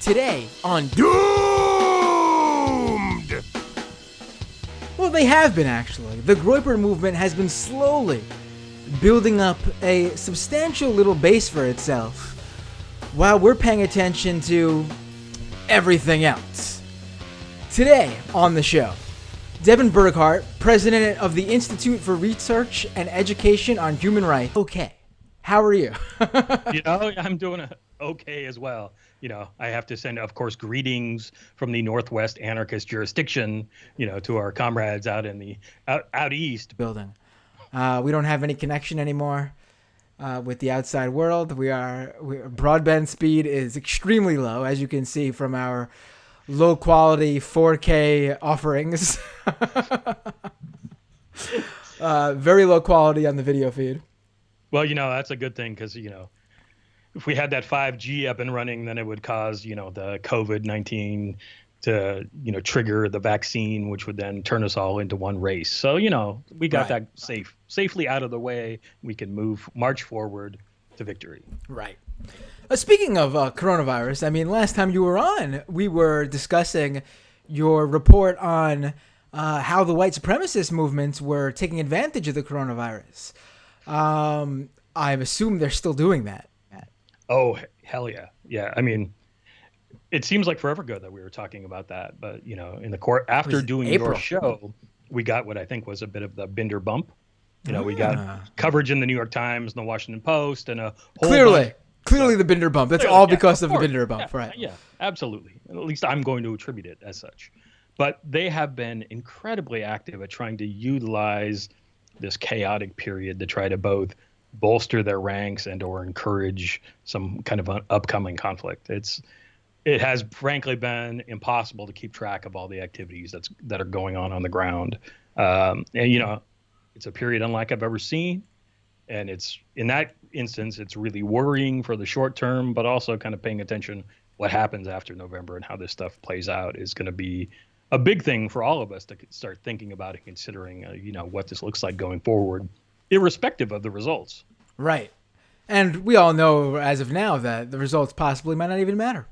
Today on Doomed! Well, they have been, actually. The Groiper movement has been slowly building up a substantial little base for itself while we're paying attention to everything else. Today on the show, Devin Burghart, president of the Institute for Research and Education on Human Rights. Okay, how are you? I'm doing okay as well. I have to send, of course, greetings from the Northwest anarchist jurisdiction, to our comrades out in the out east. Building. We don't have any connection anymore with the outside world. Broadband speed is extremely low, as you can see from our low quality 4K offerings. Very low quality on the video feed. Well, that's a good thing because, if we had that 5G up and running, then it would cause, the COVID-19 to, trigger the vaccine, which would then turn us all into one race. So, we got that safely out of the way. We can march forward to victory. Right. Speaking of coronavirus, last time you were on, we were discussing your report on how the white supremacist movements were taking advantage of the coronavirus. I assume they're still doing that. Oh, hell yeah. Yeah. It seems like forever ago that we were talking about that, but in the court after doing your show, we got what I think was a bit of the Binder bump. We got coverage in the New York Times and the Washington Post and a whole clearly the Binder bump. That's all because of the Binder bump, right? Yeah, absolutely. At least I'm going to attribute it as such. But they have been incredibly active at trying to utilize this chaotic period to try to both bolster their ranks and or encourage some kind of an upcoming conflict. It has frankly been impossible to keep track of all the activities that are going on the ground. And it's a period unlike I've ever seen. And it's in that instance, it's really worrying for the short term, but also kind of paying attention what happens after November and how this stuff plays out is going to be a big thing for all of us to start thinking about and considering, what this looks like going forward, irrespective of the results. Right. And we all know as of now that the results possibly might not even matter.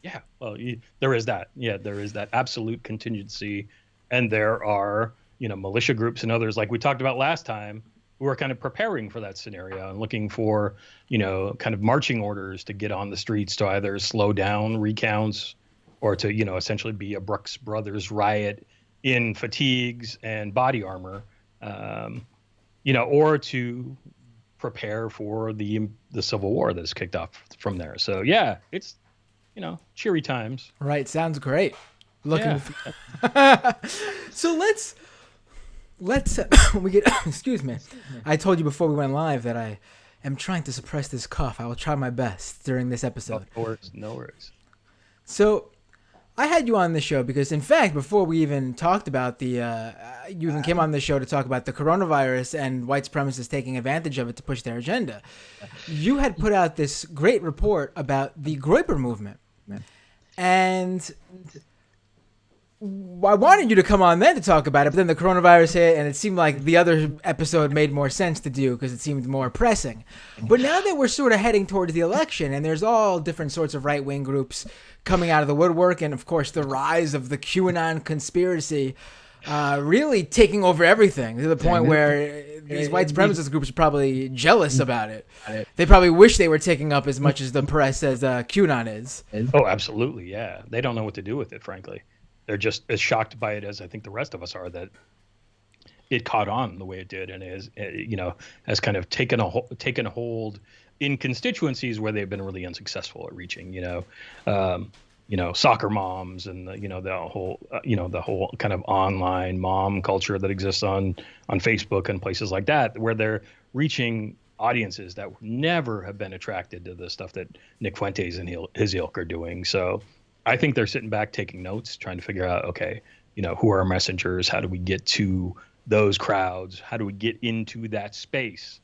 Yeah, well, there is that. Yeah, there is that absolute contingency. And there are, militia groups and others like we talked about last time who are kind of preparing for that scenario and looking for, kind of marching orders to get on the streets to either slow down recounts or to, essentially be a Brooks Brothers riot in fatigues and body armor, or to prepare for the Civil War that's kicked off from there. So, yeah, it's, cheery times. Right. Sounds great. So let's we get excuse me. I told you before we went live that I am trying to suppress this cough. I will try my best during this episode. No worries. So I had you on the show because, in fact, before we even talked about you even came on the show to talk about the coronavirus and white supremacists taking advantage of it to push their agenda. You had put out this great report about the Groiper movement. And I wanted you to come on then to talk about it, but then the coronavirus hit, and it seemed like the other episode made more sense to do because it seemed more pressing. But now that we're sort of heading towards the election, and there's all different sorts of right-wing groups coming out of the woodwork, and of course the rise of the QAnon conspiracy really taking over everything to the point where these white supremacist groups are probably jealous about it. They probably wish they were taking up as much as the press says QAnon is. Oh, absolutely, yeah. They don't know what to do with it, frankly. They're just as shocked by it as I think the rest of us are that it caught on the way it did and has kind of taken a hold in constituencies where they've been really unsuccessful at reaching, soccer moms and the whole kind of online mom culture that exists on Facebook and places like that, where they're reaching audiences that would never have been attracted to the stuff that Nick Fuentes and his ilk are doing. So I think they're sitting back taking notes, trying to figure out, okay, who are our messengers? How do we get to those crowds? How do we get into that space?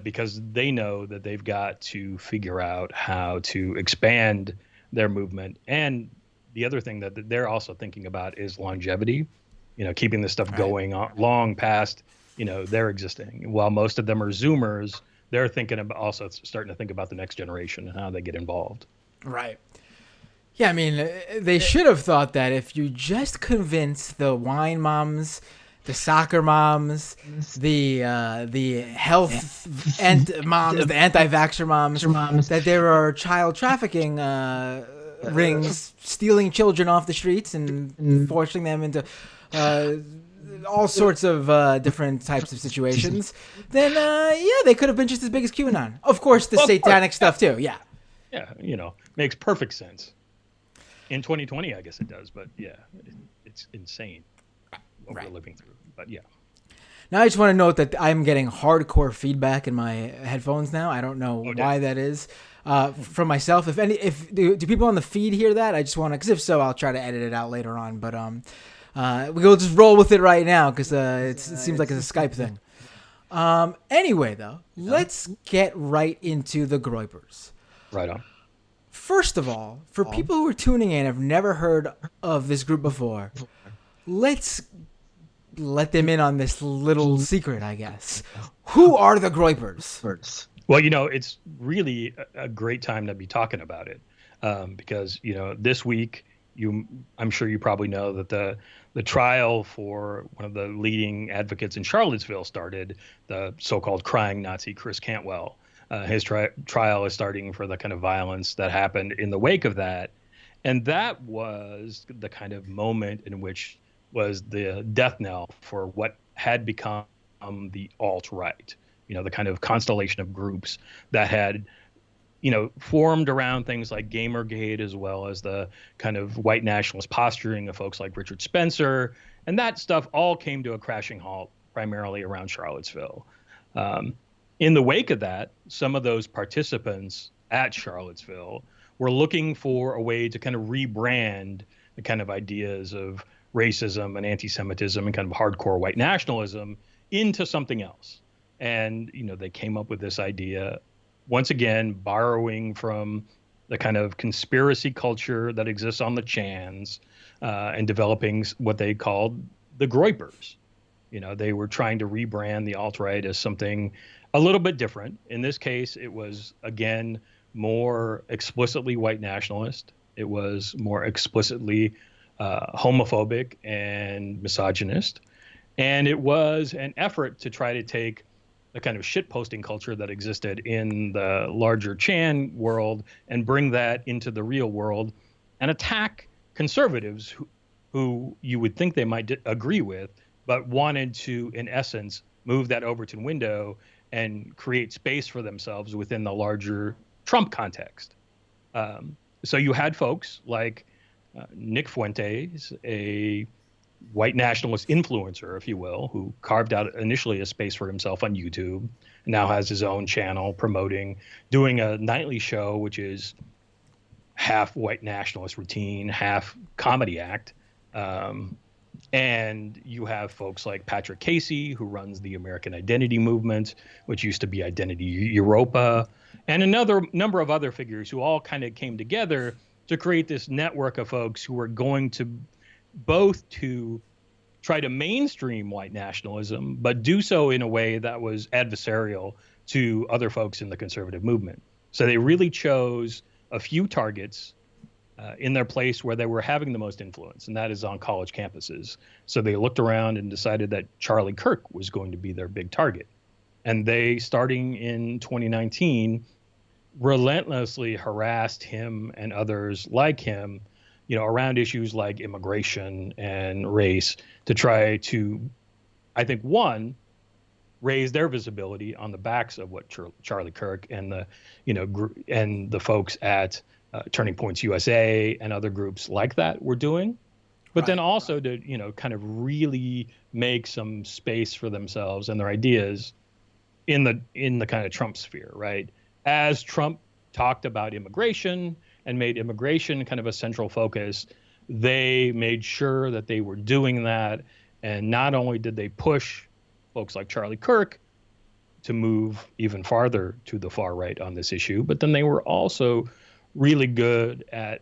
Because they know that they've got to figure out how to expand their movement. And the other thing that they're also thinking about is longevity, keeping this stuff going on long past, their existing. While most of them are Zoomers, they're thinking about also starting to think about the next generation and how they get involved. Right. Yeah, I mean, they should have thought that if you just convince the wine moms, the soccer moms, the health moms, the anti-vaxxer moms, that there are child trafficking rings stealing children off the streets and forcing them into uh, all sorts of different types of situations, then yeah, they could have been just as big as QAnon. Of course, the satanic stuff too. Yeah. Yeah, makes perfect sense. In 2020, I guess it does, but yeah, it's insane what we're living through. But yeah. Now I just want to note that I'm getting hardcore feedback in my headphones now. I don't know why that is. From myself, if do people on the feed hear that? I just want to, because if so, I'll try to edit it out later on. But we'll just roll with it right now because it seems like it's a Skype thing. Anyway, though, let's get right into the Groipers. Right on. First of all, for people who are tuning in and have never heard of this group before, let's let them in on this little secret, I guess. Who are the Groipers? Well, it's really a great time to be talking about it because, this week, I'm sure you probably know that the trial for one of the leading advocates in Charlottesville started, the so-called crying Nazi Chris Cantwell. His trial is starting for the kind of violence that happened in the wake of that. And that was the kind of moment in which was the death knell for what had become the alt-right, the kind of constellation of groups that had, formed around things like Gamergate, as well as the kind of white nationalist posturing of folks like Richard Spencer. And that stuff all came to a crashing halt primarily around Charlottesville. In the wake of that, some of those participants at Charlottesville were looking for a way to kind of rebrand the kind of ideas of racism and anti-Semitism and kind of hardcore white nationalism into something else. And, they came up with this idea, once again, borrowing from the kind of conspiracy culture that exists on the Chans and developing what they called the Groipers. They were trying to rebrand the alt-right as something a little bit different. In this case, it was, again, more explicitly white nationalist. It was more explicitly homophobic and misogynist. And it was an effort to try to take the kind of shitposting culture that existed in the larger Chan world and bring that into the real world and attack conservatives who you would think they might agree with, but wanted to, in essence, move that Overton window and create space for themselves within the larger Trump context. So you had folks like Nick Fuentes, a white nationalist influencer, if you will, who carved out initially a space for himself on YouTube, now has his own channel doing a nightly show, which is half white nationalist routine, half comedy act. And you have folks like Patrick Casey, who runs the American Identity Movement, which used to be Identity Europa, and another number of other figures who all kind of came together to create this network of folks who were going to both to try to mainstream white nationalism, but do so in a way that was adversarial to other folks in the conservative movement. So they really chose a few targets in their place where they were having the most influence, and that is on college campuses. So they looked around and decided that Charlie Kirk was going to be their big target. And they, starting in 2019, relentlessly harassed him and others like him, around issues like immigration and race to try to, I think, one, raise their visibility on the backs of what Charlie Kirk and the folks at Turning Points USA and other groups like that were doing, but then also to, kind of really make some space for themselves and their ideas in the kind of Trump sphere, right? As Trump talked about immigration and made immigration kind of a central focus, they made sure that they were doing that. And not only did they push folks like Charlie Kirk to move even farther to the far right on this issue, but then they were also really good at,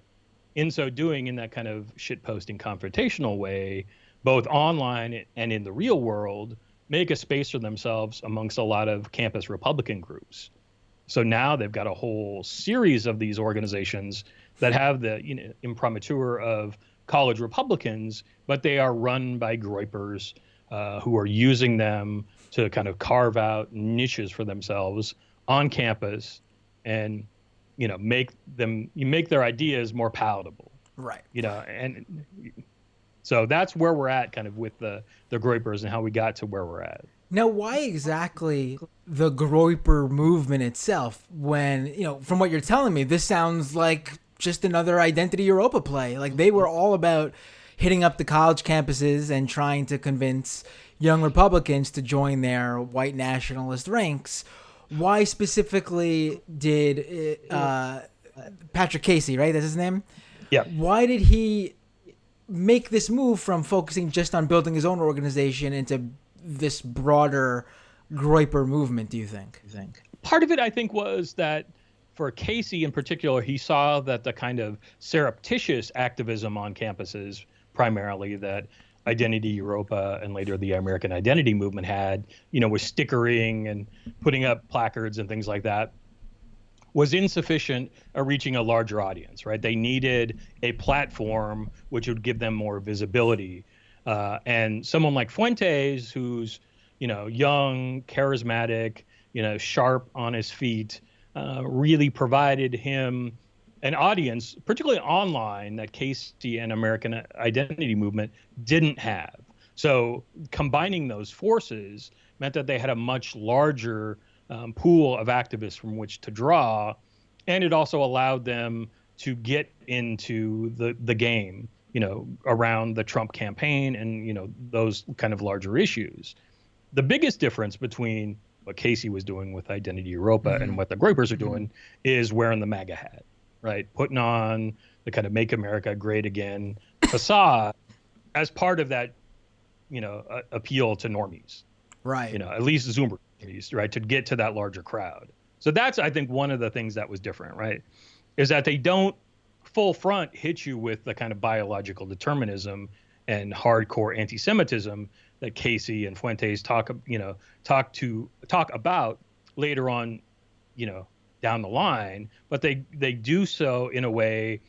in so doing, in that kind of shitposting confrontational way, both online and in the real world, make a space for themselves amongst a lot of campus Republican groups. So now they've got a whole series of these organizations that have the imprimatur of college Republicans, but they are run by Groypers who are using them to kind of carve out niches for themselves on campus and make their ideas more palatable. Right. And so that's where we're at kind of with the Groypers and how we got to where we're at. Now, why exactly the Groiper movement itself? When, from what you're telling me, this sounds like just another Identity Europa play. Like, they were all about hitting up the college campuses and trying to convince young Republicans to join their white nationalist ranks. Why specifically did Patrick Casey, right? That's his name? Yeah. Why did he make this move from focusing just on building his own organization into this broader Groiper movement, do you think? Part of it, I think, was that for Casey in particular, he saw that the kind of surreptitious activism on campuses, primarily that Identity Europa and later the American Identity Movement had, with stickering and putting up placards and things like that, was insufficient at reaching a larger audience, right? They needed a platform which would give them more visibility. And someone like Fuentes, who's, young, charismatic, sharp on his feet, really provided him an audience, particularly online, that Casey and American Identity Movement didn't have. So combining those forces meant that they had a much larger pool of activists from which to draw, and it also allowed them to get into the game, around the Trump campaign and those kind of larger issues. The biggest difference between what Casey was doing with Identity Europa and what the Groypers are doing is wearing the MAGA hat, right? Putting on the kind of Make America Great Again facade as part of that, appeal to normies. Right. At least Zoomer, right, to get to that larger crowd. So that's, I think, one of the things that was different, right, is that they don't full front hit you with the kind of biological determinism and hardcore anti-Semitism that Casey and Fuentes talk about later on, down the line, but they do so in a way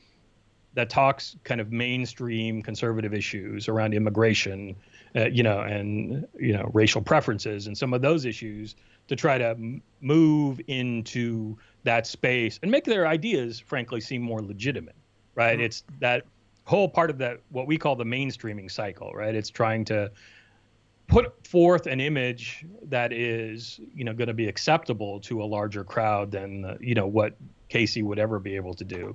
that talks kind of mainstream conservative issues around immigration, and racial preferences and some of those issues to try to move into that space and make their ideas, frankly, seem more legitimate, right? Mm-hmm. It's that whole part of that, what we call the mainstreaming cycle, right? It's trying to put forth an image that is, going to be acceptable to a larger crowd than, what Casey would ever be able to do.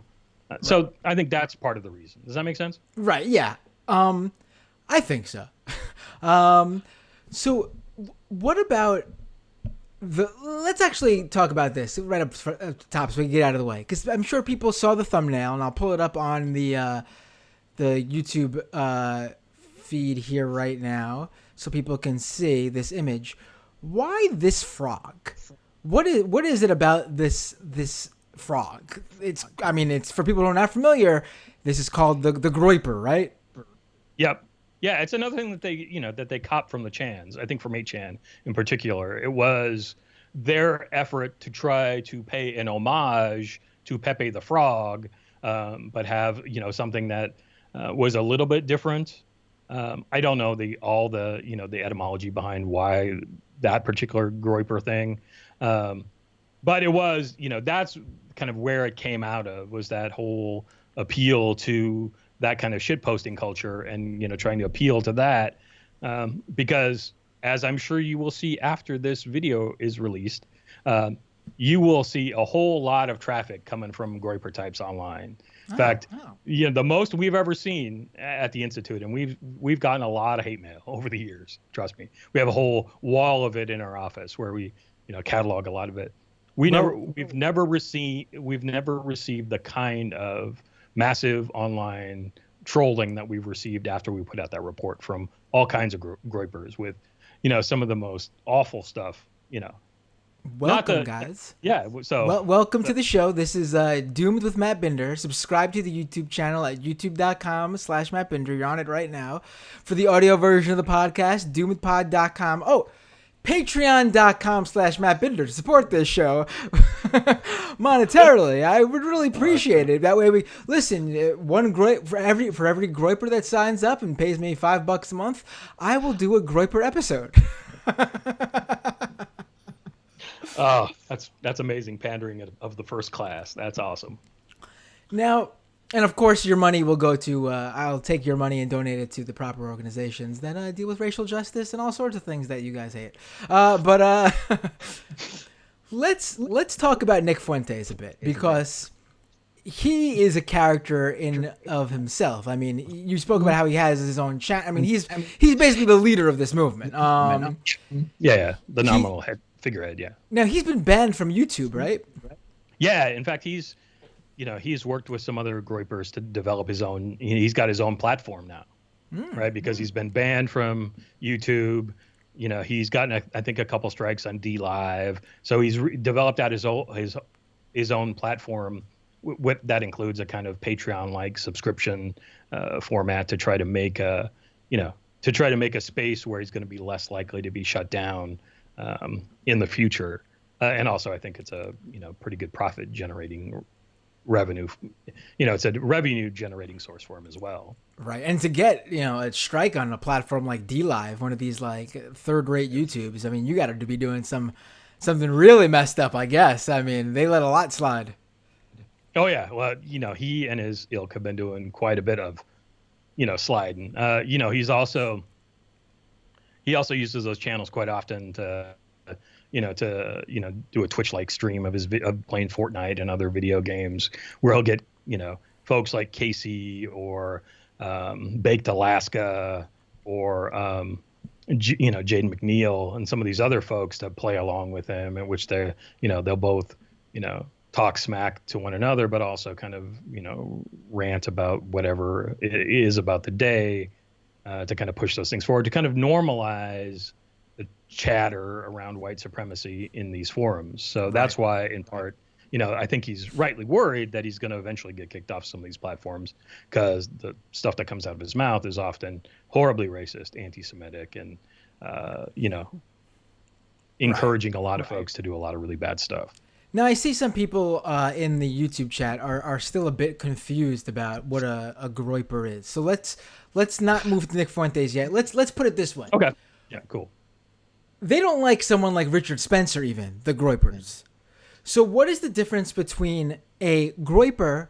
Right. So I think that's part of the reason. Does that make sense? Right. Yeah. I think so. So what about let's actually talk about this right up the top so we can get out of the way. Because I'm sure people saw the thumbnail, and I'll pull it up on the YouTube feed here right now so people can see this image. Why this frog? What is it about this frog? It's for people who are not familiar, this is called the Groiper, right? Yep. Yeah, it's another thing that they copped from the Chans. I think from 8chan in particular. It was their effort to try to pay an homage to Pepe the Frog, but have something that was a little bit different. I don't know the etymology behind why that particular Groiper thing, but it was that's kind of where it came out of, was that whole appeal to that kind of shitposting culture and, trying to appeal to that. Because as I'm sure you will see after this video is released, you will see a whole lot of traffic coming from Groiper types online. In fact, the most we've ever seen at the Institute, and we've gotten a lot of hate mail over the years. Trust me, we have a whole wall of it in our office where we, catalog a lot of it. We've never received the kind of massive online trolling that we've received after we put out that report from all kinds of Groypers with, some of the most awful stuff, Welcome, guys. Yeah. So welcome to the show. This is Doomed with Matt Binder. Subscribe to the YouTube channel at youtube.com/Matt Binder. You're on it right now. For the audio version of the podcast, doomedpod.com. Oh, Patreon.com/Matt Binder to support this show monetarily. I would really appreciate it. That way we listen. For every Groiper that signs up and pays me $5 a month, I will do a Groiper episode. Oh, that's amazing pandering of the first class. That's awesome. Now, and of course, your money will go to. I'll take your money and donate it to the proper organizations that deal with racial justice and all sorts of things that you guys hate. But let's talk about Nick Fuentes a bit, because he is a character in of himself. I mean, you spoke about how he has his own chat. I mean, he's basically the leader of this movement. Yeah, the nominal figurehead. Yeah. Now he's been banned from YouTube, right? Yeah. In fact, he's worked with some other Groipers to develop his own. He's got his own platform now, right? Because he's been banned from YouTube. He's gotten I think a couple strikes on D Live. So he's developed out his own platform. That includes a kind of Patreon-like subscription format to try to make a space where he's going to be less likely to be shut down in the future. And also, I think it's a pretty good profit generating revenue. It's a revenue generating source for him as well. Right. And to get, a strike on a platform like D Live, one of these like third-rate YouTubes, I mean, you got to be doing something really messed up, I guess. I mean, they let a lot slide. Oh yeah. Well, he and his ilk have been doing quite a bit of, sliding. He also uses those channels quite often to do a Twitch-like stream of his of playing Fortnite and other video games, where he'll get, folks like Casey or Baked Alaska or Jaden McNeil and some of these other folks to play along with him, in which they'll both talk smack to one another, but also kind of rant about whatever it is about the day, to kind of push those things forward, to kind of normalize the chatter around white supremacy in these forums. So that's why, in part, I think he's rightly worried that he's going to eventually get kicked off some of these platforms, because the stuff that comes out of his mouth is often horribly racist, anti-Semitic, and encouraging a lot of folks to do a lot of really bad stuff. Now, I see some people in the YouTube chat are still a bit confused about what a Groiper is. So let's not move to Nick Fuentes yet. Let's put it this way. Okay. Yeah, cool. They don't like someone like Richard Spencer, even, the Groipers. So what is the difference between a Groiper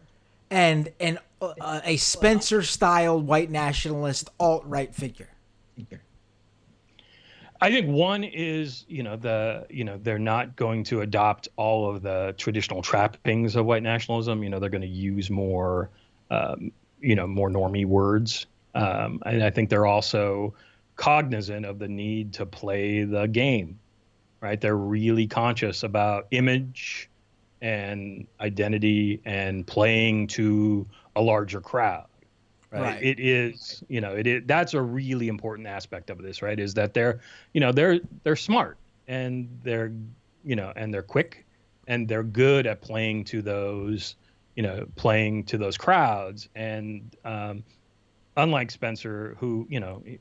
and a Spencer-style white nationalist alt-right figure? I think one is, they're not going to adopt all of the traditional trappings of white nationalism. They're going to use more, more normie words. And I think they're also cognizant of the need to play the game, right? They're really conscious about image and identity and playing to a larger crowd. Right. It is, that's a really important aspect of this, right? Is that they're smart, and they're quick, and they're good at playing to those crowds. And unlike Spencer, who,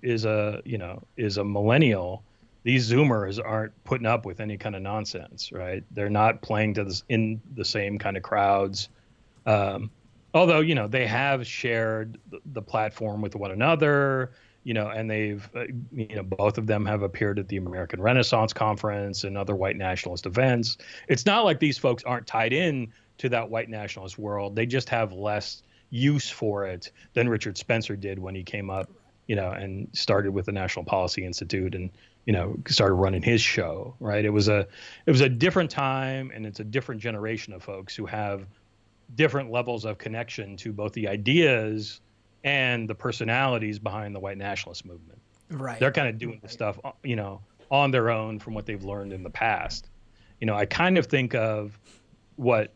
is a millennial, these Zoomers aren't putting up with any kind of nonsense, right? They're not playing to in the same kind of crowds. Although, they have shared the platform with one another, and they've, both of them have appeared at the American Renaissance Conference and other white nationalist events. It's not like these folks aren't tied in to that white nationalist world. They just have less use for it than Richard Spencer did when he came up, and started with the National Policy Institute and, started running his show, right? It was a different time, and it's a different generation of folks who have different levels of connection to both the ideas and the personalities behind the white nationalist movement. Right. They're kind of doing the stuff, on their own from what they've learned in the past. I kind of think of what,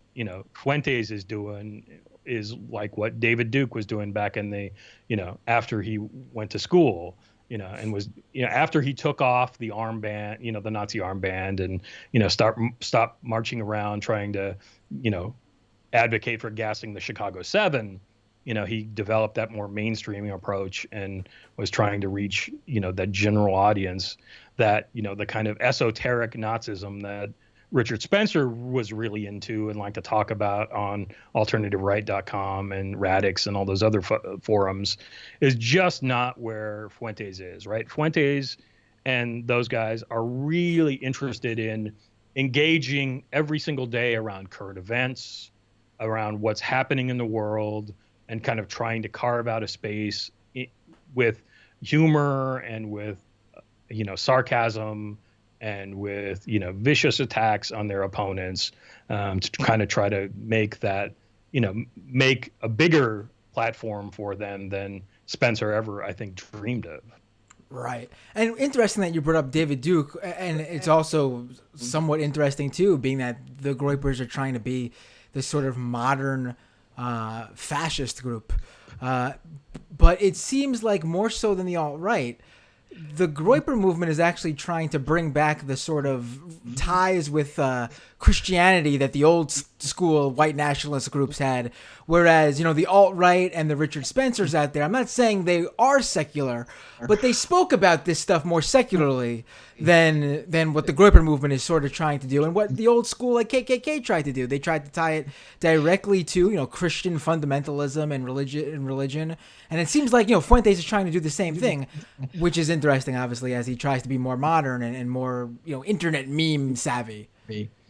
Fuentes is doing is like what David Duke was doing back in the, after he went to school, and was, after he took off the armband, the Nazi armband, and, stop marching around trying to, advocate for gassing the Chicago 7, he developed that more mainstreaming approach and was trying to reach, that general audience, that, the kind of esoteric Nazism that Richard Spencer was really into and like to talk about on alternativeright.com and Radix and all those other forums, is just not where Fuentes is, right? Fuentes and those guys are really interested in engaging every single day around current events, around what's happening in the world, and kind of trying to carve out a space with humor and with, sarcasm and with, vicious attacks on their opponents, to kind of try to make that, make a bigger platform for them than Spencer ever, I think, dreamed of. Right. And interesting that you brought up David Duke, and it's also somewhat interesting too, being that the Groypers are trying to be this sort of modern fascist group. But it seems like more so than the alt-right, the Groiper movement is actually trying to bring back the sort of ties with Christianity that the old school white nationalist groups had. Whereas, the alt-right and the Richard Spencers out there, I'm not saying they are secular, but they spoke about this stuff more secularly than what the Groiper movement is sort of trying to do, and what the old school like KKK tried to do. They tried to tie it directly to, Christian fundamentalism and religion. And it seems like, Fuentes is trying to do the same thing, which is interesting, obviously, as he tries to be more modern and more, internet meme savvy.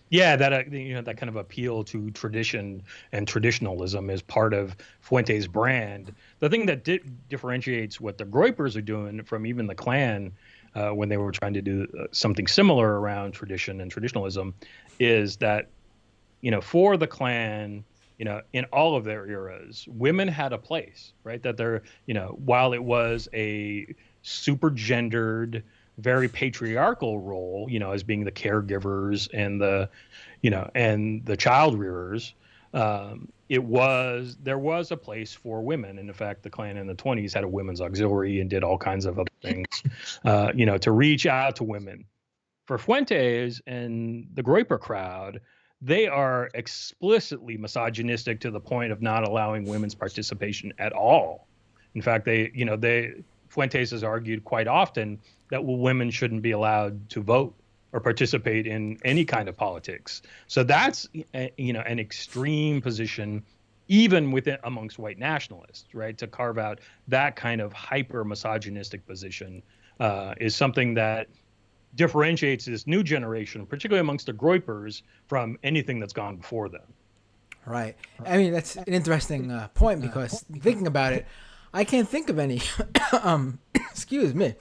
Yeah, that that kind of appeal to tradition and traditionalism is part of Fuentes' brand. The thing that differentiates what the Groypers are doing from even the Klan, when they were trying to do something similar around tradition and traditionalism, is that, for the Klan, in all of their eras, women had a place, right? That they're, while it was a super gendered, very patriarchal role, as being the caregivers and the child rearers, there was a place for women. And in fact, the Klan in the 20s had a women's auxiliary and did all kinds of other things, to reach out to women. For Fuentes and the Groiper crowd, they are explicitly misogynistic to the point of not allowing women's participation at all. In fact, Fuentes has argued quite often that women shouldn't be allowed to vote or participate in any kind of politics. So that's, an extreme position, even amongst white nationalists, right? To carve out that kind of hyper misogynistic position is something that differentiates this new generation, particularly amongst the Groypers, from anything that's gone before them. Right. I mean, that's an interesting point, because thinking about it, I can't think of any, excuse me,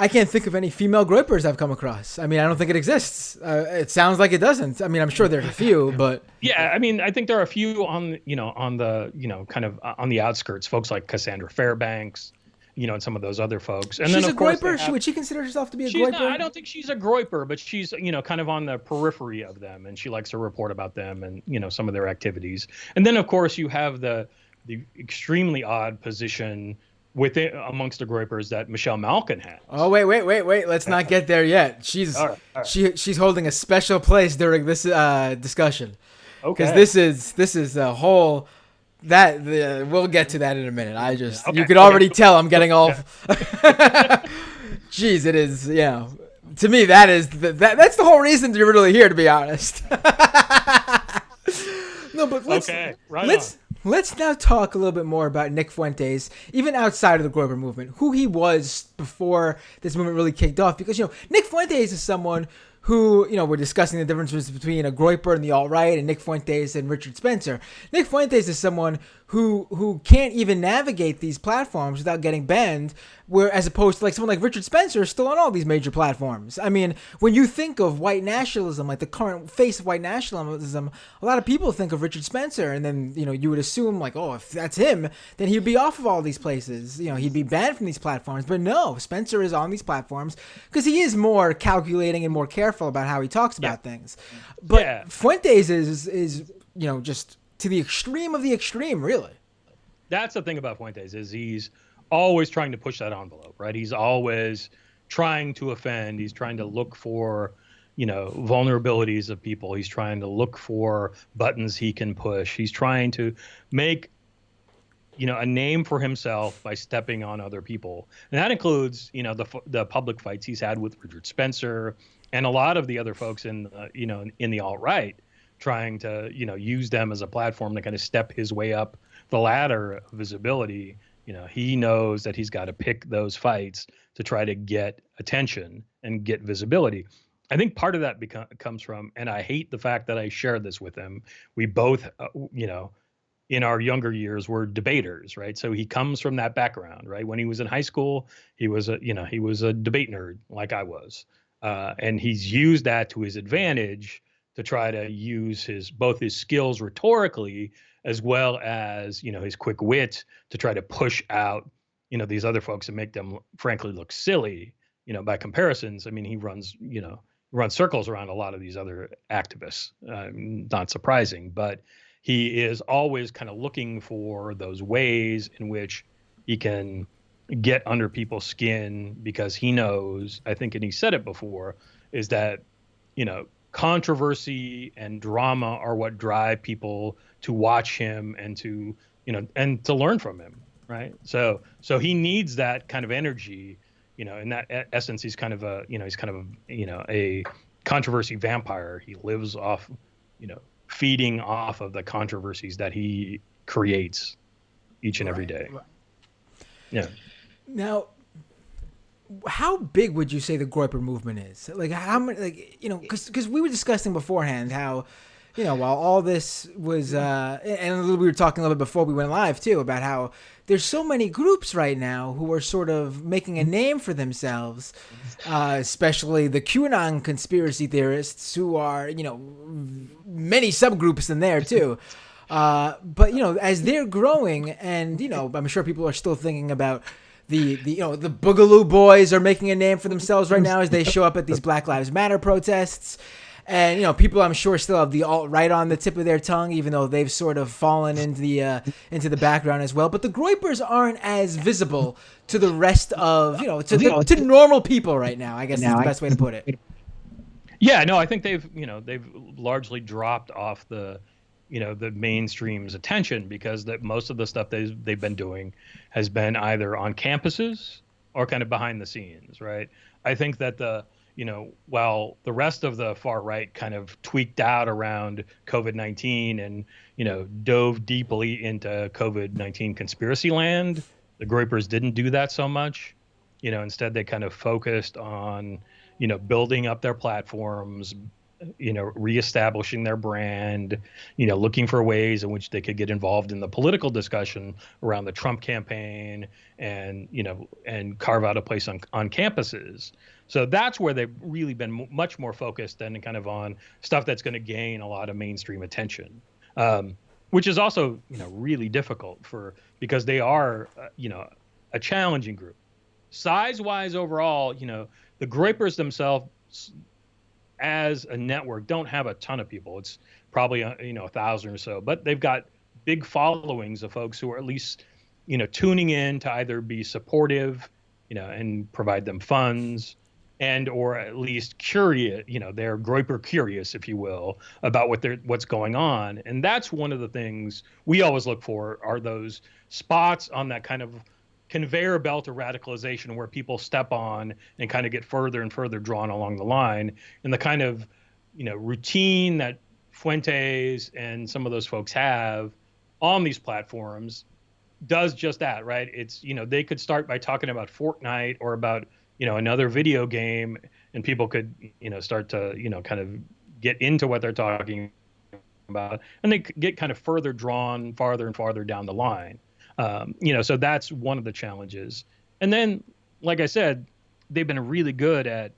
I can't think of any female Groypers I've come across. I mean, I don't think it exists. It sounds like it doesn't. I mean, I'm sure there's a few, but yeah, I mean, I think there are a few on the kind of on the outskirts, folks like Cassandra Fairbanks, and some of those other folks. And she's then a of course Groyper. Would she consider herself to be a Groyper? I don't think she's a Groyper, but she's kind of on the periphery of them, and she likes to report about them and some of their activities. And then of course you have the extremely odd position amongst the Groypers that Michelle Malkin has. Oh wait! Let's not get there yet. She's all right. She's holding a special place during this discussion. Okay. Because this is a whole that we'll get to that in a minute. You could already tell I'm getting all. Jeez, it is. To me, that's the whole reason you're really here, to be honest. No, but let's now talk a little bit more about Nick Fuentes, even outside of the Groiper movement, who he was before this movement really kicked off. Because, Nick Fuentes is someone who, we're discussing the differences between a Groiper and the alt-right and Nick Fuentes and Richard Spencer. Nick Fuentes is someone who can't even navigate these platforms without getting banned, as opposed to like someone like Richard Spencer is still on all these major platforms. I mean, when you think of white nationalism, like the current face of white nationalism, a lot of people think of Richard Spencer, and then, you would assume like, oh, if that's him, then he would be off of all these places. He'd be banned from these platforms. But no, Spencer is on these platforms because he is more calculating and more careful about how he talks about things. But Fuentes is just to the extreme of the extreme, really. That's the thing about Fuentes, is he's always trying to push that envelope, right? He's always trying to offend. He's trying to look for, vulnerabilities of people. He's trying to look for buttons he can push. He's trying to make a name for himself by stepping on other people. And that includes, the public fights he's had with Richard Spencer and a lot of the other folks in the alt-right, trying to, use them as a platform to kind of step his way up the ladder of visibility. He knows that he's got to pick those fights to try to get attention and get visibility. I think part of that comes from, and I hate the fact that I shared this with him. We both, in our younger years were debaters, right? So he comes from that background, right? When he was in high school, he was a debate nerd like I was. And he's used that to his advantage to try to use both his skills rhetorically as well as, his quick wit to try to push out, these other folks and make them frankly look silly, by comparisons. I mean, he runs circles around a lot of these other activists. Not surprising, but he is always kind of looking for those ways in which he can get under people's skin, because he knows, I think, and he said it before, is that, controversy and drama are what drive people to watch him and to, and to learn from him. Right. So he needs that kind of energy, in that essence. He's kind of a controversy vampire. He lives off, feeding off of the controversies that he creates each and every day. Right. Yeah. Now, how big would you say the Groyper movement is? Like, how many, because we were discussing beforehand how, while all this was, and we were talking a little bit before we went live too, about how there's so many groups right now who are sort of making a name for themselves, especially the QAnon conspiracy theorists, who are, many subgroups in there too. But, as they're growing, and, I'm sure people are still thinking about the Boogaloo Boys are making a name for themselves right now as they show up at these Black Lives Matter protests. And, people, I'm sure, still have the alt-right on the tip of their tongue, even though they've sort of fallen into the background as well. But the Groypers aren't as visible to the rest of, to normal people right now, I guess is the best way to put it. Yeah, no, I think they've largely dropped off the mainstream's attention, because most of the stuff they've been doing has been either on campuses or kind of behind the scenes, right? I think that while the rest of the far right kind of tweaked out around COVID-19 and, dove deeply into COVID-19 conspiracy land, the Groypers didn't do that so much. Instead they kind of focused on, building up their platforms, reestablishing their brand, looking for ways in which they could get involved in the political discussion around the Trump campaign and, and carve out a place on campuses. So that's where they've really been much more focused than kind of on stuff that's going to gain a lot of mainstream attention, which is also, really difficult because they are, a challenging group. Size-wise overall, the Groypers themselves as a network don't have a ton of people. It's probably 1,000 or so, but they've got big followings of folks who are at least tuning in to either be supportive, and provide them funds, and or at least curious, they're Groyper curious, if you will, about what's going on. And that's one of the things we always look for, are those spots on that kind of conveyor belt of radicalization where people step on and kind of get further and further drawn along the line. And the kind of, routine that Fuentes and some of those folks have on these platforms does just that, right? It's, they could start by talking about Fortnite or about, another video game, and people could, start to, kind of get into what they're talking about, and they get kind of further drawn farther and farther down the line. So that's one of the challenges. And then, like I said, they've been really good at,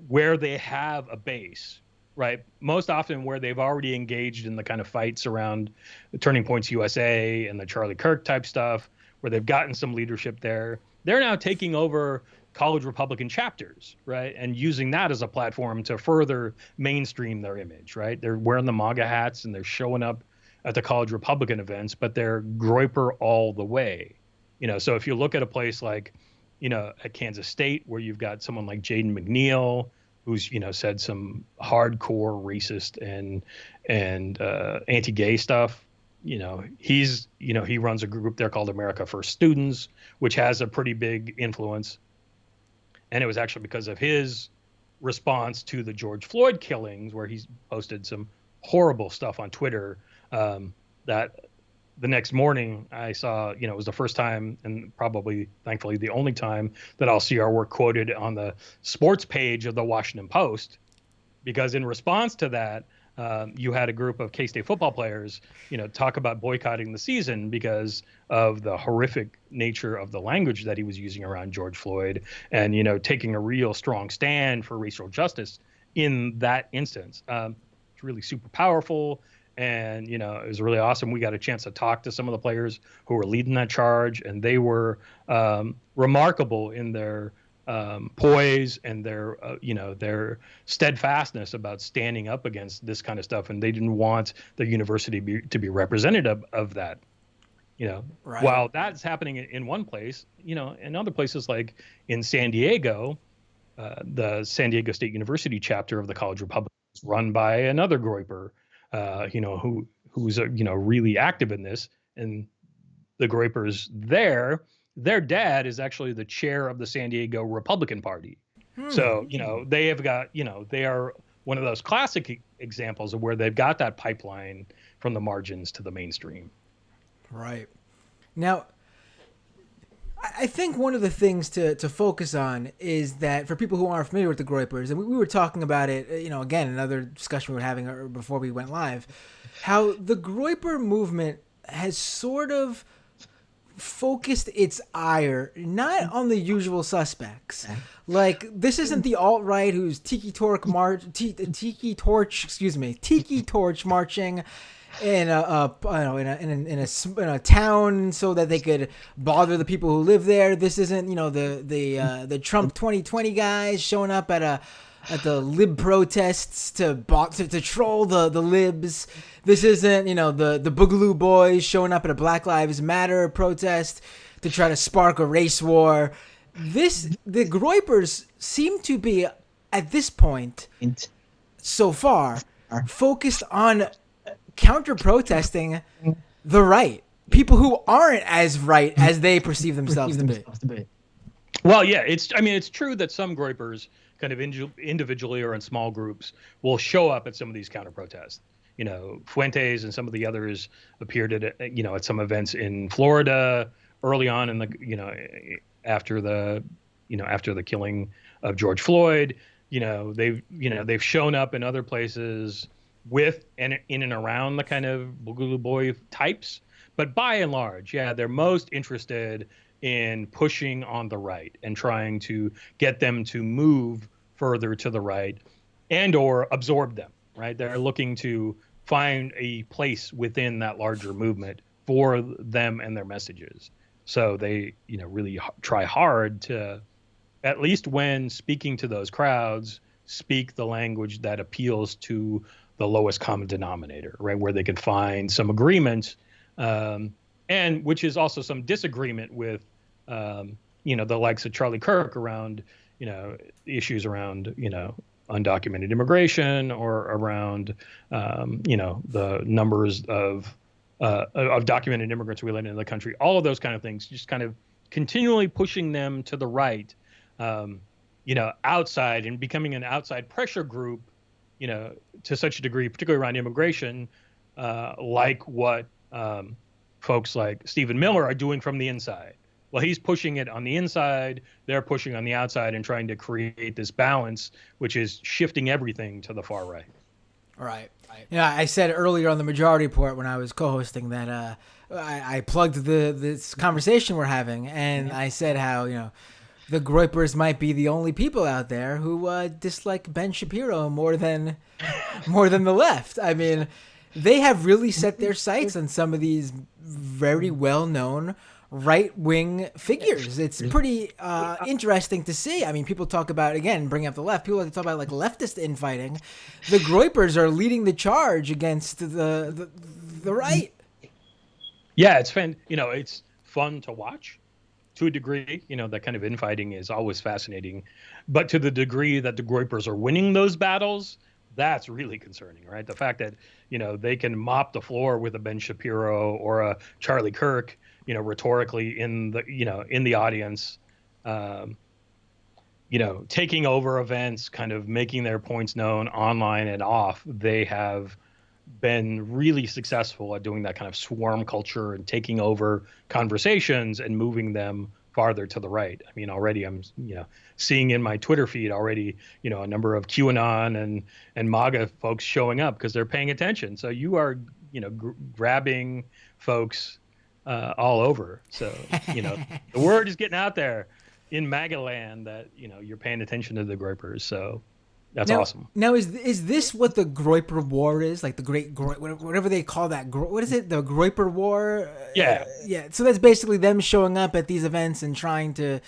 where they have a base, right? Most often where they've already engaged in the kind of fights around the Turning Points USA and the Charlie Kirk type stuff, where they've gotten some leadership there. They're now taking over college Republican chapters, right? And using that as a platform to further mainstream their image, right? They're wearing the MAGA hats and they're showing up at the college Republican events, but they're Groyper all the way. So if you look at a place like, at Kansas State, where you've got someone like Jaden McNeil, who's, said some hardcore racist and anti-gay stuff, he runs a group there called America First Students, which has a pretty big influence. And it was actually because of his response to the George Floyd killings, where he's posted some horrible stuff on Twitter, that the next morning I saw, it was the first time and probably thankfully the only time that I'll see our work quoted on the sports page of the Washington Post, because in response to that, you had a group of K-State football players, talk about boycotting the season because of the horrific nature of the language that he was using around George Floyd, and taking a real strong stand for racial justice in that instance. It's really super powerful, and it was really awesome. We got a chance to talk to some of the players who were leading that charge, and they were remarkable in their poise and their steadfastness about standing up against this kind of stuff, and they didn't want the university to be representative of that. Right. While that's happening in one place, in other places like in San Diego, the San Diego State University chapter of the College Republic is run by another Groiper, who's really active in this, and the Groipers there. Their dad is actually the chair of the San Diego Republican Party. So, they have got, they are one of those classic examples of where they've got that pipeline from the margins to the mainstream. Right. Now, I think one of the things to focus on is that for people who aren't familiar with the Groipers, and we were talking about it, again, another discussion we were having before we went live, how the Groiper movement has sort of focused its ire not on the usual suspects. Like, this isn't the alt-right who's tiki torch marching in a town so that they could bother the people who live there. This isn't the Trump 2020 guys showing up at the lib protests to troll the libs. This isn't, the Boogaloo Boys showing up at a Black Lives Matter protest to try to spark a race war. The Groipers seem to be, at this point, so far, focused on counter-protesting the right. People who aren't as right as they perceive themselves to be. Well, yeah, it's true that some Groipers kind of individually or in small groups will show up at some of these counter protests. Fuentes and some of the others appeared at some events in Florida early on in the after the killing of George Floyd. They've shown up in other places with and in and around the kind of Boogaloo Boy types, but by and large, they're most interested in pushing on the right and trying to get them to move further to the right and or absorb them, right? They're looking to find a place within that larger movement for them and their messages. So they, really try hard to, at least when speaking to those crowds, speak the language that appeals to the lowest common denominator, right? Where they can find some agreement, and which is also some disagreement with, the likes of Charlie Kirk around, issues around, undocumented immigration or around, the numbers of documented immigrants we let into the country. All of those kind of things, just kind of continually pushing them to the right, outside and becoming an outside pressure group, to such a degree, particularly around immigration, like what folks like Stephen Miller are doing from the inside. Well, he's pushing it on the inside, they're pushing on the outside and trying to create this balance, which is shifting everything to the far right. Right. I said earlier on the Majority Report when I was co-hosting that I plugged this conversation we're having, and I said how, the Groipers might be the only people out there who dislike Ben Shapiro more than the left. I mean, they have really set their sights on some of these very well-known right-wing figures. It's pretty interesting to see. I mean, people talk about, again, bringing up the left, people like to talk about like leftist infighting. The Groipers are leading the charge against the right. Yeah, it's fun. It's fun to watch. To a degree, that kind of infighting is always fascinating. But to the degree that the Groipers are winning those battles, That's really concerning, right? The fact that, they can mop the floor with a Ben Shapiro or a Charlie Kirk, rhetorically in the audience, um, taking over events, kind of making their points known online and off. They have been really successful at doing that kind of swarm culture and taking over conversations and moving them farther to the right. I mean, already I'm, seeing in my Twitter feed already, a number of QAnon and MAGA folks showing up because they're paying attention. So you are, grabbing folks all over. So, the word is getting out there in MAGA land that, you're paying attention to the Groipers. So that's awesome. Now, is this what the Groiper War is? Like the whatever they call that? What is it? The Groiper War? Yeah. Yeah. So that's basically them showing up at these events and trying to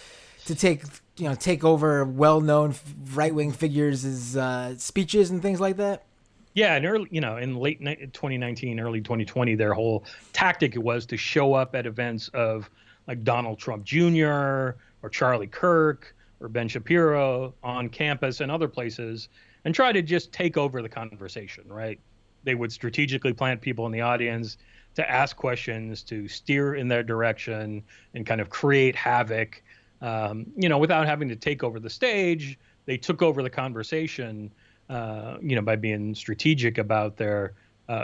take over well-known right-wing figures' speeches and things like that. Yeah, and early, in late 2019, early 2020, their whole tactic was to show up at events of like Donald Trump Jr. or Charlie Kirk or Ben Shapiro on campus and other places and try to just take over the conversation, right? They would strategically plant people in the audience to ask questions, to steer in their direction and kind of create havoc, without having to take over the stage. They took over the conversation, by being strategic about the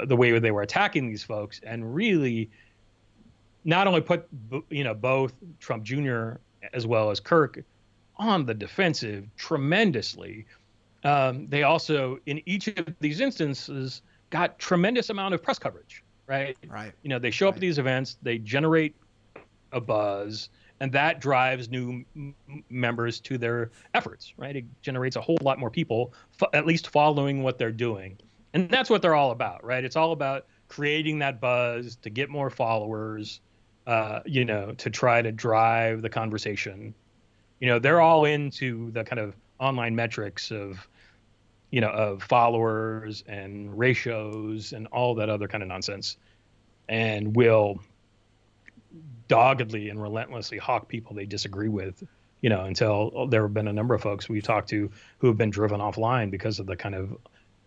way they were attacking these folks, and really not only put, both Trump Jr. as well as Kirk on the defensive tremendously. They also, in each of these instances, got tremendous amount of press coverage, right? Right. They show up at these events, they generate a buzz, and that drives new members to their efforts, right? It generates a whole lot more people, at least following what they're doing. And that's what they're all about, right? It's all about creating that buzz to get more followers, to try to drive the conversation. They're all into the kind of online metrics of followers and ratios and all that other kind of nonsense, and will doggedly and relentlessly hawk people they disagree with, until there have been a number of folks we've talked to who have been driven offline because of the kind of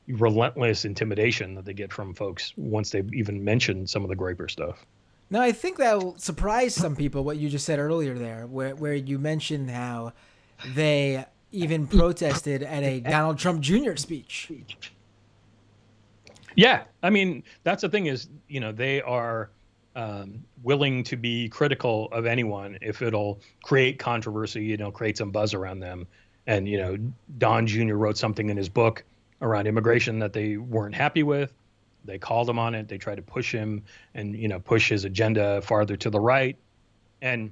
relentless intimidation that they get from folks once they've even mentioned some of the Groiper stuff. Now, I think that'll surprise some people, what you just said earlier there, where you mentioned how they even protested at a Donald Trump Jr. speech. Yeah. I mean, that's the thing is, they are willing to be critical of anyone if it'll create controversy, create some buzz around them. And, Don Jr. wrote something in his book around immigration that they weren't happy with. They called him on it. They tried to push him and, push his agenda farther to the right. And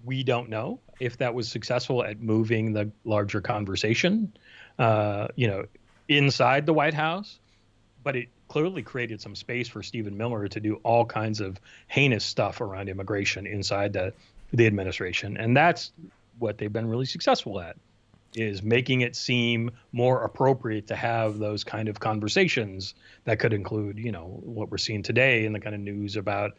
we don't know if that was successful at moving the larger conversation, inside the White House. But it clearly created some space for Stephen Miller to do all kinds of heinous stuff around immigration inside the administration. And that's what they've been really successful at, is making it seem more appropriate to have those kind of conversations that could include, what we're seeing today in the kind of news about,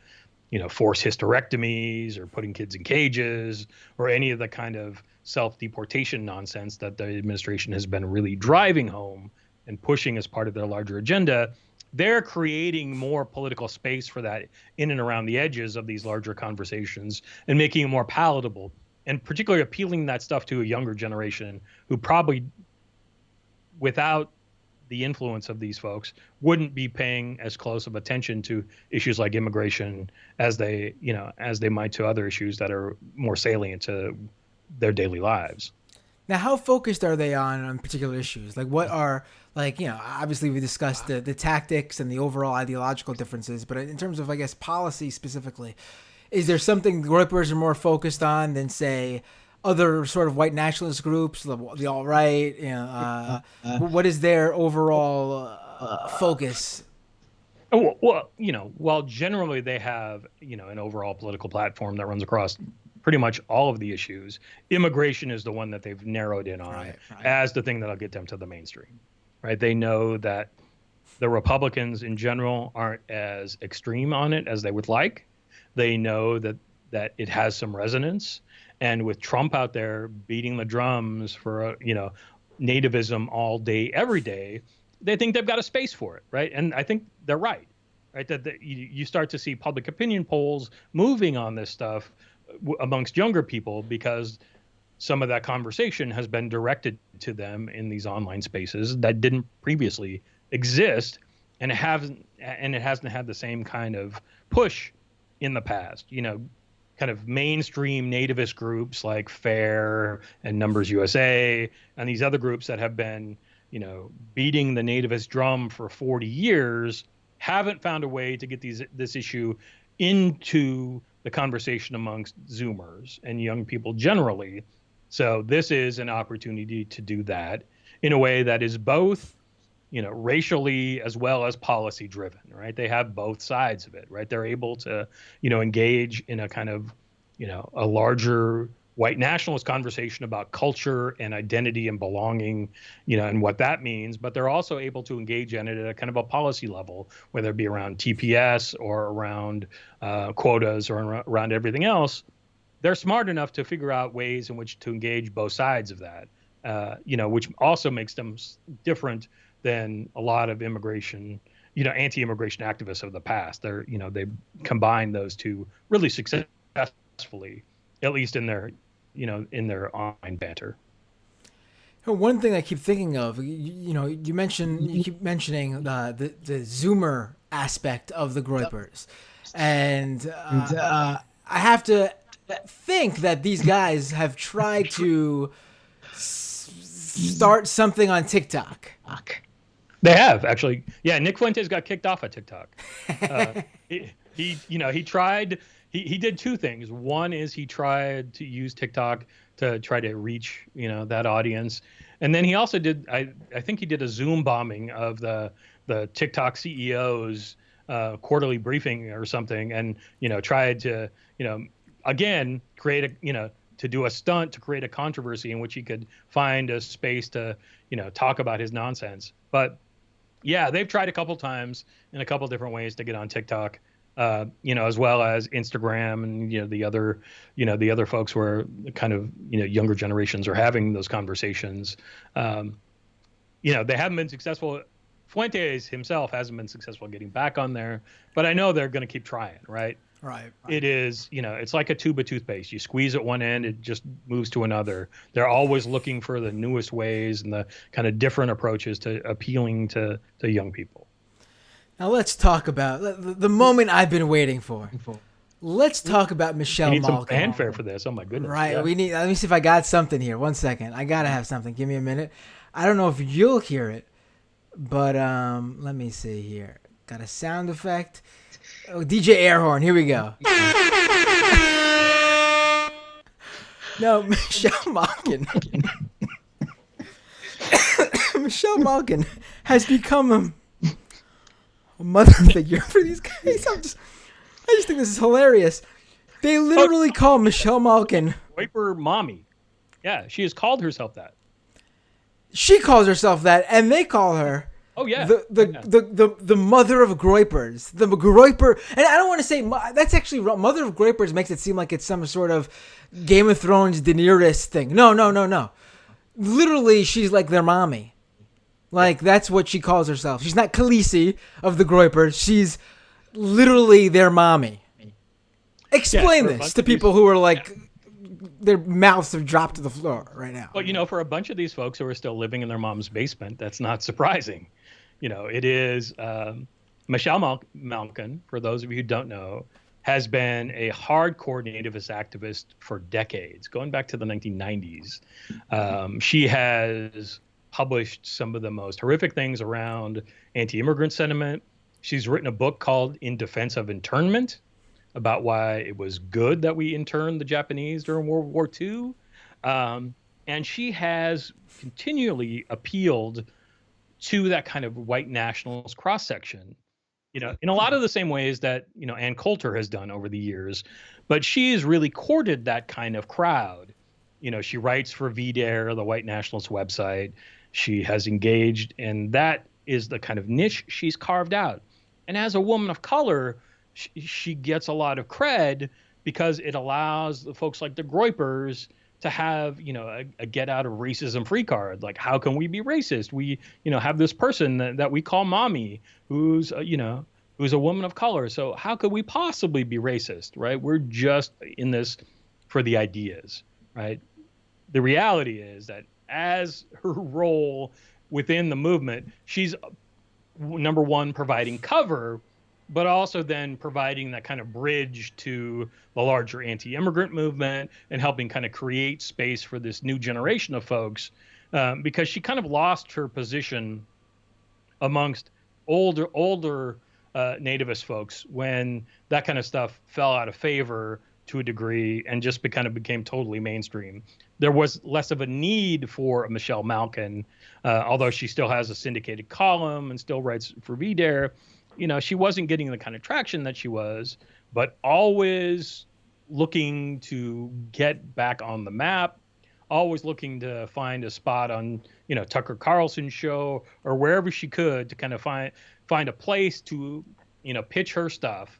forced hysterectomies or putting kids in cages or any of the kind of self-deportation nonsense that the administration has been really driving home and pushing as part of their larger agenda. They're creating more political space for that in and around the edges of these larger conversations and making it more palatable, and particularly appealing that stuff to a younger generation who probably, without the influence of these folks, wouldn't be paying as close of attention to issues like immigration as they might to other issues that are more salient to their daily lives. Now, how focused are they on particular issues? Like, what are, obviously we discussed the tactics and the overall ideological differences, but in terms of, I guess, policy specifically, is there something the Groipers are more focused on than, say, other sort of white nationalist groups, the alt-right? What is their overall focus? Well, while generally they have, an overall political platform that runs across pretty much all of the issues, immigration is the one that they've narrowed in on as the thing that'll get them to the mainstream, right? They know that the Republicans in general aren't as extreme on it as they would like. They know that it has some resonance. And with Trump out there beating the drums for, nativism all day, every day, they think they've got a space for it, right? And I think they're right, that you start to see public opinion polls moving on this stuff amongst younger people because some of that conversation has been directed to them in these online spaces that didn't previously exist, and it hasn't had the same kind of push in the past. Kind of mainstream nativist groups like FAIR and Numbers USA and these other groups that have been, beating the nativist drum for 40 years haven't found a way to get this issue into the conversation amongst Zoomers and young people generally. So this is an opportunity to do that in a way that is both, racially as well as policy driven, right? They have both sides of it, right? They're able to, engage in a kind of, a larger white nationalist conversation about culture and identity and belonging, and what that means. But they're also able to engage in it at a kind of a policy level, whether it be around TPS or around quotas or around everything else. They're smart enough to figure out ways in which to engage both sides of that, which also makes them different than a lot of immigration, anti-immigration activists of the past. They combine those two really successfully, at least in their, in their online banter. One thing I keep thinking of, you keep mentioning the Zoomer aspect of the Groypers, and I have to think that these guys have tried to start something on TikTok. They have, actually. Yeah, Nick Fuentes got kicked off of TikTok. He tried. He did two things. One is he tried to use TikTok to try to reach, that audience. And then he also did, I think he did a Zoom bombing of the TikTok CEO's quarterly briefing or something, and, tried to, again, create to do a stunt to create a controversy in which he could find a space to, talk about his nonsense. But yeah, they've tried a couple times in a couple different ways to get on TikTok, as well as Instagram and, the other folks who are kind of, younger generations are having those conversations. They haven't been successful. Fuentes himself hasn't been successful getting back on there, but I know they're going to keep trying, right? Right. It is, it's like a tube of toothpaste. You squeeze at one end, it just moves to another. They're always looking for the newest ways and the kind of different approaches to appealing to young people. Now let's talk about the moment I've been waiting for. Let's talk about Michelle Malkin. We need some fanfare for this. Oh my goodness. Right. Yeah. Let me see if I got something here. 1 second. I gotta have something. Give me a minute. I don't know if you'll hear it, but let me see here. Got a sound effect. Oh, DJ air horn. Here we go. No, Michelle Malkin. Michelle Malkin has become a mother figure for these guys. I just think this is hilarious. They literally call Michelle Malkin Groiper mommy. Yeah, she has called herself that. She calls herself that, and they call her. Oh yeah, the mother of Groypers, the Groiper, and I don't want to say that's actually wrong. Mother of Groypers makes it seem like it's some sort of Game of Thrones Daenerys thing. No. Literally, she's like their mommy. Like that's what she calls herself. She's not Khaleesi of the Groypers. She's literally their mommy. Explain this to people who are like. Their mouths have dropped to the floor right now. Well, for a bunch of these folks who are still living in their mom's basement, that's not surprising. It is Michelle Malkin, for those of you who don't know, has been a hardcore nativist activist for decades, going back to the 1990s. She has published some of the most horrific things around anti-immigrant sentiment. She's written a book called In Defense of Internment, about why it was good that we interned the Japanese during World War II. And she has continually appealed to that kind of white nationalist cross-section, in a lot of the same ways that, Ann Coulter has done over the years. But she has really courted that kind of crowd. She writes for VDare, the white nationalist website. She has engaged, and that is the kind of niche she's carved out. And as a woman of color, she gets a lot of cred because it allows the folks like the Groypers to have, a get out of racism free card. Like, how can we be racist? We, have this person that we call mommy who's, who's a woman of color. So how could we possibly be racist, right? We're just in this for the ideas, right? The reality is that as her role within the movement, she's number one, providing cover, but also then providing that kind of bridge to the larger anti-immigrant movement and helping kind of create space for this new generation of folks, because she kind of lost her position amongst older nativist folks when that kind of stuff fell out of favor to a degree and just kind of became totally mainstream. There was less of a need for a Michelle Malkin, although she still has a syndicated column and still writes for VDare. She wasn't getting the kind of traction that she was, but always looking to get back on the map, always looking to find a spot on, Tucker Carlson's show or wherever she could to kind of find a place to, pitch her stuff.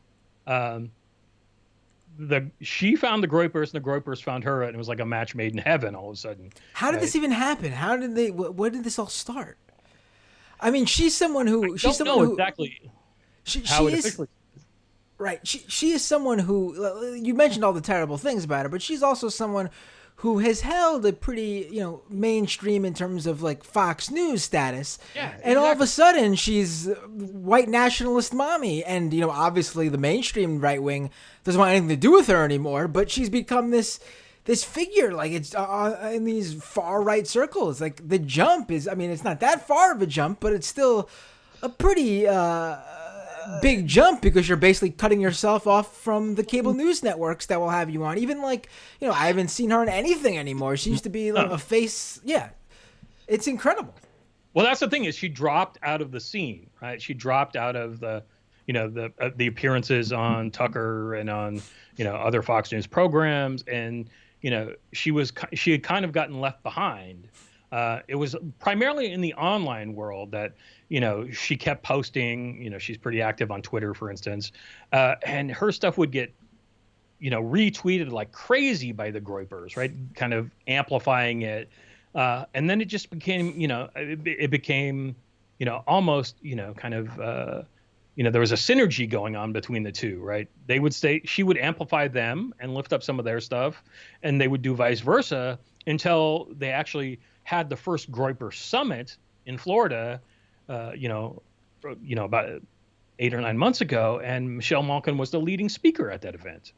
She found the Groypers and the Groypers found her, and it was like a match made in heaven all of a sudden. How did this even happen? How did they? Where did this all start? I mean, she's someone who. I don't know exactly how it officially. Right. She is someone who, you mentioned all the terrible things about her, but she's also someone who has held a pretty, mainstream in terms of like Fox News status. Yeah, and exactly. all of a sudden she's white nationalist mommy. And, obviously the mainstream right wing doesn't want anything to do with her anymore, but she's become this figure, like it's in these far right circles. Like the jump is, it's not that far of a jump, but it's still a pretty, big jump because you're basically cutting yourself off from the cable news networks that will have you on. Even like, I haven't seen her in anything anymore. She used to be like a face. Yeah. It's incredible. Well, that's the thing is she dropped out of the scene, right? She dropped out of the, the appearances on Tucker and on, other Fox News programs. And, she had kind of gotten left behind. It was primarily in the online world that, she kept posting, she's pretty active on Twitter, for instance, and her stuff would get, retweeted like crazy by the Groypers, right? Kind of amplifying it. And then it just became, it became, almost, kind of, there was a synergy going on between the two, right? She would amplify them and lift up some of their stuff, and they would do vice versa until they actually had the first Groiper summit in Florida, about 8 or 9 months ago, and Michelle Malkin was the leading speaker at that event,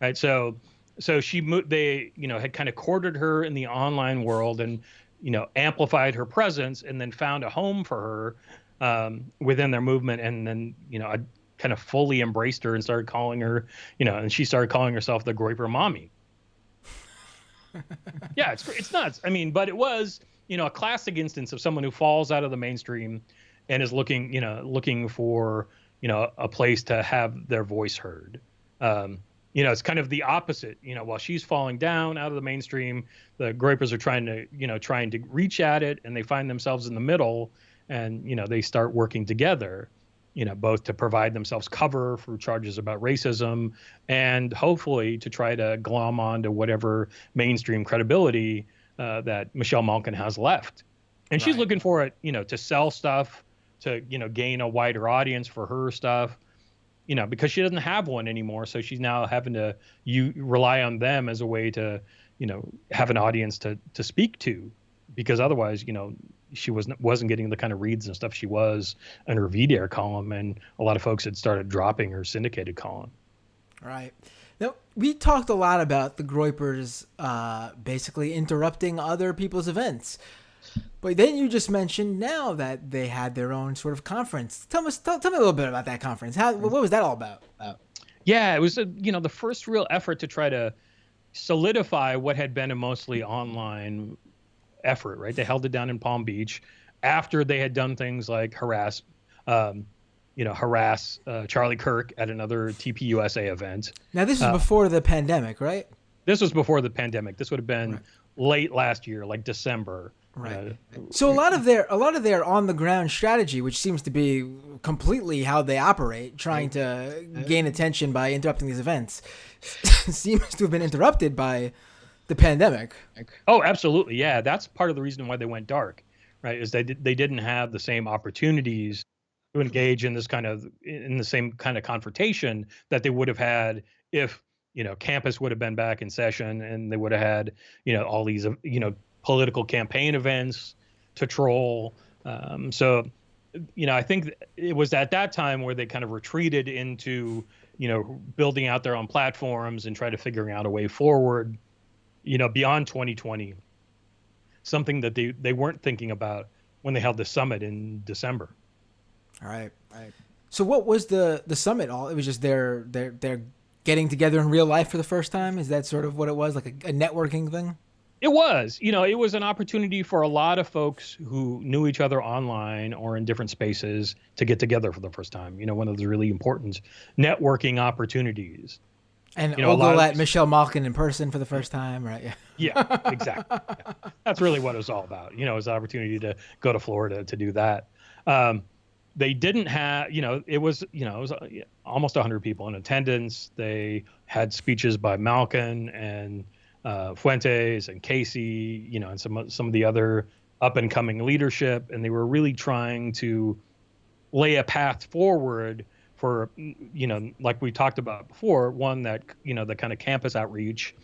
right? So they had kind of courted her in the online world and amplified her presence, and then found a home for her within their movement, and then I kind of fully embraced her and started calling her, and she started calling herself the Groiper mommy. Yeah, it's nuts. But it was, a classic instance of someone who falls out of the mainstream and is looking for, a place to have their voice heard. It's kind of the opposite. While she's falling down out of the mainstream, the Groypers are trying to reach at it, and they find themselves in the middle, and, they start working together, both to provide themselves cover for charges about racism and hopefully to try to glom onto whatever mainstream credibility that Michelle Malkin has left. And she's looking for it, to sell stuff, to, gain a wider audience for her stuff, because she doesn't have one anymore. So she's now having to rely on them as a way to, have an audience to speak to, because otherwise, she wasn't getting the kind of reads and stuff she was in her VDare column, and a lot of folks had started dropping her syndicated column. Right. Now, we talked a lot about the Groypers basically interrupting other people's events. But then you just mentioned now that they had their own sort of conference. Tell me a little bit about that conference. What was that all about? Yeah, it was the first real effort to try to solidify what had been a mostly online effort, right? They held it down in Palm Beach after they had done things like harass Charlie Kirk at another TPUSA event. Now, this was before the pandemic, right? This was before the pandemic. This would have been late last year, like December. Right. So a lot of their on the ground strategy, which seems to be completely how they operate, trying to gain attention by interrupting these events, seems to have been interrupted by The pandemic. Oh, absolutely. Yeah, that's part of the reason why they went dark, right? Is they didn't have the same opportunities to engage in this kind of in the same kind of confrontation that they would have had if, campus would have been back in session and they would have had, all these, political campaign events to troll. So, I think it was at that time where they kind of retreated into, building out their own platforms and try to figuring out a way forward, beyond 2020, something that they weren't thinking about when they held the summit in December. All right. So what was the summit all? It was just they're getting together in real life for the first time. Is that sort of what it was, like a networking thing? It was, it was an opportunity for a lot of folks who knew each other online or in different spaces to get together for the first time. One of those really important networking opportunities. And Ogle at Michelle Malkin in person for the first time, right? Yeah. Yeah, exactly. Yeah. That's really what it was all about. It was an opportunity to go to Florida to do that. They didn't have, it was almost 100 people in attendance. They had speeches by Malkin and Fuentes and Casey, and some of the other up and coming leadership, and they were really trying to lay a path forward for, like we talked about before, one that, the kind of campus outreach,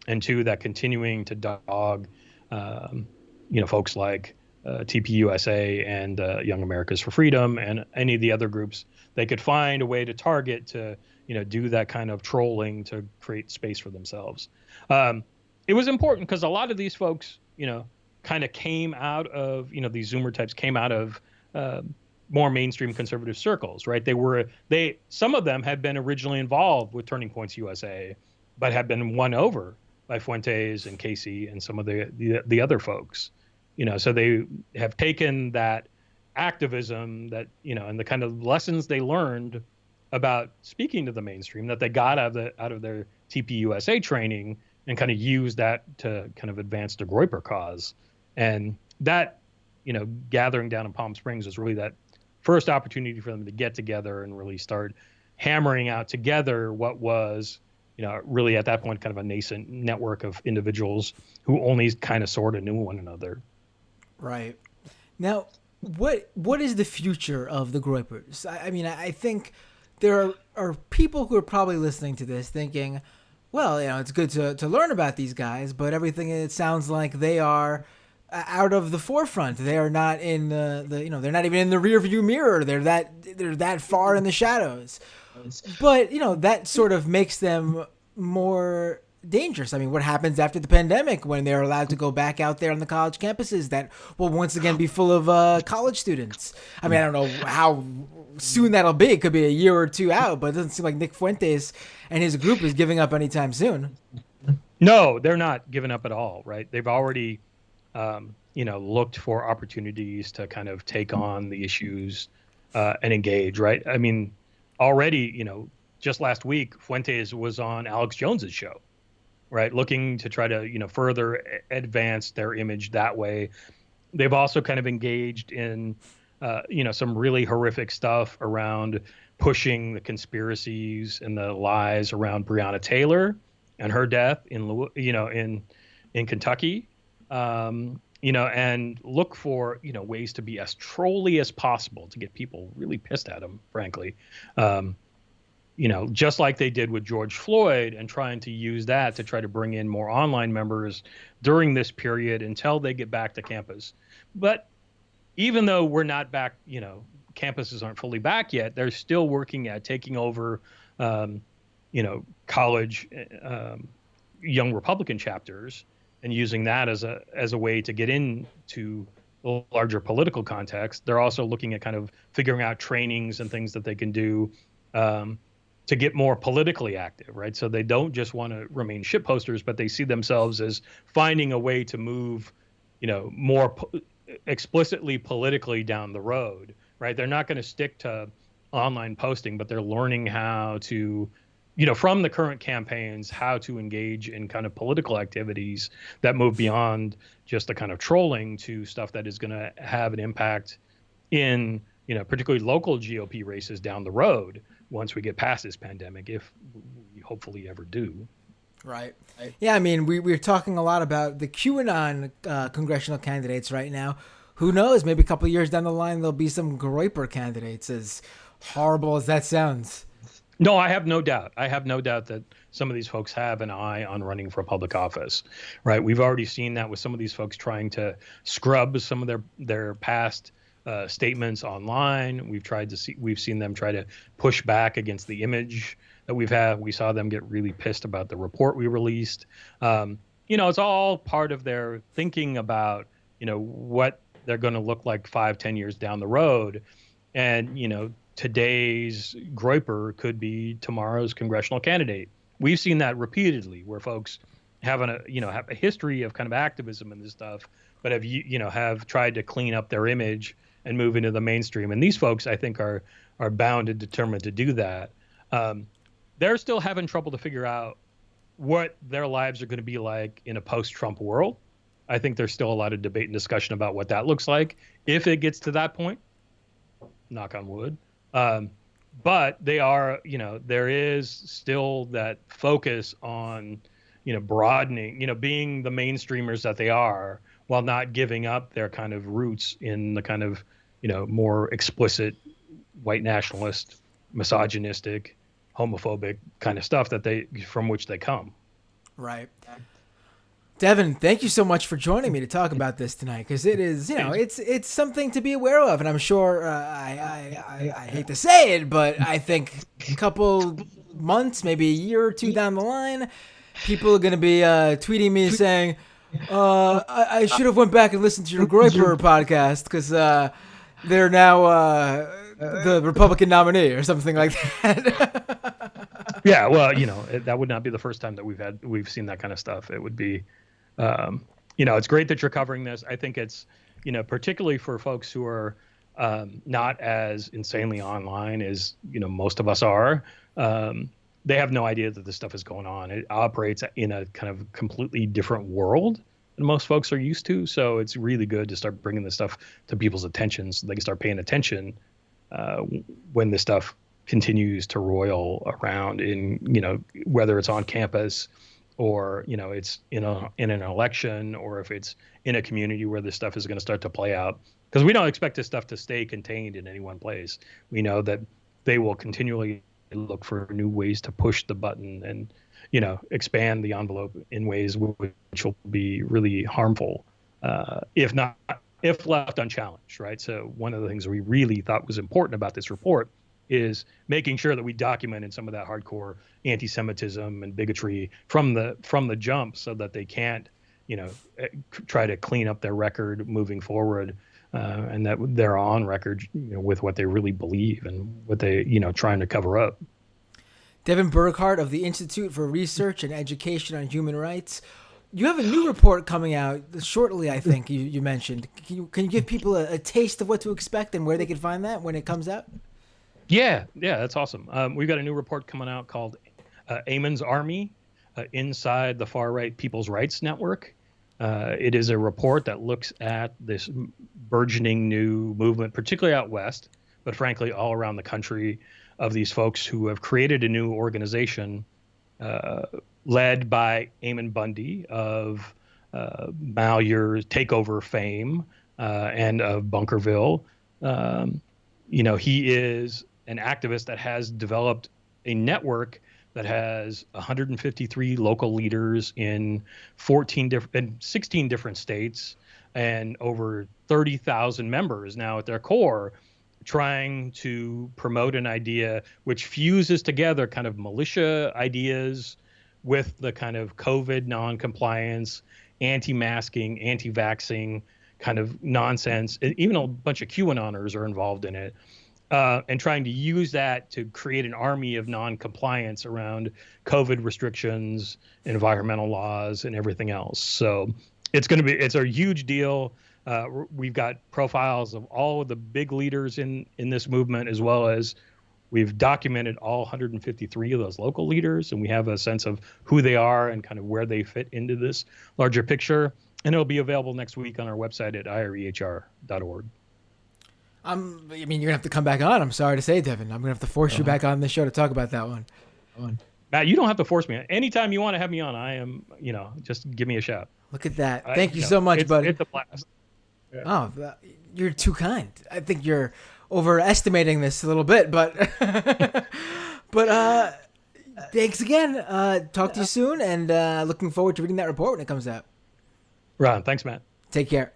and two, that continuing to dog, folks like TPUSA and Young Americans for Freedom and any of the other groups. They could find a way to target to, do that kind of trolling to create space for themselves. It was important because a lot of these folks, kind of came out of, these Zoomer types came out of more mainstream conservative circles, right? Some of them had been originally involved with Turning Points USA, but had been won over by Fuentes and Casey and some of the other folks, so they have taken that activism that, and the kind of lessons they learned about speaking to the mainstream that they got out of their TPUSA training and kind of used that to kind of advance the Groiper cause. And that, gathering down in Palm Springs was really that first opportunity for them to get together and really start hammering out together what was, really at that point kind of a nascent network of individuals who only kind of sort of knew one another. Right. Now, what is the future of the Groipers? I mean, I think there are people who are probably listening to this thinking, well, it's good to learn about these guys, but everything, it sounds like they are out of the forefront. They are not in they're not even in the rear view mirror. They're that far in the shadows. But, that sort of makes them more dangerous. I mean, what happens after the pandemic when they're allowed to go back out there on the college campuses that will once again be full of college students? I mean, I don't know how soon that'll be. It could be a year or two out, but it doesn't seem like Nick Fuentes and his group is giving up anytime soon. No, they're not giving up at all, right? They've already, looked for opportunities to kind of take on the issues and engage, right? I mean, already, just last week, Fuentes was on Alex Jones's show, right? Looking to try to, further advance their image that way. They've also kind of engaged in, some really horrific stuff around pushing the conspiracies and the lies around Breonna Taylor and her death in Kentucky, and look for, ways to be as trolly as possible to get people really pissed at them, frankly. Just like they did with George Floyd, and trying to use that to try to bring in more online members during this period until they get back to campus. But even though we're not back, campuses aren't fully back yet, they're still working at taking over, college, young Republican chapters, and using that as a way to get into a larger political context. They're also looking at kind of figuring out trainings and things that they can do to get more politically active, right? So they don't just want to remain shit posters, but they see themselves as finding a way to move, more explicitly politically down the road, right? They're not going to stick to online posting, but they're learning how to, from the current campaigns, how to engage in kind of political activities that move beyond just the kind of trolling to stuff that is going to have an impact in, particularly local GOP races down the road once we get past this pandemic, if we hopefully ever do. Right. Yeah, I mean, we're talking a lot about the QAnon congressional candidates right now. Who knows? Maybe a couple of years down the line, there'll be some Groiper candidates, as horrible as that sounds. No, I have no doubt. I have no doubt that some of these folks have an eye on running for public office, right? We've already seen that with some of these folks trying to scrub some of their past statements online. We've seen them try to push back against the image that we've had. We saw them get really pissed about the report we released. It's all part of their thinking about, what they're going to look like 5-10 years down the road. And, today's Groiper could be tomorrow's congressional candidate. We've seen that repeatedly, where folks have a history of kind of activism and this stuff, but have tried to clean up their image and move into the mainstream. And these folks, I think, are bound and determined to do that. They're still having trouble to figure out what their lives are going to be like in a post-Trump world. I think there's still a lot of debate and discussion about what that looks like if it gets to that point. Knock on wood. But they are, there is still that focus on, broadening, being the mainstreamers that they are, while not giving up their kind of roots in the kind of, more explicit white nationalist, misogynistic, homophobic kind of stuff from which they come. Right. Devin, thank you so much for joining me to talk about this tonight, because it is, it's something to be aware of, and I'm sure I hate to say it, but I think a couple months, maybe a year or two down the line, people are going to be tweeting me saying, I should have went back and listened to your Groiper podcast because they're now the Republican nominee or something like that. Yeah, well, that would not be the first time that we've seen that kind of stuff. It would be. It's great that you're covering this. I think it's, particularly for folks who are not as insanely online as, most of us are. They have no idea that this stuff is going on. It operates in a kind of completely different world than most folks are used to. So it's really good to start bringing this stuff to people's attention so they can start paying attention when this stuff continues to roil around in, whether it's on campus or, it's in an election, or if it's in a community where this stuff is going to start to play out. Because we don't expect this stuff to stay contained in any one place. We know that they will continually look for new ways to push the button and, expand the envelope in ways which will be really harmful, if left unchallenged, right? So one of the things we really thought was important about this report is making sure that we documented some of that hardcore anti-Semitism and bigotry from the jump, so that they can't, try to clean up their record moving forward, and that they're on record, with what they really believe and what they, trying to cover up. Devin Burghart of the Institute for Research and Education on Human Rights. You have a new report coming out shortly, I think you mentioned. Can you give people a taste of what to expect and where they can find that when it comes out? Yeah, that's awesome. We've got a new report coming out called Eamon's Army, Inside the Far-Right People's Rights Network. It is a report that looks at this burgeoning new movement, particularly out west, but frankly all around the country, of these folks who have created a new organization led by Eamon Bundy of Malheur takeover fame and of Bunkerville. He is an activist that has developed a network that has 153 local leaders in 16 different states and over 30,000 members now at their core, trying to promote an idea which fuses together kind of militia ideas with the kind of COVID non-compliance, anti-masking, anti-vaxxing kind of nonsense. Even a bunch of QAnoners are involved in it, and trying to use that to create an army of non-compliance around COVID restrictions, environmental laws, and everything else. So it's a huge deal. We've got profiles of all of the big leaders in this movement, as well as we've documented all 153 of those local leaders, and we have a sense of who they are and kind of where they fit into this larger picture. And it'll be available next week on our website at irehr.org. You're going to have to come back on. I'm sorry to say, Devin. I'm going to have to force you back on the show to talk about that one. Matt, you don't have to force me. Anytime you want to have me on, I am, just give me a shout. Look at that. Thank you so much, buddy. It's a blast. Yeah. Oh, you're too kind. I think you're overestimating this a little bit, but but thanks again. Talk to you soon, and looking forward to reading that report when it comes out. Ron, thanks, Matt. Take care.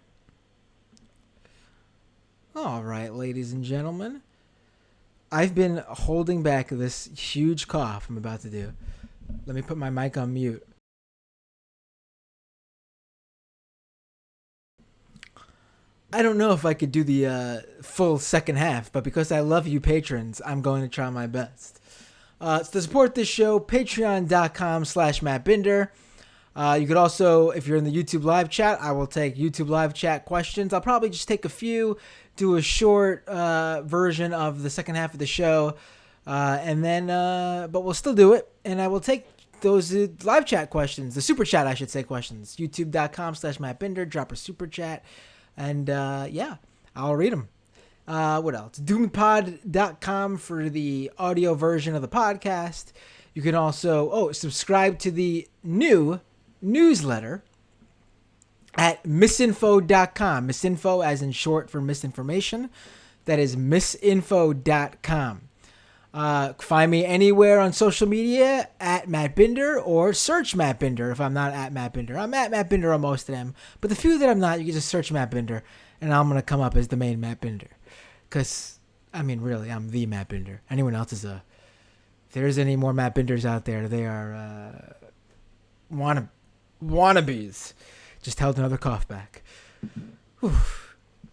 All right, ladies and gentlemen. I've been holding back this huge cough I'm about to do. Let me put my mic on mute. I don't know if I could do the full second half, but because I love you patrons, I'm going to try my best. So to support this show, patreon.com/MattBinder. You could also, if you're in the YouTube live chat, I will take YouTube live chat questions. I'll probably just take a few, do a short version of the second half of the show, and then, but we'll still do it. And I will take those live chat questions, the super chat, I should say, questions. YouTube.com/MattBinder, drop a super chat, and yeah, I'll read them. What else? Doompod.com for the audio version of the podcast. You can also, subscribe to the new newsletter at misinfo.com. Misinfo as in short for misinformation. That is misinfo.com. Find me anywhere on social media at Matt Binder, or search Matt Binder if I'm not at Matt Binder. I'm at Matt Binder on most of them, but the few that I'm not, you can just search Matt Binder, and I'm going to come up as the main Matt Binder. Because, I mean, really, I'm the Matt Binder. Anyone else is if there's any more Matt Binders out there, they are wannabes. Just held another cough back. Whew.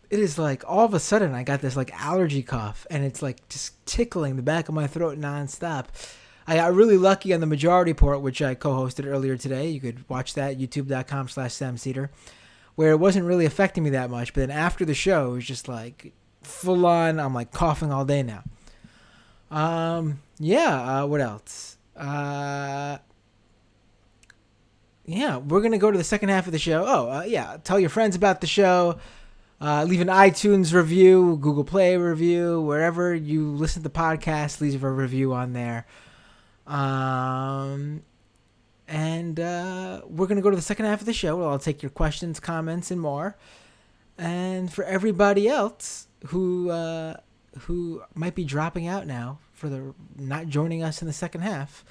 It is like all of a sudden I got this like allergy cough, and it's like just tickling the back of my throat nonstop. I got really lucky on the Majority Report, which I co-hosted earlier today. You could watch that, youtube.com/SamCedar, where it wasn't really affecting me that much. But then after the show, it was just like full on. I'm like coughing all day now. Yeah. What else? Yeah, we're going to go to the second half of the show. Yeah, tell your friends about the show. Leave an iTunes review, Google Play review, wherever you listen to podcasts, leave a review on there. And we're going to go to the second half of the show. I'll take your questions, comments, and more. And for everybody else who might be dropping out now for the not joining us in the second half,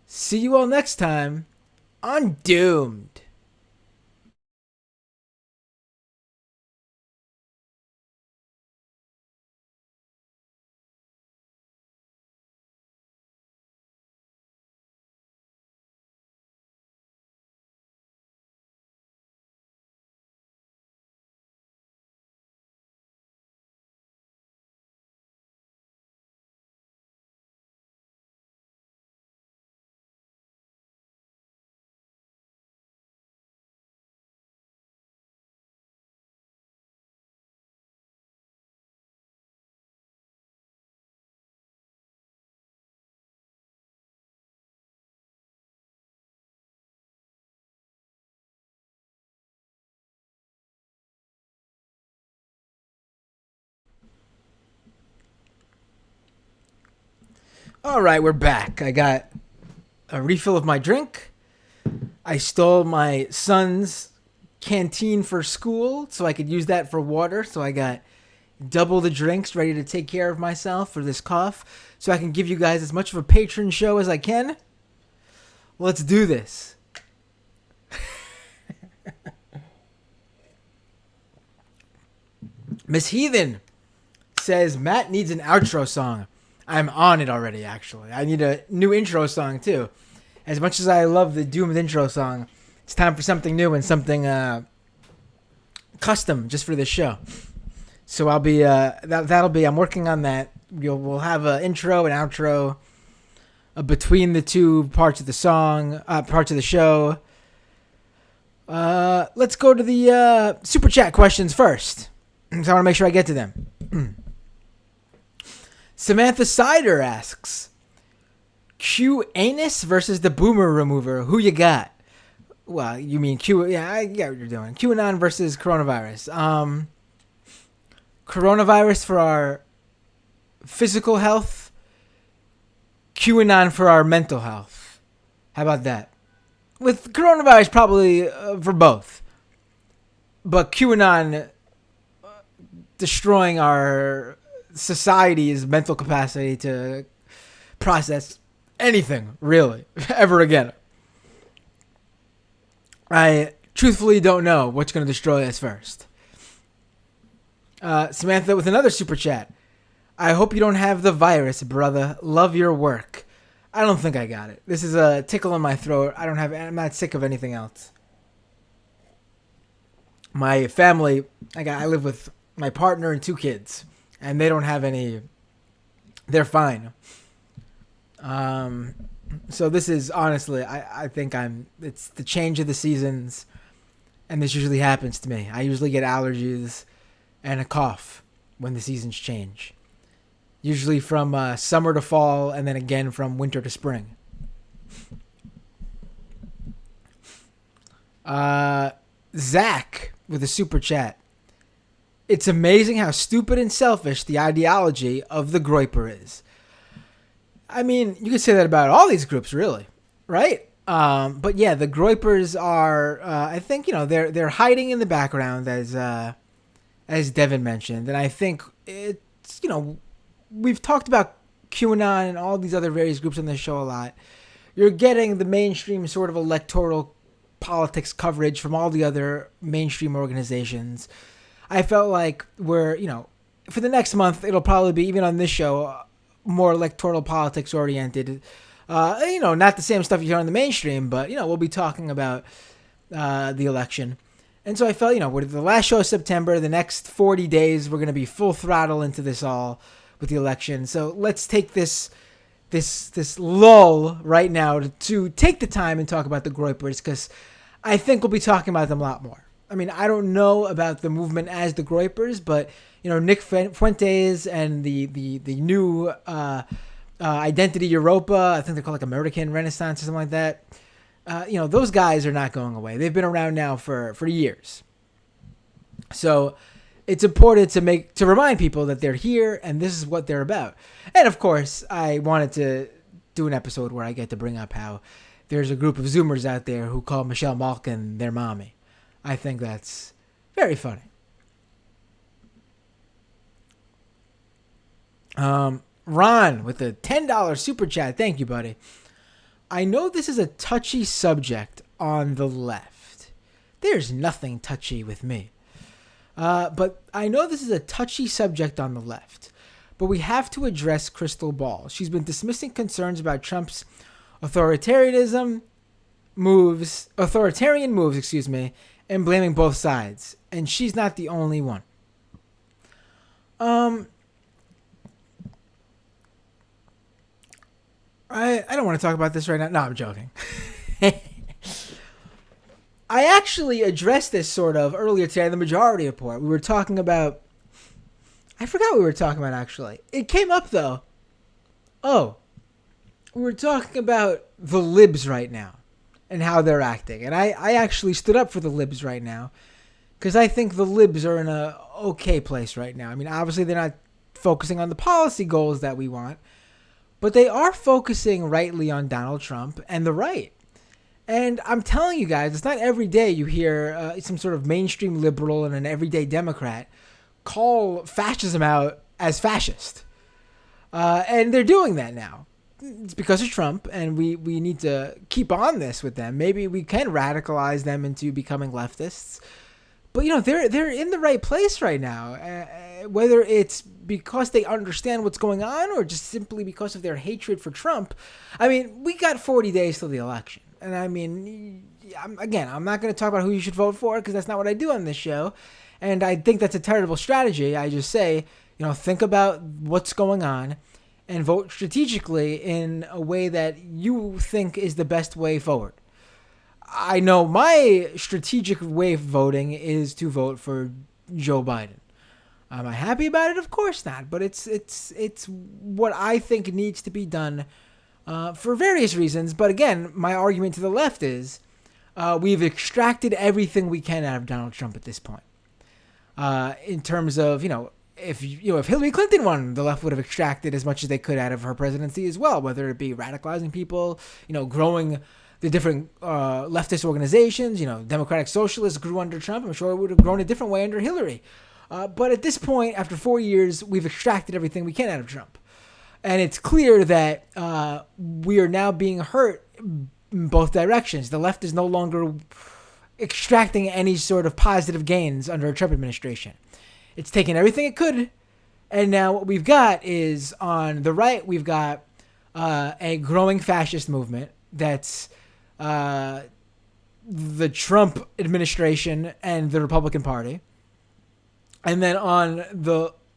see you all next time on Doomed. All right, we're back. I got a refill of my drink. I stole my son's canteen for school so I could use that for water. So I got double the drinks ready to take care of myself for this cough, so I can give you guys as much of a patron show as I can. Let's do this. Miss Heathen says Matt needs an outro song. I'm on it already, actually. I need a new intro song, too. As much as I love the Doomed intro song, it's time for something new and something custom just for this show. So I'll be, that'll be, I'm working on that. We'll have an intro and outro between the two parts of the song, parts of the show. Let's go to the super chat questions first. So I want to make sure I get to them. Samantha Sider asks, QAnus versus the Boomer Remover. Who you got? Well, you mean Q? Yeah, I get what you're doing. QAnon versus coronavirus. Coronavirus for our physical health. QAnon for our mental health. How about that? With coronavirus, probably for both. But QAnon destroying our society's mental capacity to process anything, really, ever again. I truthfully don't know what's going to destroy us first. Samantha with another super chat. I hope you don't have the virus, brother. Love your work. I don't think I got it. This is a tickle in my throat. I'm not sick of anything else. My family, I live with my partner and 2 kids, and they don't have any. They're fine. So this is honestly, I think it's the change of the seasons, and this usually happens to me. I usually get allergies and a cough when the seasons change. Usually from summer to fall, and then again from winter to spring. Zach with a super chat. It's amazing how stupid and selfish the ideology of the Groiper is. I mean, you could say that about all these groups, really, right? But yeah, the Groipers are, I think, they're hiding in the background, as Devin mentioned, and I think it's, we've talked about QAnon and all these other various groups on this show a lot. You're getting the mainstream sort of electoral politics coverage from all the other mainstream organizations. I felt like for the next month, it'll probably be, even on this show, more electoral politics oriented. Not the same stuff you hear on the mainstream, but, we'll be talking about the election. And so I felt, with the last show of September, the next 40 days, we're going to be full throttle into this all with the election. So let's take this lull right now to take the time and talk about the Groipers, because I think we'll be talking about them a lot more. I mean, I don't know about the movement as the Groipers, but, Nick Fuentes and the new Identity Europa, I think they're called like American Renaissance or something like that. Those guys are not going away. They've been around now for years. So it's important to remind people that they're here and this is what they're about. And of course, I wanted to do an episode where I get to bring up how there's a group of Zoomers out there who call Michelle Malkin their mommy. I think that's very funny. Ron with a $10 super chat. Thank you, buddy. I know this is a touchy subject on the left. There's nothing touchy with me. But I know this is a touchy subject on the left. But we have to address Crystal Ball. She's been dismissing concerns about Trump's authoritarian moves, and blaming both sides. And she's not the only one. I don't want to talk about this right now. No, I'm joking. I actually addressed this sort of earlier today in the Majority Report. We were talking about... I forgot what we were talking about, actually. It came up, though. Oh. We were talking about the libs right now and how they're acting. And I actually stood up for the libs right now because I think the libs are in a okay place right now. I mean, obviously, they're not focusing on the policy goals that we want, but they are focusing rightly on Donald Trump and the right. And I'm telling you guys, it's not every day you hear some sort of mainstream liberal and an everyday Democrat call fascism out as fascist. And they're doing that now. It's because of Trump, and we need to keep on this with them. Maybe we can radicalize them into becoming leftists. But, they're in the right place right now. Whether it's because they understand what's going on or just simply because of their hatred for Trump. I mean, we got 40 days till the election. And I mean, I'm not going to talk about who you should vote for because that's not what I do on this show. And I think that's a terrible strategy. I just say, think about what's going on and vote strategically in a way that you think is the best way forward. I know my strategic way of voting is to vote for Joe Biden. Am I happy about it? Of course not. But it's what I think needs to be done for various reasons. But again, my argument to the left is we've extracted everything we can out of Donald Trump at this point. In terms of, if Hillary Clinton won, the left would have extracted as much as they could out of her presidency as well, whether it be radicalizing people, growing the different leftist organizations. Democratic Socialists grew under Trump. I'm sure it would have grown a different way under Hillary. But at this point, after 4 years, we've extracted everything we can out of Trump. And it's clear that we are now being hurt in both directions. The left is no longer extracting any sort of positive gains under a Trump administration. It's taken everything it could, and now what we've got is, on the right, we've got a growing fascist movement that's the Trump administration and the Republican Party. And then on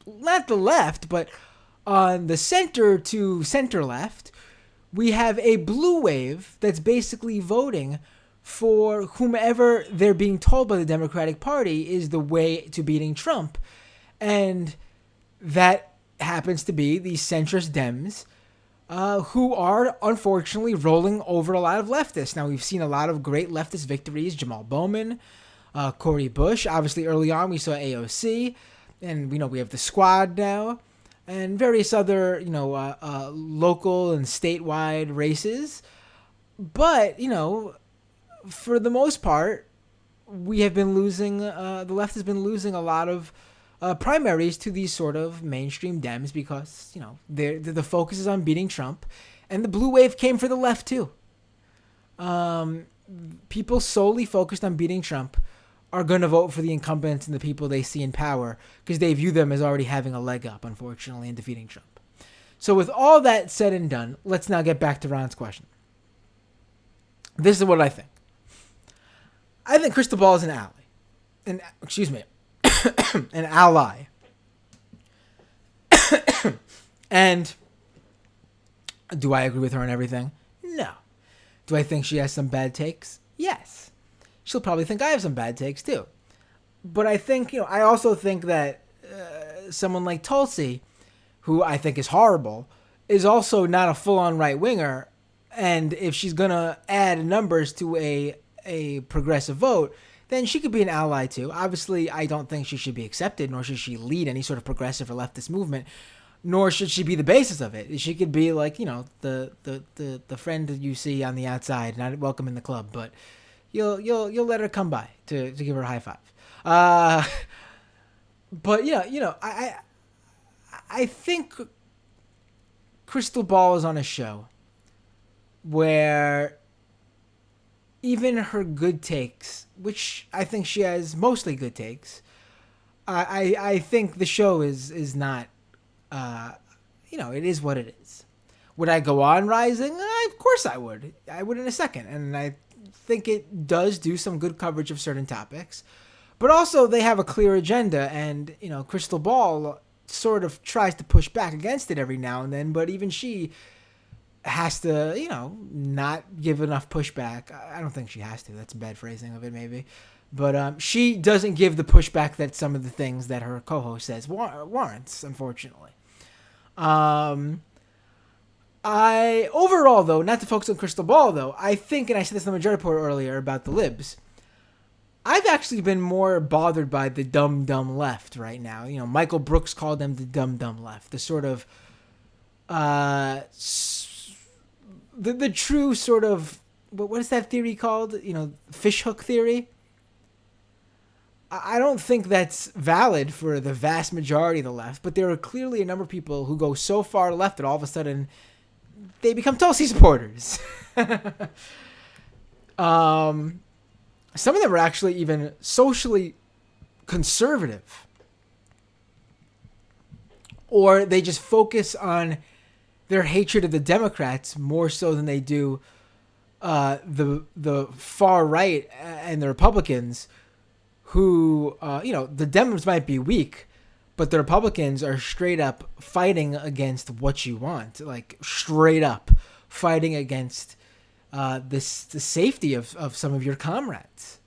not the left, but on the center to center left, we have a blue wave that's basically voting for whomever they're being told by the Democratic Party is the way to beating Trump. And that happens to be the centrist Dems, who are unfortunately rolling over a lot of leftists. Now, we've seen a lot of great leftist victories. Jamal Bowman, Cori Bush. Obviously, early on, we saw AOC. And we have the Squad now. And various other, local and statewide races. But, for the most part, we have been losing, the left has been losing a lot of primaries to these sort of mainstream Dems because, the focus is on beating Trump. And the blue wave came for the left, too. People solely focused on beating Trump are going to vote for the incumbents and the people they see in power because they view them as already having a leg up, unfortunately, in defeating Trump. So with all that said and done, let's now get back to Ron's question. This is what I think. I think Crystal Ball is an ally. An ally. And do I agree with her on everything? No. Do I think she has some bad takes? Yes. She'll probably think I have some bad takes too. But I think, I also think that someone like Tulsi, who I think is horrible, is also not a full-on right-winger. And if she's going to add numbers to a progressive vote, then she could be an ally too. Obviously, I don't think she should be accepted, nor should she lead any sort of progressive or leftist movement, nor should she be the basis of it. She could be like, the friend that you see on the outside, not welcome in the club, but you'll let her come by to give her a high five. But I think Crystal Ball is on a show where even her good takes, which I think she has mostly good takes, I think the show is not, it is what it is. Would I go on rising? Of course I would. I would in a second. And I think it does do some good coverage of certain topics. But also they have a clear agenda, and, Crystal Ball sort of tries to push back against it every now and then, but even she has to, not give enough pushback. I don't think she has to. That's a bad phrasing of it, maybe. But she doesn't give the pushback that some of the things that her co-host says warrants, unfortunately. Overall, though, not to focus on Crystal Ball, though, I think, and I said this in the Majority Report earlier about the libs, I've actually been more bothered by the dumb left right now. Michael Brooks called them the dumb left. The sort of, the true sort of, what is that theory called? Fishhook theory? I don't think that's valid for the vast majority of the left, but there are clearly a number of people who go so far left that all of a sudden they become Tulsi supporters. Some of them are actually even socially conservative. Or they just focus on their hatred of the Democrats more so than they do the far right and the Republicans, who, the Dems might be weak, but the Republicans are straight up fighting against what you want, like straight up fighting against the safety of some of your comrades.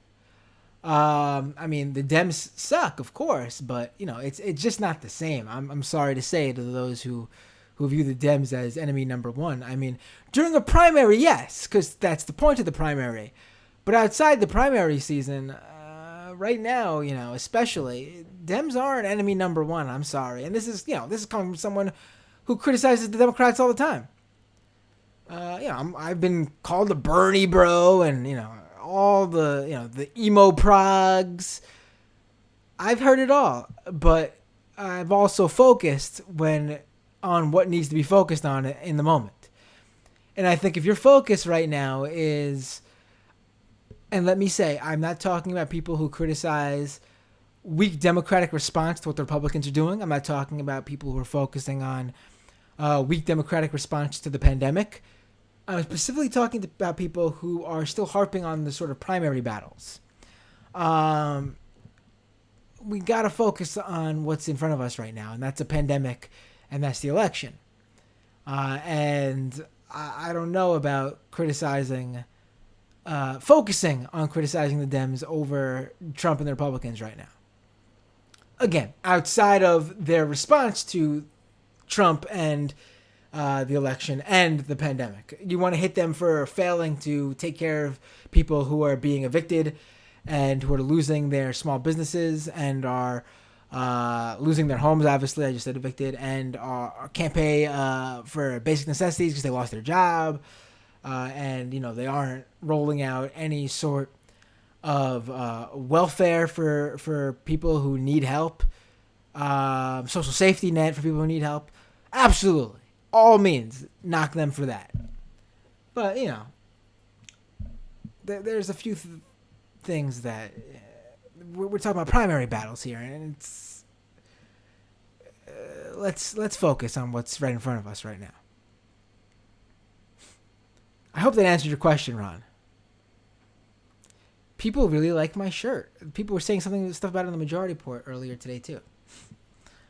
I mean, the Dems suck, of course, but it's just not the same. I'm sorry to say to those who view the Dems as enemy number one. I mean, during a primary, yes, because that's the point of the primary. But outside the primary season, right now, especially, Dems aren't enemy number one. I'm sorry. And this is coming from someone who criticizes the Democrats all the time. I've been called a Bernie bro and, all the emo progs. I've heard it all, but I've also focused on what needs to be focused on in the moment. And I think if your focus right now is, and let me say, I'm not talking about people who criticize weak Democratic response to what the Republicans are doing. I'm not talking about people who are focusing on weak Democratic response to the pandemic. I'm specifically talking about people who are still harping on the sort of primary battles. We got to focus on what's in front of us right now, and that's a pandemic, and that's the election. And I don't know about focusing on criticizing the Dems over Trump and the Republicans right now. Again, outside of their response to Trump and the election and the pandemic. You want to hit them for failing to take care of people who are being evicted and who are losing their small businesses and are losing their homes, obviously, I just said evicted, and can't pay for basic necessities because they lost their job. And, they aren't rolling out any sort of welfare for people who need help, social safety net for people who need help. Absolutely. All means, knock them for that. But, there's a few things that we're talking about primary battles here, and it's let's focus on what's right in front of us right now. I hope that answered your question, Ron. People really like my shirt. People were saying stuff about it on the Majority Report earlier today too.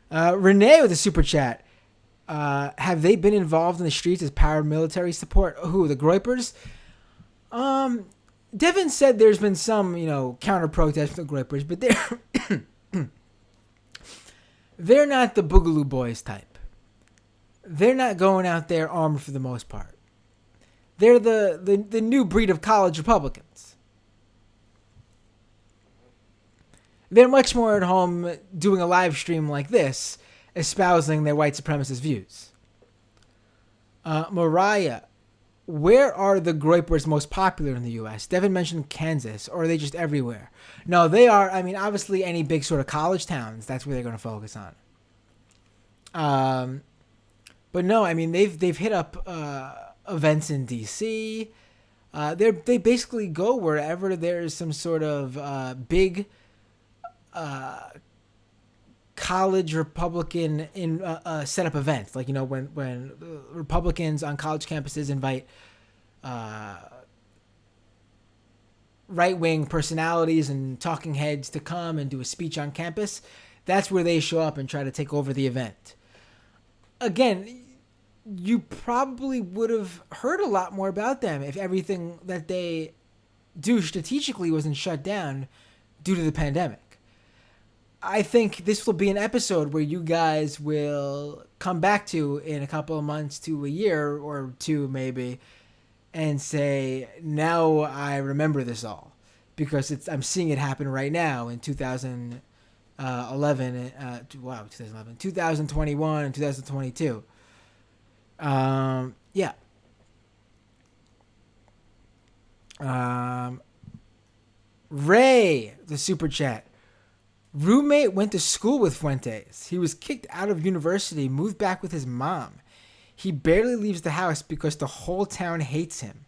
Renee with a super chat. Have they been involved in the streets as paramilitary support? Who, the Groipers? Devin said there's been some, counter protests with the Groipers, but they're not the Boogaloo Boys type. They're not going out there armed for the most part. They're the new breed of college Republicans. They're much more at home doing a live stream like this, espousing their white supremacist views. Mariah, where are the Groipers most popular in the U.S.? Devin mentioned Kansas, or are they just everywhere? No, they are. I mean, obviously, any big sort of college towns, that's where they're going to focus on. But no, I mean, they've hit up events in D.C. They basically go wherever there's some sort of big college Republican set up events, like when Republicans on college campuses invite right-wing personalities and talking heads to come and do a speech on campus. That's where they show up and try to take over the event. Again, you probably would have heard a lot more about them if everything that they do strategically wasn't shut down due to the pandemic. I think this will be an episode where you guys will come back to in a couple of months to a year or two maybe and say, now I remember this all, because I'm seeing it happen right now in 2011, 2021 and 2022. Yeah. Ray, the super chat. Roommate went to school with Fuentes. He was kicked out of university, moved back with his mom. He barely leaves the house because the whole town hates him.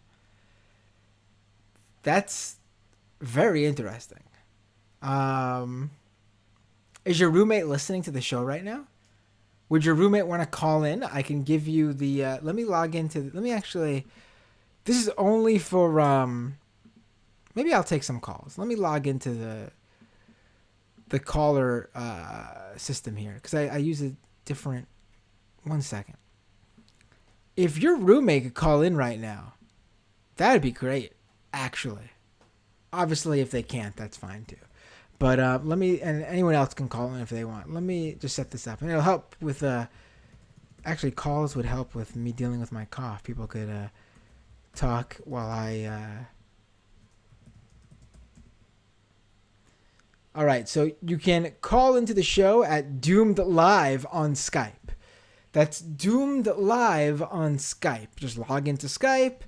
That's very interesting. Is your roommate listening to the show right now? Would your roommate want to call in? I can give you the... let me log into... This is only for... maybe I'll take some calls. Let me log into the caller system here, because I use a different... 1 second. If your roommate could call in right now, that would be great, actually. Obviously, if they can't, that's fine too. But let me, and anyone else can call in if they want. Let me just set this up, and it'll help with. Actually, calls would help with me dealing with my cough. People could talk while I All right, so you can call into the show at Doomed Live on Skype. That's Doomed Live on Skype. Just log into Skype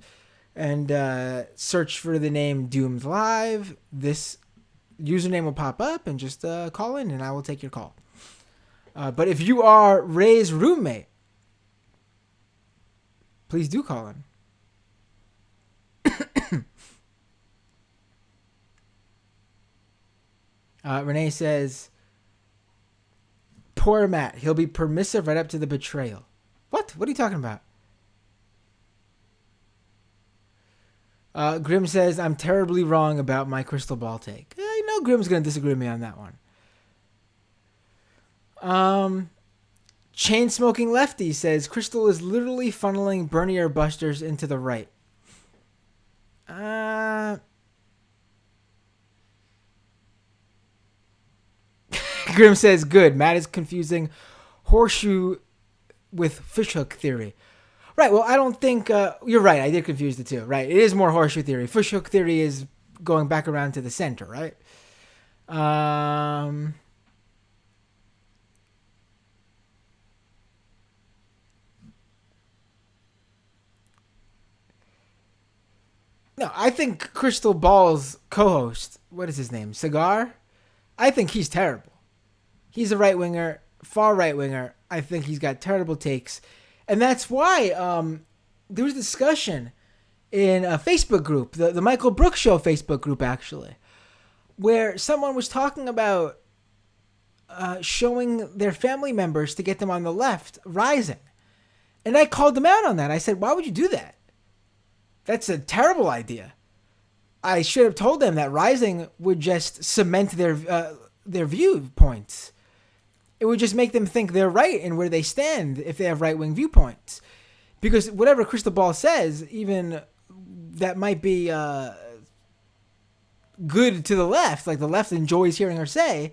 and search for the name Doomed Live. This username will pop up, and just call in, and I will take your call. But if you are Ray's roommate, please do call in. Renee says, poor Matt. He'll be permissive right up to the betrayal. What? What are you talking about? Grim says, I'm terribly wrong about my crystal ball take. I know Grim's going to disagree with me on that one. Chain Smoking Lefty says, Crystal is literally funneling Bernier Busters into the right. Grim says, good. Matt is confusing horseshoe with fishhook theory. Right, well, I don't think... you're right, I did confuse the two. Right, it is more horseshoe theory. Fishhook theory is going back around to the center, right? No, I think Crystal Ball's co-host, what is his name? Cigar? I think he's terrible. He's a right-winger, far right-winger. I think he's got terrible takes. And that's why there was discussion in a Facebook group, the Michael Brooks Show Facebook group, actually, where someone was talking about showing their family members to get them on the left rising. And I called them out on that. I said, why would you do that? That's a terrible idea. I should have told them that rising would just cement their viewpoints. It would just make them think they're right in where they stand if they have right-wing viewpoints. Because whatever Crystal Ball says, even that might be good to the left, like the left enjoys hearing her say,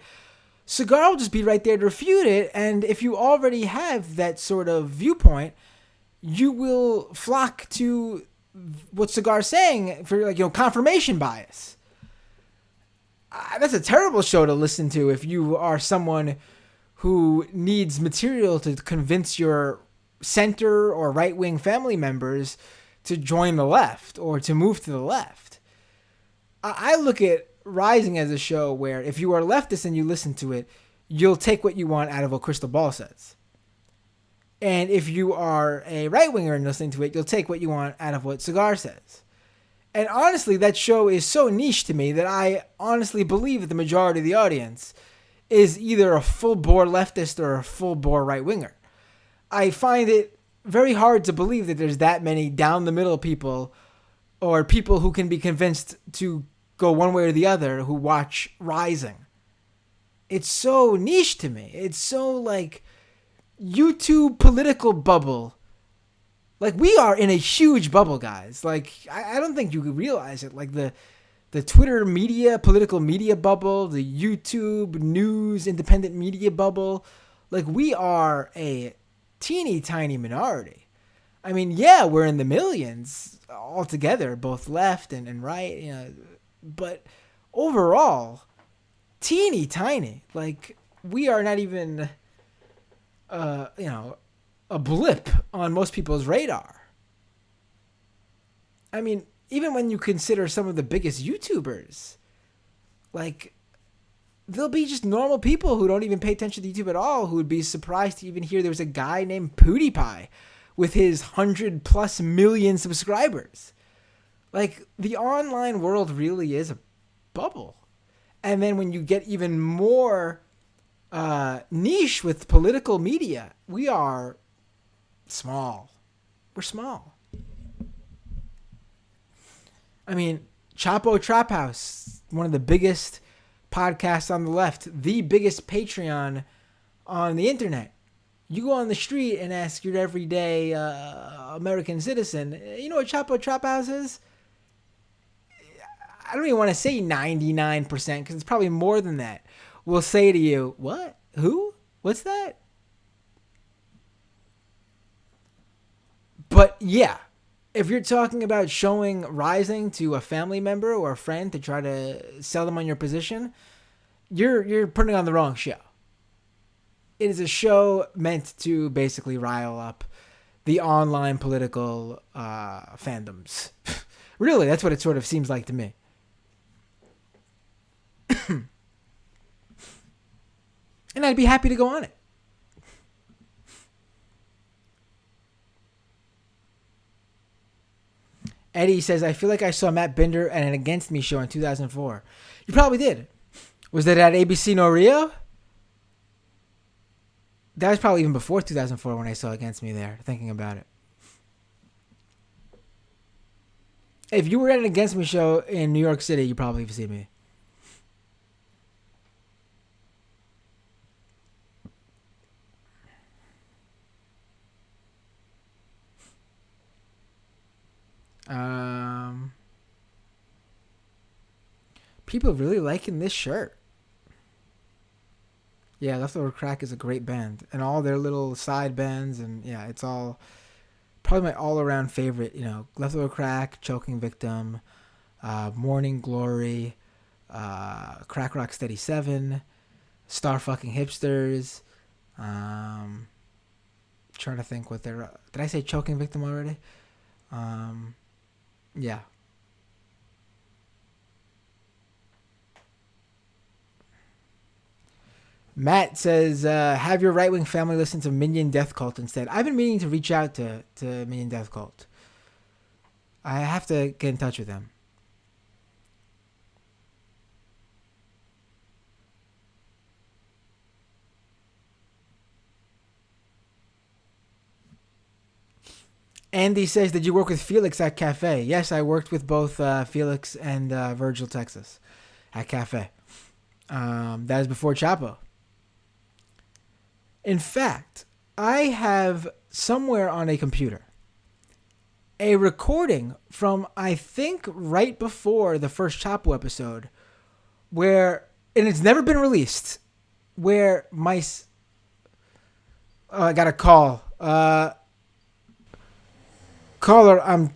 Cigar will just be right there to refute it. And if you already have that sort of viewpoint, you will flock to what Cigar's saying for, like, confirmation bias. That's a terrible show to listen to if you are someone who needs material to convince your center or right-wing family members to join the left or to move to the left. I look at Rising as a show where if you are leftist and you listen to it, you'll take what you want out of what Crystal Ball says. And if you are a right-winger and listening to it, you'll take what you want out of what Cigar says. And honestly, that show is so niche to me that I honestly believe that the majority of the audience is either a full-bore leftist or a full-bore right-winger. I find it very hard to believe that there's that many down-the-middle people or people who can be convinced to go one way or the other who watch Rising. It's so niche to me. It's so, like, YouTube political bubble. Like, we are in a huge bubble, guys. Like, I don't think you realize it. Like, the Twitter media, political media bubble, the YouTube news, independent media bubble. Like, we are a teeny tiny minority. I mean, yeah, we're in the millions altogether, both left and right, but overall, teeny tiny. Like, we are not even, a blip on most people's radar. I mean, even when you consider some of the biggest YouTubers, like, there'll be just normal people who don't even pay attention to YouTube at all who would be surprised to even hear there was a guy named PewDiePie with his 100+ million subscribers. Like, the online world really is a bubble. And then when you get even more niche with political media, we are small. We're small. I mean, Chapo Trap House, one of the biggest podcasts on the left, the biggest Patreon on the internet. You go on the street and ask your everyday American citizen, you know what Chapo Trap House is? I don't even want to say 99% because it's probably more than that. Will say to you, what? Who? What's that? But yeah, if you're talking about showing Rising to a family member or a friend to try to sell them on your position, you're putting on the wrong show. It is a show meant to basically rile up the online political fandoms. Really, that's what it sort of seems like to me. And I'd be happy to go on it. Eddie says, I feel like I saw Matt Binder at an Against Me show in 2004. You probably did. Was that at ABC No Rio? That was probably even before 2004 when I saw Against Me there, thinking about it. If you were at an Against Me show in New York City, you probably have seen me. People really liking this shirt. Yeah, Leftover Crack is a great band. And all their little side bands, and yeah, it's all probably my all-around favorite, Leftover Crack, Choking Victim, Morning Glory, Crack Rock Steady 7, Star Fucking Hipsters. Trying to think what they're... Did I say Choking Victim already? Yeah. Matt says, have your right-wing family listen to Minion Death Cult instead. I've been meaning to reach out to Minion Death Cult. I have to get in touch with them. Andy says, did you work with Felix at Cafe? Yes, I worked with both Felix and Virgil Texas at Cafe. That is before Chapo. In fact, I have somewhere on a computer a recording from, I think, right before the first Chapo episode where, and it's never been released, where I got a call. Caller,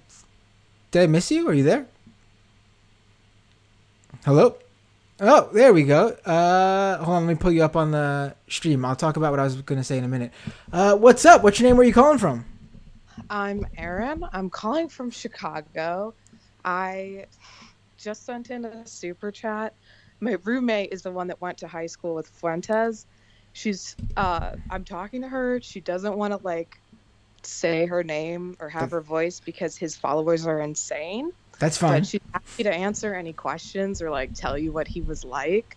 did I miss you? Are you there? Hello? Oh, there we go. Hold on, let me pull you up on the stream. I'll talk about what I was going to say in a minute. What's up? What's your name? Where are you calling from? I'm Erin. I'm calling from Chicago. I just sent in a super chat. My roommate is the one that went to high school with Fuentes. I'm talking to her. She doesn't want to, say her name or have her voice because his followers are insane. That's fine. But she's happy to answer any questions or tell you what he was like.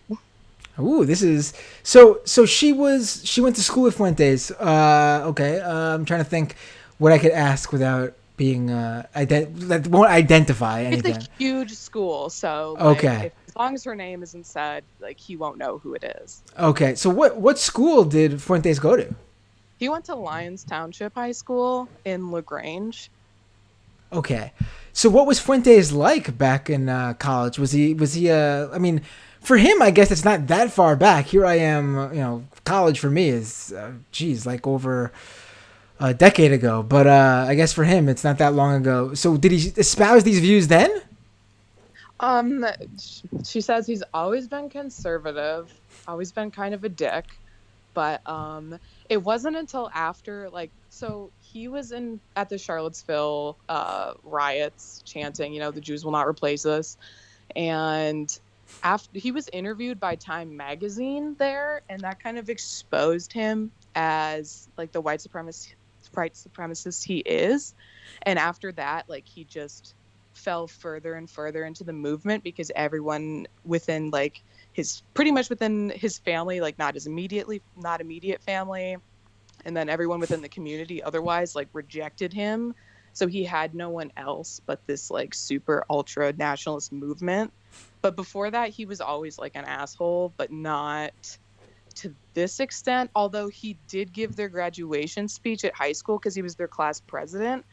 Ooh, this is so she went to school with Fuentes. Okay. I'm trying to think what I could ask without being that won't identify anything. It's a huge school, so okay. As long as her name isn't said, he won't know who it is. Okay. So what school did Fuentes go to? He went to Lyons Township High School in LaGrange. Okay. So what was Fuentes like back in college? Was he I mean, for him, I guess it's not that far back. Here I am, college for me is, over a decade ago. But I guess for him, it's not that long ago. So did he espouse these views then? She says he's always been conservative, always been kind of a dick. But it wasn't until after, so he was at the Charlottesville riots chanting, the Jews will not replace us. And after he was interviewed by Time magazine there, and that kind of exposed him as the white supremacist he is. And after that, like, he just fell further and further into the movement because everyone within, like, pretty much within his family, like, not immediate family, and then everyone within the community otherwise, like, rejected him. So he had no one else but this, like, super ultra nationalist movement. But before that, he was always, like, an asshole, but not to this extent, although he did give their graduation speech at high school because he was their class president.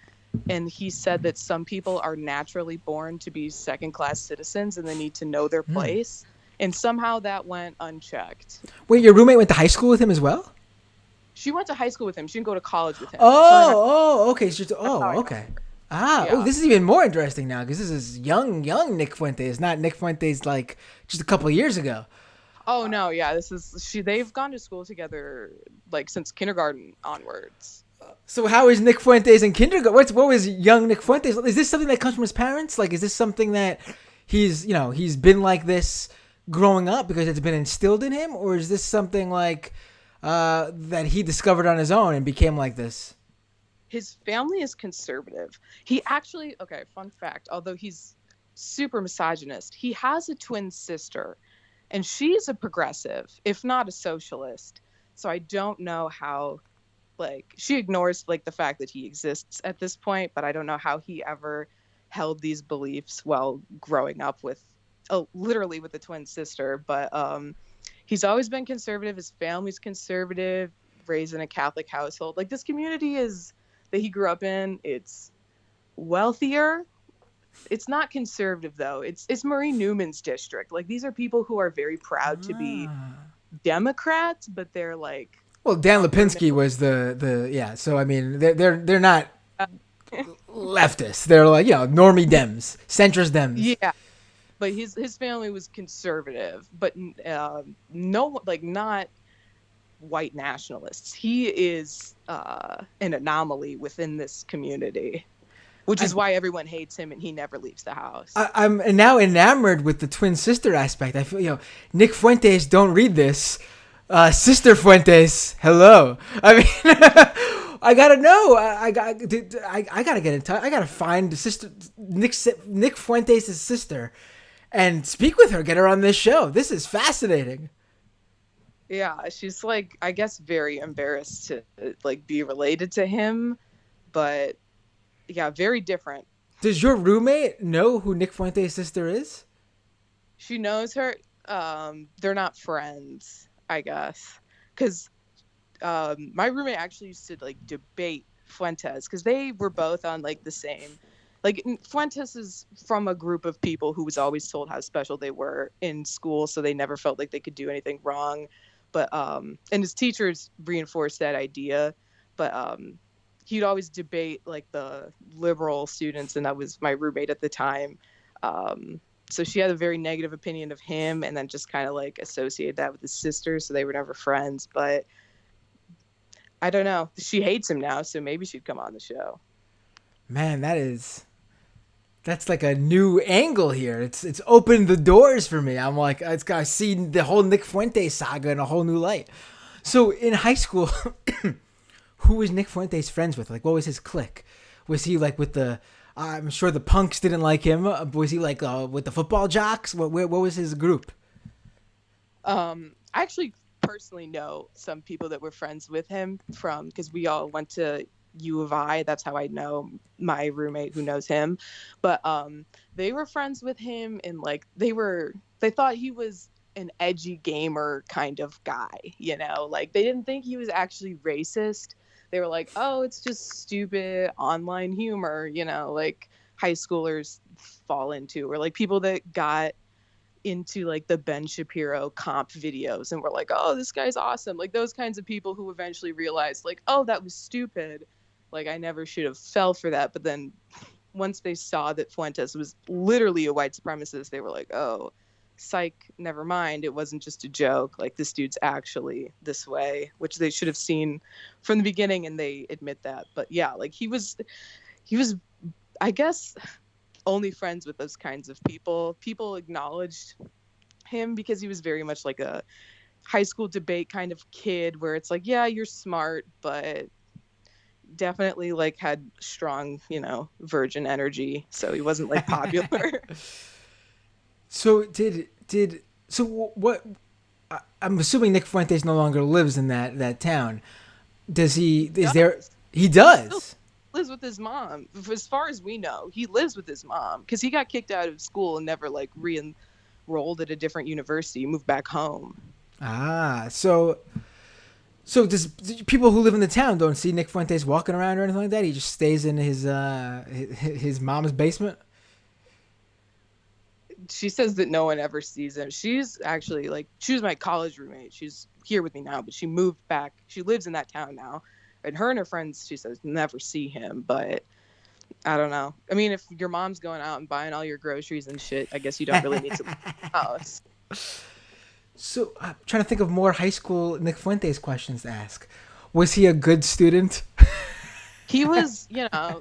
And he said that some people are naturally born to be second-class citizens and they need to know their place. And somehow that went unchecked. Wait, your roommate went to high school with him as well? She went to high school with him. She didn't go to college with him. Okay. Okay. Yeah. Oh, this is even more interesting now because this is young Nick Fuentes, not Nick Fuentes like just a couple of years ago. Oh no, yeah, they've gone to school together like since kindergarten onwards. So how is Nick Fuentes in kindergarten? What was young Nick Fuentes? Is this something that comes from his parents? Like, is this something that he's been like this growing up because it's been instilled in him, or is this something like that he discovered on his own and became like this? His family is conservative. He actually, okay, fun fact, although he's super misogynist, he has a twin sister, and she's a progressive, if not a socialist. So I don't know how, like, she ignores like the fact that he exists at this point, but I don't know how he ever held these beliefs while growing up with, oh, literally with a twin sister. But he's always been conservative. His family's conservative, raised in a Catholic household. Like, this community is that he grew up in, it's wealthier. It's not conservative though. It's Marie Newman's district. Like, these are people who are very proud to be Democrats, but they're like, Well, Dan Lipinski was the yeah. So I mean, they're not leftists. They're like, normie Dems, centrist Dems. yeah. But his family was conservative, but no, like, not white nationalists. He is an anomaly within this community, which is why everyone hates him and he never leaves the house. I'm now enamored with the twin sister aspect. I feel, Nick Fuentes, don't read this. Sister Fuentes, hello. I mean, I gotta know. I gotta get in touch. I gotta find sister Nick Fuentes' sister and speak with her. Get her on this show. This is fascinating. Yeah, she's like, I guess, very embarrassed to like be related to him, but yeah, very different. Does your roommate know who Nick Fuentes' sister is? She knows her. They're not friends, I guess, because my roommate actually used to like debate Fuentes because they were both on like the same. Like, Fuentes is from a group of people who was always told how special they were in school, so they never felt like they could do anything wrong. But and his teachers reinforced that idea. But he'd always debate like the liberal students, and that was my roommate at the time. So she had a very negative opinion of him, and then just kind of like associated that with his sister, so they were never friends. But I don't know. She hates him now, so maybe she'd come on the show. Man, that's like a new angle here. It's opened the doors for me. I'm like, it's got to see the whole Nick Fuentes saga in a whole new light. So in high school, who was Nick Fuentes friends with? Like, what was his clique? Was he like with the? I'm sure the punks didn't like him. Was he like with the football jocks? What was his group? I actually personally know some people that were friends with him because we all went to U of I. That's how I know my roommate who knows him. But they were friends with him, and like they thought he was an edgy gamer kind of guy, like they didn't think he was actually racist. They were like, oh, it's just stupid online humor, like high schoolers fall into, or like people that got into like the Ben Shapiro comp videos and were like, oh, this guy's awesome. Like those kinds of people who eventually realized like, oh, that was stupid. Like, I never should have fell for that. But then once they saw that Fuentes was literally a white supremacist, they were like, oh, psych, never mind. It wasn't just a joke. Like, this dude's actually this way, which they should have seen from the beginning, and they admit that. But yeah, like he was, I guess, only friends with those kinds of people. People acknowledged him because he was very much like a high school debate kind of kid where it's like, yeah, you're smart, but definitely like had strong, virgin energy. So he wasn't like popular. So what? I'm assuming Nick Fuentes no longer lives in that town. Does he? Is there? He does. Lives with his mom. As far as we know, he lives with his mom because he got kicked out of school and never like re-enrolled at a different university. He moved back home. So does people who live in the town don't see Nick Fuentes walking around or anything like that? He just stays in his mom's basement? She says that no one ever sees him. She's actually she was my college roommate. She's here with me now, but she moved back. She lives in that town now. And her and her friends, she says, never see him. But I don't know. I mean, if your mom's going out and buying all your groceries and shit, I guess you don't really need to leave the house. So I'm trying to think of more high school Nick Fuentes questions to ask. Was he a good student? He was,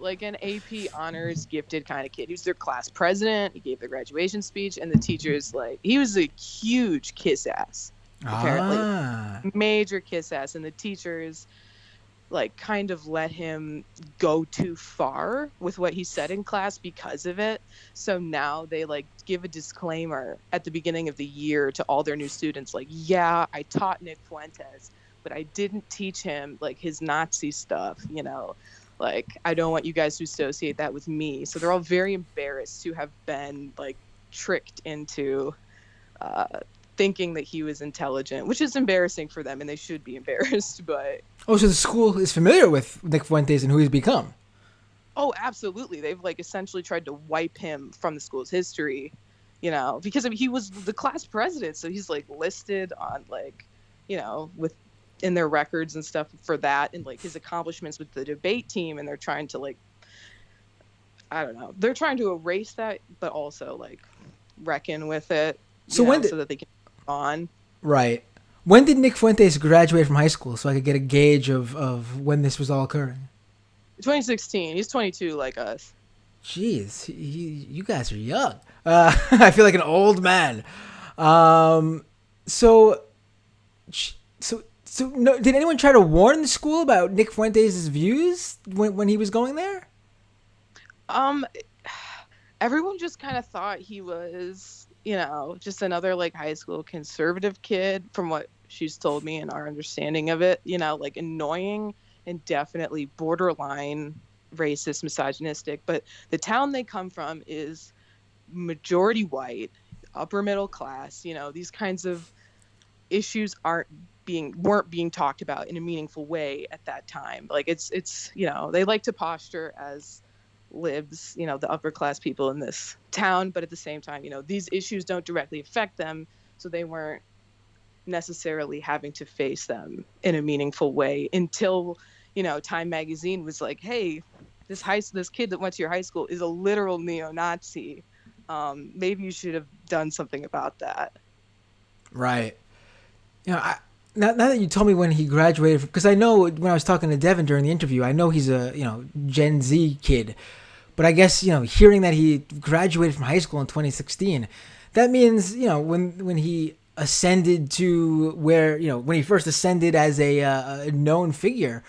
like an AP honors gifted kind of kid. He was their class president. He gave their graduation speech, and the teachers, like, he was a huge kiss ass, apparently. Ah, Major kiss ass. And the teachers, like, kind of let him go too far with what he said in class because of it. So now they, like, give a disclaimer at the beginning of the year to all their new students, like, yeah, I taught Nick Fuentes, but I didn't teach him, like, his Nazi stuff, like, I don't want you guys to associate that with me. So they're all very embarrassed to have been, like, tricked into uh, thinking that he was intelligent, which is embarrassing for them, and they should be embarrassed. But oh, so the school is familiar with Nick Fuentes and who he's become. oh, absolutely, they've, like, essentially tried to wipe him from the school's history, because I mean, he was the class president, so he's, like, listed on, like, with in their records and stuff for that, and, like, his accomplishments with the debate team, and they're trying to, like, I don't know, they're trying to erase that, but also, like, reckon with it, So when did so that they can move on. right? When did Nick Fuentes graduate from high school so I could get a gauge of when this was all occurring? 2016. He's 22, like us. Jeez, you guys are young. I feel like an old man. So, so no, did anyone try to warn the school about Nick Fuentes' views when he was going there? Um, Everyone just kind of thought he was, just another, like, high school conservative kid, from what she's told me and our understanding of it, like, annoying and definitely borderline racist, misogynistic. But the town they come from is majority white, upper middle class. These kinds of issues weren't being talked about in a meaningful way at that time. Like, it's they like to posture as libs, the upper class people in this town, but at the same time, these issues don't directly affect them, so they weren't necessarily having to face them in a meaningful way until, Time magazine was like, hey, this kid that went to your high school is a literal neo-Nazi. Maybe you should have done something about that. Right. Now that you told me when he graduated, because I know when I was talking to Devin during the interview, I know he's a Gen Z kid, but I guess hearing that he graduated from high school in 2016, that means when he ascended to where when he first ascended as a known figure,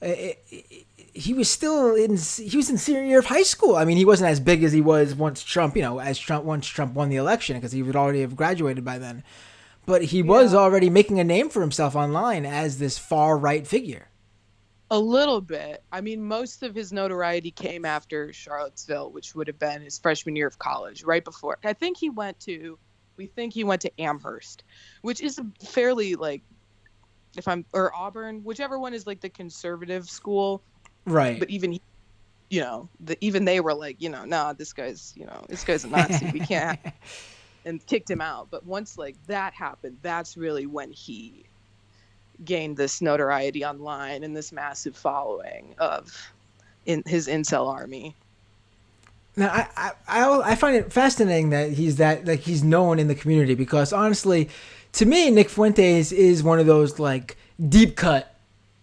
he was in senior year of high school. I mean, he wasn't as big as he was once Trump won the election, because he would already have graduated by then. But he was already making a name for himself online as this far right figure. A little bit. I mean, most of his notoriety came after Charlottesville, which would have been his freshman year of college, right before. We think he went to Amherst, which is a fairly, like, or Auburn, whichever one is, like, the conservative school. Right. But even even they were like, nah, this guy's a Nazi. We can't. And kicked him out. But once, like, that happened, that's really when he gained this notoriety online and this massive following in his incel army. Now, I find it fascinating that he's known in the community, because honestly, to me, Nick Fuentes is one of those, like, deep cut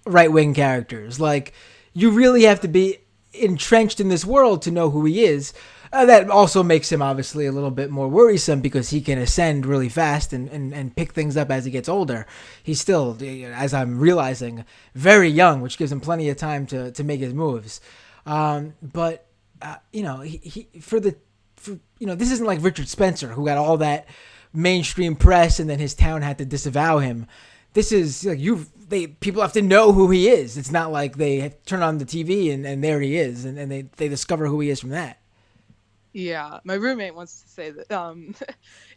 right wing characters. Like, you really have to be entrenched in this world to know who he is. That also makes him obviously a little bit more worrisome, because he can ascend really fast and pick things up as he gets older. He's still, as I'm realizing, very young, which gives him plenty of time to make his moves. But this isn't like Richard Spencer, who got all that mainstream press and then his town had to disavow him. This is like people have to know who he is. It's not like they turn on the TV and there he is, and they discover who he is from that. Yeah, my roommate wants to say that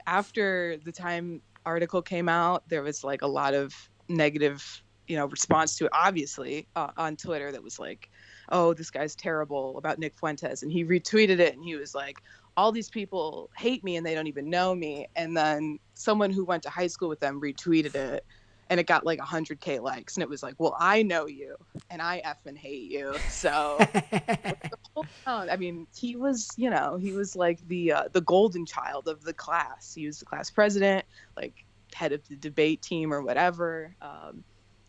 after the Time article came out, there was, like, a lot of negative, response to it, obviously, on Twitter, that was like, oh, this guy's terrible, about Nick Fuentes. And he retweeted it, and he was like, all these people hate me and they don't even know me. And then someone who went to high school with them retweeted it, and it got like 100K likes. And it was like, well, I know you and I effing hate you. So I mean, he was like the golden child of the class. He was the class president. Like, head of the debate team or whatever.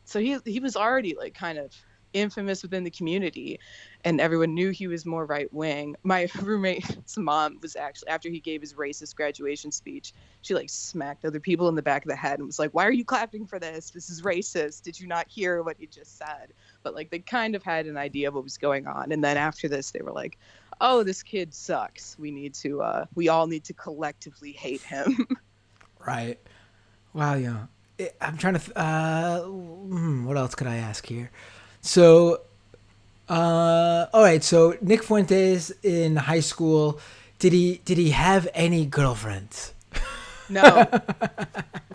So he was already like kind of infamous within the community, and everyone knew he was more right wing. My roommate's mom was actually, after he gave his racist graduation speech, she like smacked other people in the back of the head and was like, "Why are you clapping for this? This is racist. Did you not hear what he just said?" But like they kind of had an idea of what was going on, and then after this they were like, "Oh, this kid sucks. We all need to collectively hate him." Right. Wow. Yeah. I'm trying to. What else could I ask here? So, all right. So Nick Fuentes in high school, did he have any girlfriends? No,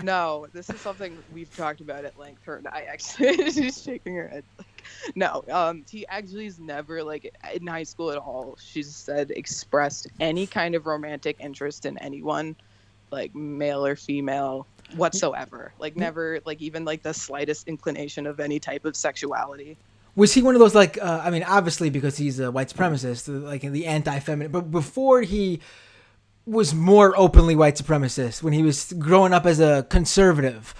no. This is something we've talked about at length. Her and I actually, she's shaking her head. Like, no, he actually has never, like, in high school at all, she's said, expressed any kind of romantic interest in anyone, like male or female whatsoever. Like never, like even like the slightest inclination of any type of sexuality. Was he one of those, like, I mean, obviously because he's a white supremacist, like the anti-feminist, but before he was more openly white supremacist, when he was growing up as a conservative,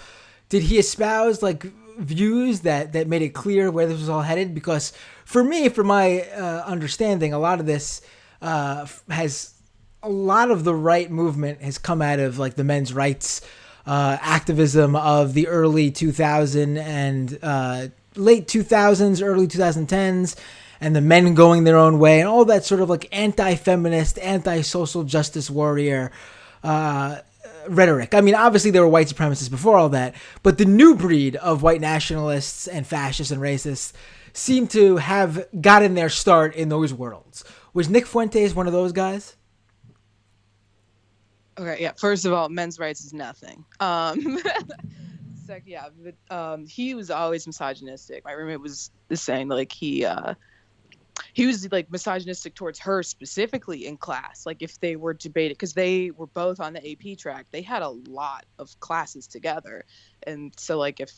did he espouse like views that made it clear where this was all headed? Because for me, from my understanding, a lot of this has, a lot of the right movement has come out of like the men's rights activism of the early 2000s and late 2000s, early 2010s, and the men going their own way and all that sort of like anti-feminist, anti-social justice warrior rhetoric. I mean, obviously there were white supremacists before all that, but the new breed of white nationalists and fascists and racists seem to have gotten their start in those worlds. Was Nick Fuentes one of those guys? Okay, yeah. First of all, men's rights is nothing. Yeah, but he was always misogynistic. My roommate was saying like he was like misogynistic towards her specifically in class. Like if they were debated, because they were both on the AP track, they had a lot of classes together, and so like if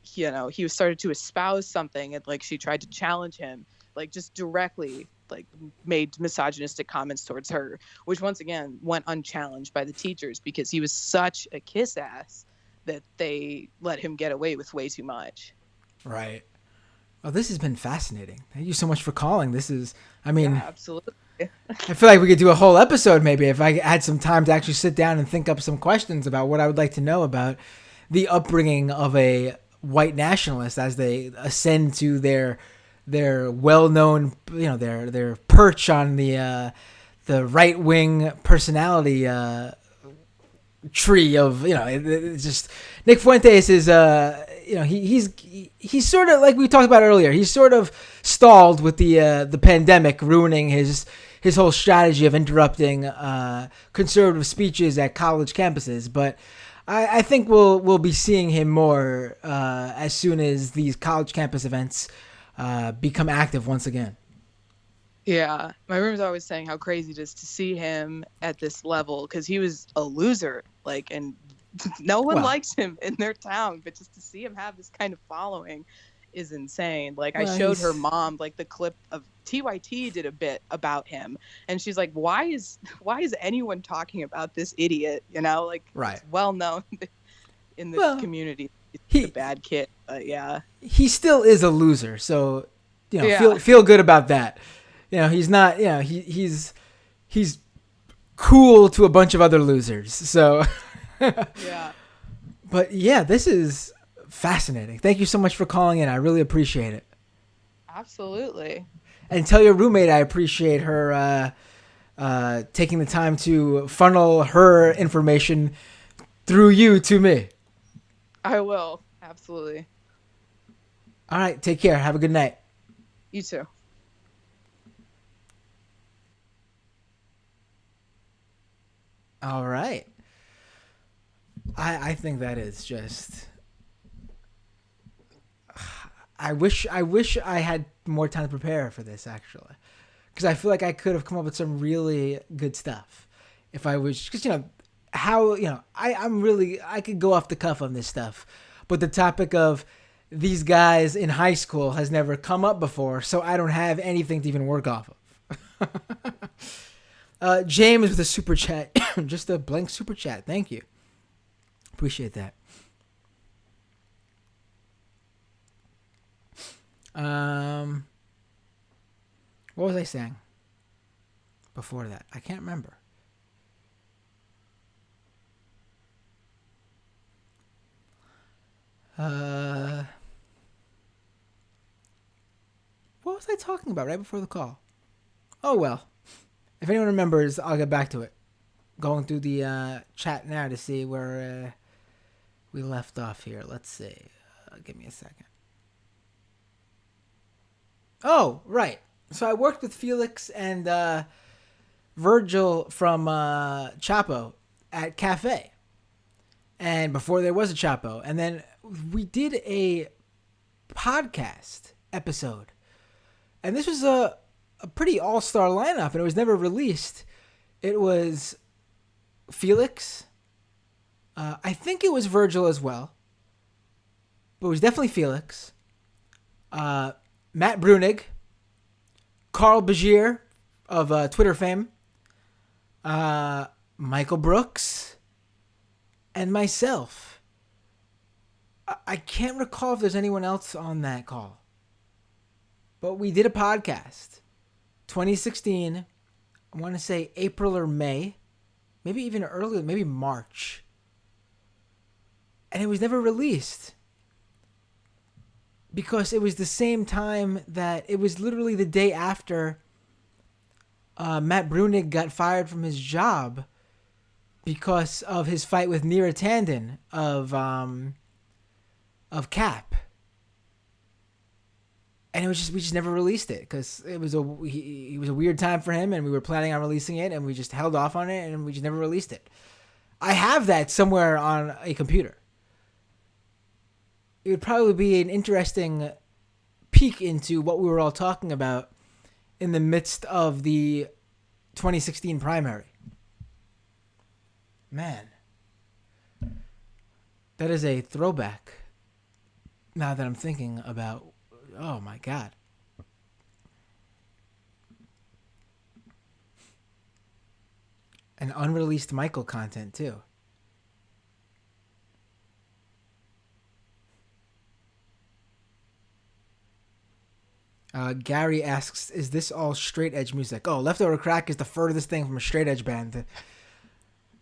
he was started to espouse something and like she tried to challenge him, like just directly like made misogynistic comments towards her, which once again went unchallenged by the teachers because he was such a kiss ass that they let him get away with way too much. Right. Oh, this has been fascinating. Thank you so much for calling. This is, I mean, Yeah, absolutely. I feel like we could do a whole episode maybe if I had some time to actually sit down and think up some questions about what I would like to know about the upbringing of a white nationalist as they ascend to their well-known, their perch on the right-wing personality tree of, it's just Nick Fuentes is he's sort of like we talked about earlier. He's sort of stalled with the pandemic, ruining his whole strategy of interrupting conservative speeches at college campuses. But I think we'll be seeing him more as soon as these college campus events become active once again. Yeah, my room's always saying how crazy it is to see him at this level because he was a loser, like, and no one likes him in their town. But just to see him have this kind of following is insane. Like, I showed her mom like the clip of TYT did a bit about him, and she's like, "Why is anyone talking about this idiot?" Like, right. It's well known in the community. He's a bad kid, but yeah, he still is a loser. So feel good about that. He's not, he's cool to a bunch of other losers. So, yeah. But yeah, this is fascinating. Thank you so much for calling in. I really appreciate it. Absolutely. And tell your roommate I appreciate her taking the time to funnel her information through you to me. I will. Absolutely. All right. Take care. Have a good night. You too. All right. I think that is just. I wish I had more time to prepare for this actually, because I feel like I could have come up with some really good stuff if I was, because I could go off the cuff on this stuff, but the topic of these guys in high school has never come up before, so I don't have anything to even work off of. James with a super chat, just a blank super chat. Thank you. Appreciate that. What was I saying before that? I can't remember. What was I talking about right before the call? Oh, well. If anyone remembers, I'll get back to it. Going through the chat now to see where we left off here. Let's see. Give me a second. Oh, right. So I worked with Felix and Virgil from Chapo at Cafe. And before there was a Chapo. And then we did a podcast episode. And this was a pretty all-star lineup, and it was never released. It was Felix. I think it was Virgil as well. But it was definitely Felix. Matt Brunig. Carl Bagier of Twitter fame. Michael Brooks. And myself. I can't recall if there's anyone else on that call. But we did a podcast. 2016. I want to say April or May. Maybe even earlier. Maybe March. And it was never released. Because it was the same time that... It was literally the day after Matt Brunig got fired from his job. Because of his fight with Neera Tanden of CAP. And it was just, we just never released it because it was it was a weird time for him, and we were planning on releasing it, and we just held off on it, and we just never released it. I have that somewhere on a computer. It would probably be an interesting peek into what we were all talking about in the midst of the 2016 primary. Man, that is a throwback. Now that I'm thinking about. Oh my God. And unreleased Michael content too. Gary asks, is this all straight edge music? Oh, Leftover Crack is the furthest thing from a straight edge band.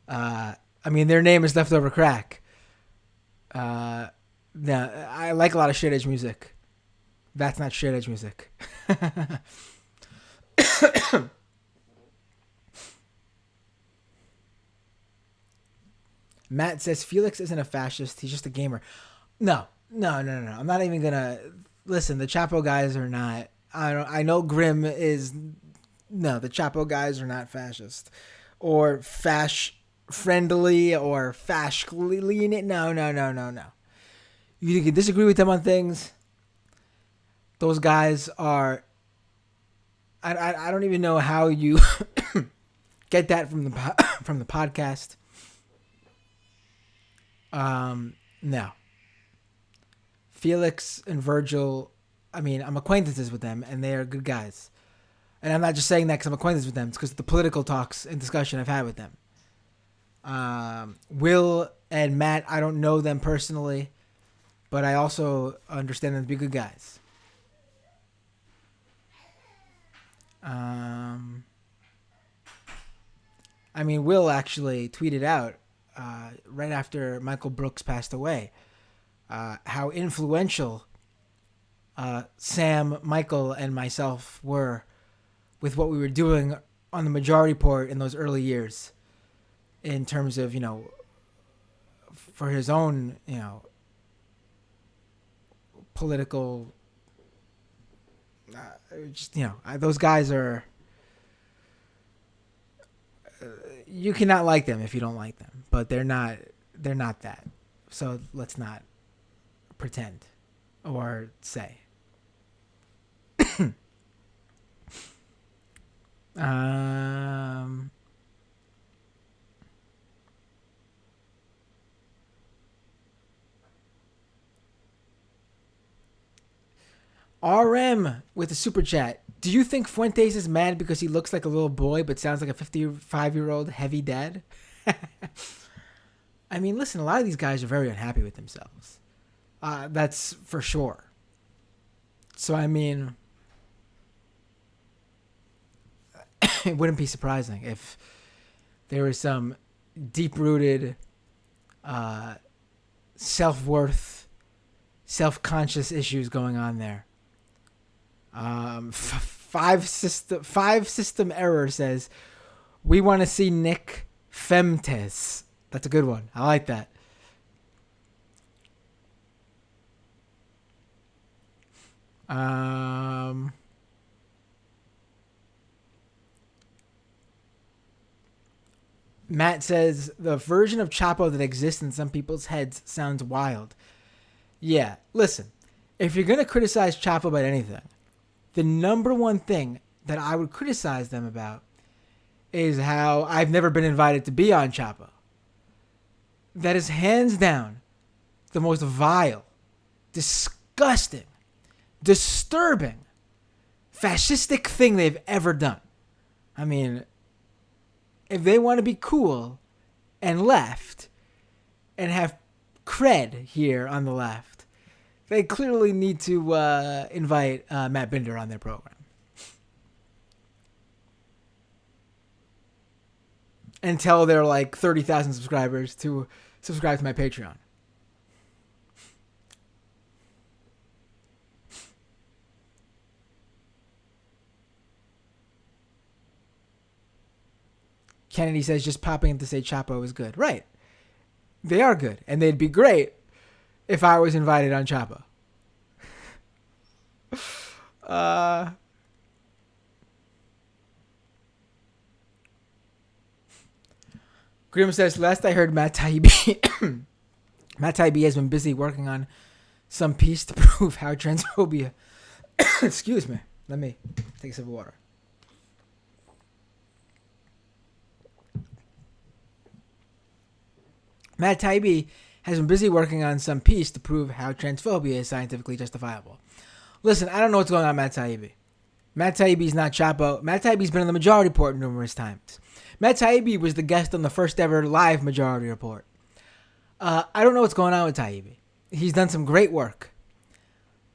I mean, their name is Leftover Crack. I like a lot of straight edge music. That's not straight edge music. Matt says Felix isn't a fascist. He's just a gamer. No. I'm not even gonna listen. The Chapo guys are not. I know Grimm is. No, the Chapo guys are not fascist, or fash friendly, or fash lenient. No. You can disagree with them on things. Those guys are. I don't even know how you get that from the podcast. No. Felix and Virgil, I mean, I'm acquaintances with them, and they are good guys. And I'm not just saying that because I'm acquaintances with them. It's because of the political talks and discussion I've had with them. Will and Matt, I don't know them personally, but I also understand them to be good guys. I mean, Will actually tweeted out right after Michael Brooks passed away how influential Sam, Michael, and myself were with what we were doing on the Majority Report in those early years in terms of, for his own, political, those guys are, you cannot like them if you don't like them, but they're not that. So let's not pretend or say. RM with a super chat. Do you think Fuentes is mad because he looks like a little boy but sounds like a 55-year-old heavy dad? I mean, listen, a lot of these guys are very unhappy with themselves. That's for sure. So, I mean, it wouldn't be surprising if there was some deep-rooted self-worth, self-conscious issues going on there. Five system error says, we want to see Nick Femtes. That's a good one. I like that. Matt says, the version of Chapo that exists in some people's heads sounds wild. Yeah, listen, if you're going to criticize Chapo about anything, the number one thing that I would criticize them about is how I've never been invited to be on Chapo. That is hands down the most vile, disgusting, disturbing, fascistic thing they've ever done. I mean, if they want to be cool and left and have cred here on the left, they clearly need to invite Matt Binder on their program. And tell their like 30,000 subscribers to subscribe to my Patreon. Kennedy says just popping in to say Chapo is good. Right. They are good. And they'd be great if I was invited on Chapo. Grim says, last I heard, Matt Taibbi has been busy working on some piece to prove how transphobia... Excuse me. Let me take a sip of water. Matt Taibbi has been busy working on some piece to prove how transphobia is scientifically justifiable. Listen, I don't know what's going on with Matt Taibbi. Matt Taibbi's not Chapo. Matt Taibbi's been on the Majority Report numerous times. Matt Taibbi was the guest on the first ever live Majority Report. I don't know what's going on with Taibbi. He's done some great work.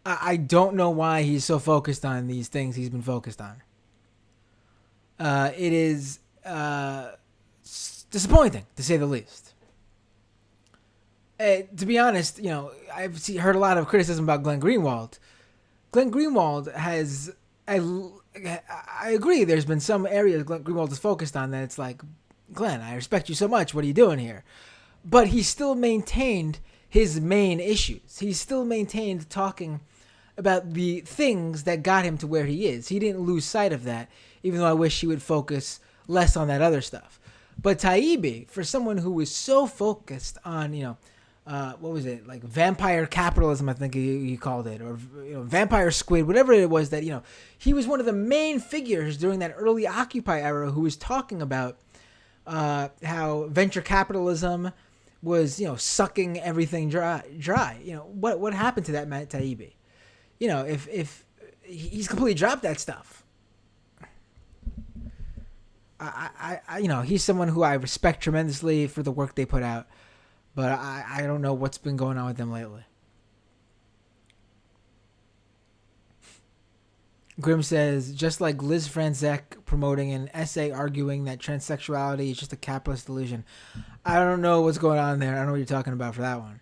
I don't know why he's so focused on these things he's been focused on. It is disappointing, to say the least. To be honest, you know, I've heard a lot of criticism about Glenn Greenwald. Glenn Greenwald has... I agree, there's been some areas Glenn Greenwald is focused on that it's like, Glenn, I respect you so much. What are you doing here? But he still maintained his main issues. He still maintained talking about the things that got him to where he is. He didn't lose sight of that, even though I wish he would focus less on that other stuff. But Taibbi, for someone who was so focused on, you know, what was it, like vampire capitalism, I think he called it, or you know, vampire squid, whatever it was, that, you know, he was one of the main figures during that early Occupy era who was talking about how venture capitalism was, you know, sucking everything dry. You know, what happened to that Matt Taibbi? You know, if he's completely dropped that stuff. I you know, he's someone who I respect tremendously for the work they put out. But I don't know what's been going on with them lately. Grim says, just like Liz Franzek promoting an essay arguing that transsexuality is just a capitalist delusion. I don't know what's going on there. I don't know what you're talking about for that one.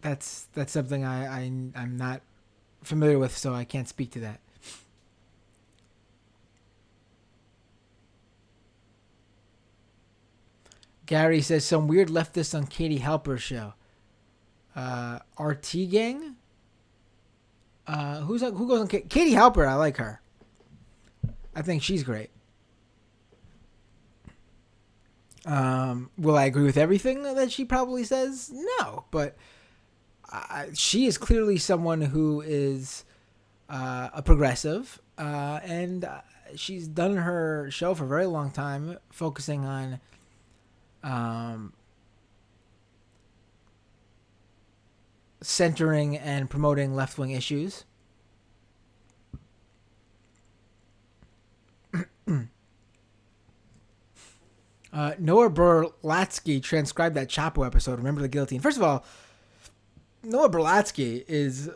That's something I'm not familiar with, so I can't speak to that. Gary says some weird leftist on Katie Halper's show. RT Gang? Who goes on Katie Halper? I like her. I think she's great. Will I agree with everything that she probably says? No, but she is clearly someone who is a progressive, and she's done her show for a very long time, focusing on centering and promoting left-wing issues. Noah Berlatsky transcribed that Chapo episode, Remember the Guillotine. First of all, Noah Berlatsky is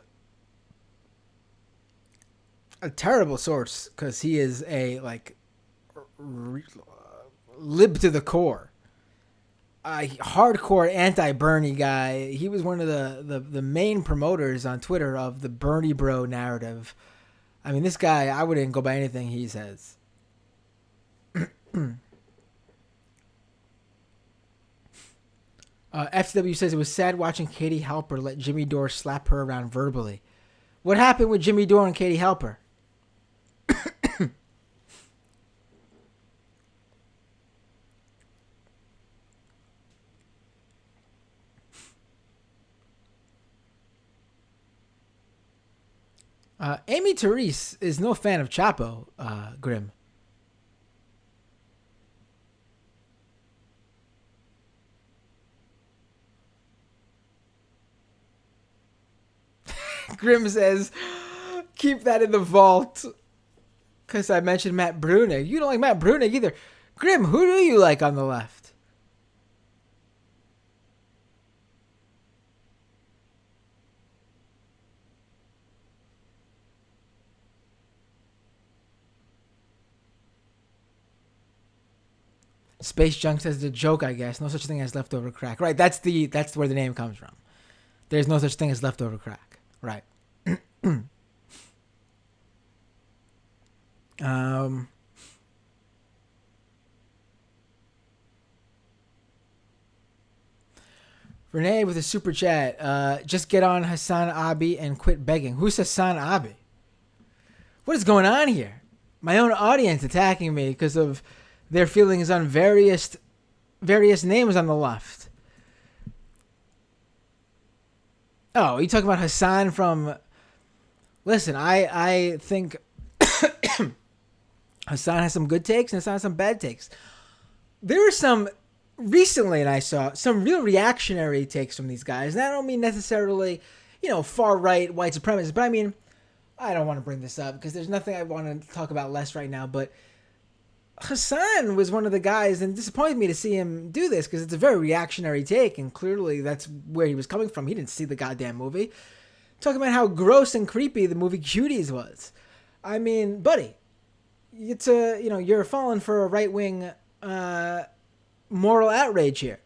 a terrible source because he is a, like, lib to the core. A hardcore anti-Bernie guy. He was one of the main promoters on Twitter of the Bernie bro narrative. I mean, this guy, I wouldn't go by anything he says. FW says it was sad watching Katie Halper let Jimmy Dore slap her around verbally. What happened with Jimmy Dore and Katie Halper? Amy Therese is no fan of Chapo, Grim. Grim says, keep that in the vault. Because I mentioned Matt Brunig. You don't like Matt Brunig either. Grim, who do you like on the left? Space Junk says the joke, I guess. No such thing as leftover crack. Right, that's where the name comes from. There's no such thing as leftover crack. Right. Renee with a super chat. Just get on Hassan Abi and quit begging. Who's Hassan Abi? What is going on here? My own audience attacking me because of their feelings on various names on the left. Oh, you talking about Hassan from... Listen, I think Hassan has some good takes and Hassan has some bad takes. There were some... Recently, and I saw some real reactionary takes from these guys. And I don't mean necessarily, far-right white supremacists. But I mean, I don't want to bring this up because there's nothing I want to talk about less right now. But Hassan was one of the guys, and it disappointed me to see him do this because it's a very reactionary take, and clearly that's where he was coming from. He didn't see the goddamn movie. Talking about how gross and creepy the movie Cuties was. I mean, buddy, it's you're falling for a right-wing moral outrage here.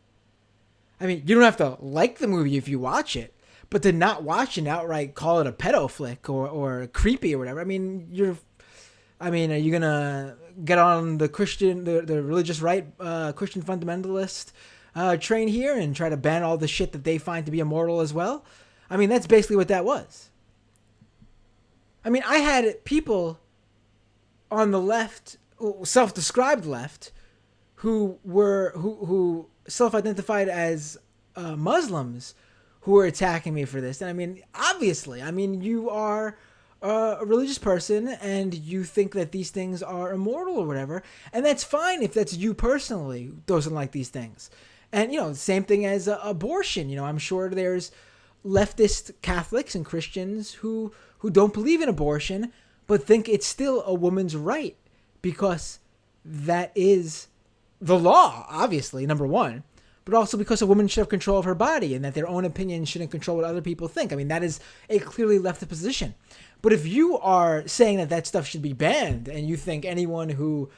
I mean, you don't have to like the movie if you watch it, but to not watch and outright call it a pedo flick or creepy or whatever, I mean, are you gonna get on the religious right, Christian fundamentalist train here and try to ban all the shit that they find to be immoral as well? I mean, that's basically what that was. I mean, I had people on the left, self-described left, who self-identified as Muslims who were attacking me for this. And I mean, obviously, you are a religious person and you think that these things are immoral or whatever. And that's fine if that's you personally doesn't like these things. And, same thing as abortion. I'm sure there's leftist Catholics and Christians who don't believe in abortion, but think it's still a woman's right because that is the law, obviously, number one, but also because a woman should have control of her body and that their own opinion shouldn't control what other people think. I mean, that is a clearly leftist position. But if you are saying that stuff should be banned and you think anyone who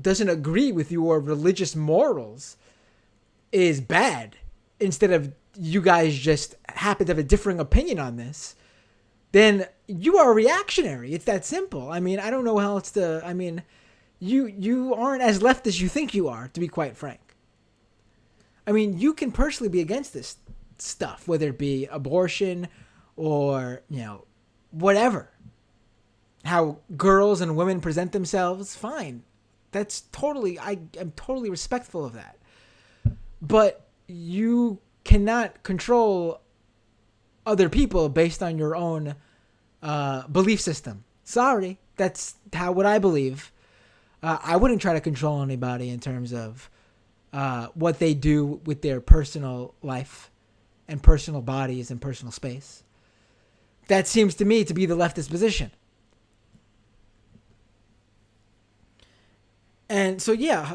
doesn't agree with your religious morals is bad, instead of you guys just happen to have a differing opinion on this, then you are reactionary. It's that simple. I mean, I don't know how else to... I mean... You aren't as left as you think you are, to be quite frank. I mean, you can personally be against this stuff, whether it be abortion or, whatever. How girls and women present themselves, fine. That's I am totally respectful of that. But you cannot control other people based on your own belief system. Sorry, that's what I believe. I wouldn't try to control anybody in terms of what they do with their personal life and personal bodies and personal space. That seems to me to be the leftist position. And so, yeah,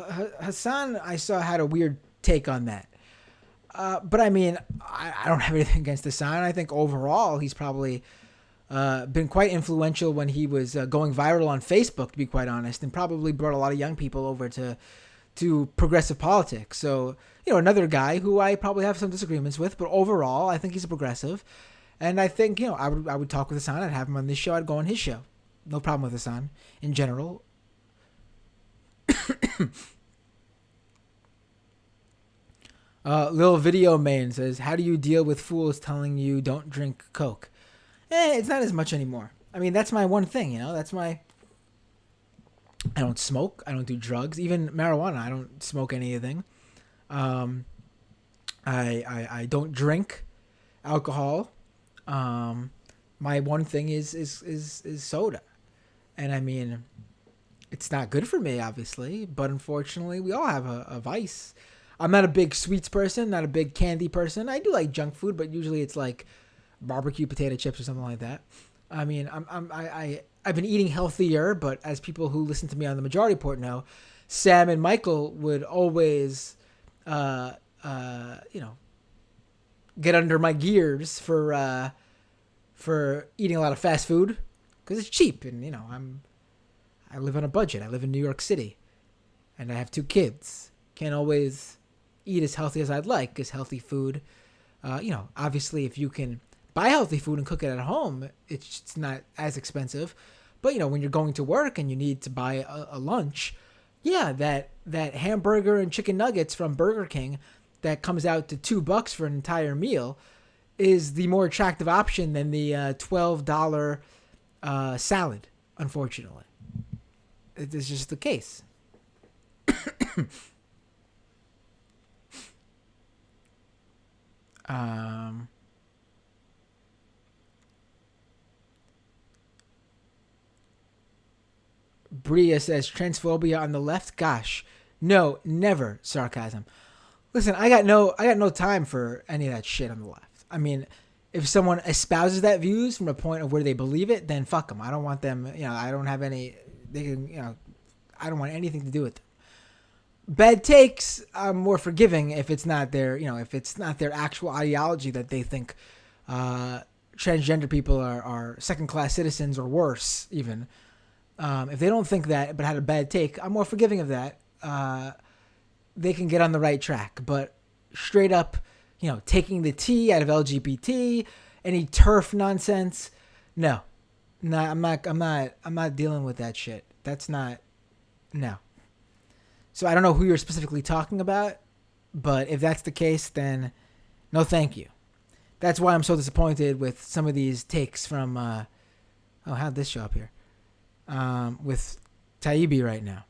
Hassan, I saw, had a weird take on that. But I mean, I don't have anything against Hassan. I think overall he's probably been quite influential when he was going viral on Facebook, to be quite honest, and probably brought a lot of young people over to progressive politics. So, another guy who I probably have some disagreements with, but overall, I think he's a progressive. And I think, I would talk with Hassan. I'd have him on this show. I'd go on his show. No problem with Hassan in general. Little Video Main says, how do you deal with fools telling you don't drink Coke? It's not as much anymore. I mean, that's my one thing, that's my... I don't smoke. I don't do drugs. Even marijuana, I don't smoke anything. I don't drink alcohol. My one thing is soda. And I mean, it's not good for me, obviously, but unfortunately, we all have a vice. I'm not a big sweets person, not a big candy person. I do like junk food, but usually it's like barbecue potato chips or something like that. I mean, I've been eating healthier, but as people who listen to me on the Majority Report know, Sam and Michael would always, get under my gears for eating a lot of fast food because it's cheap, and I live on a budget. I live in New York City, and I have 2 kids. Can't always eat as healthy as I'd like, because healthy food, obviously if you can buy healthy food and cook it at home, it's not as expensive. But, when you're going to work and you need to buy a lunch, yeah, that hamburger and chicken nuggets from Burger King that comes out to $2 for an entire meal is the more attractive option than the $12 salad, unfortunately. It's just the case. Bria says, transphobia on the left? Gosh, no, never. Sarcasm. Listen, I got no time for any of that shit on the left. I mean, if someone espouses that views from a point of where they believe it, then fuck them. I don't want them, I don't have any, they can, I don't want anything to do with them. Bad takes, I'm more forgiving if it's not their, if it's not their actual ideology that they think transgender people are second-class citizens or worse, even. If they don't think that but had a bad take, I'm more forgiving of that. They can get on the right track. But straight up, taking the T out of LGBT, any turf nonsense, no, I'm not dealing with that shit. That's not, no. So I don't know who you're specifically talking about, but if that's the case, then no thank you. That's why I'm so disappointed with some of these takes from, how'd this show up here? With Taibbi right now.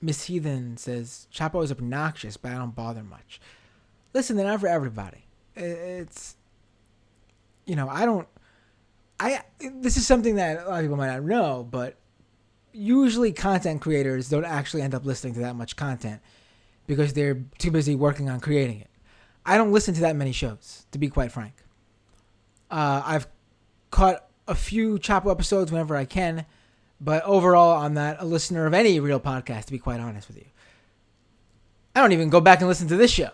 Miss Heathen says, Chapo is obnoxious, but I don't bother much. Listen, they're not for everybody. It's, this is something that a lot of people might not know, but usually content creators don't actually end up listening to that much content because they're too busy working on creating it. I don't listen to that many shows, to be quite frank. I've caught a few Chapo episodes whenever I can, but overall, I'm not a listener of any real podcast, to be quite honest with you. I don't even go back and listen to this show.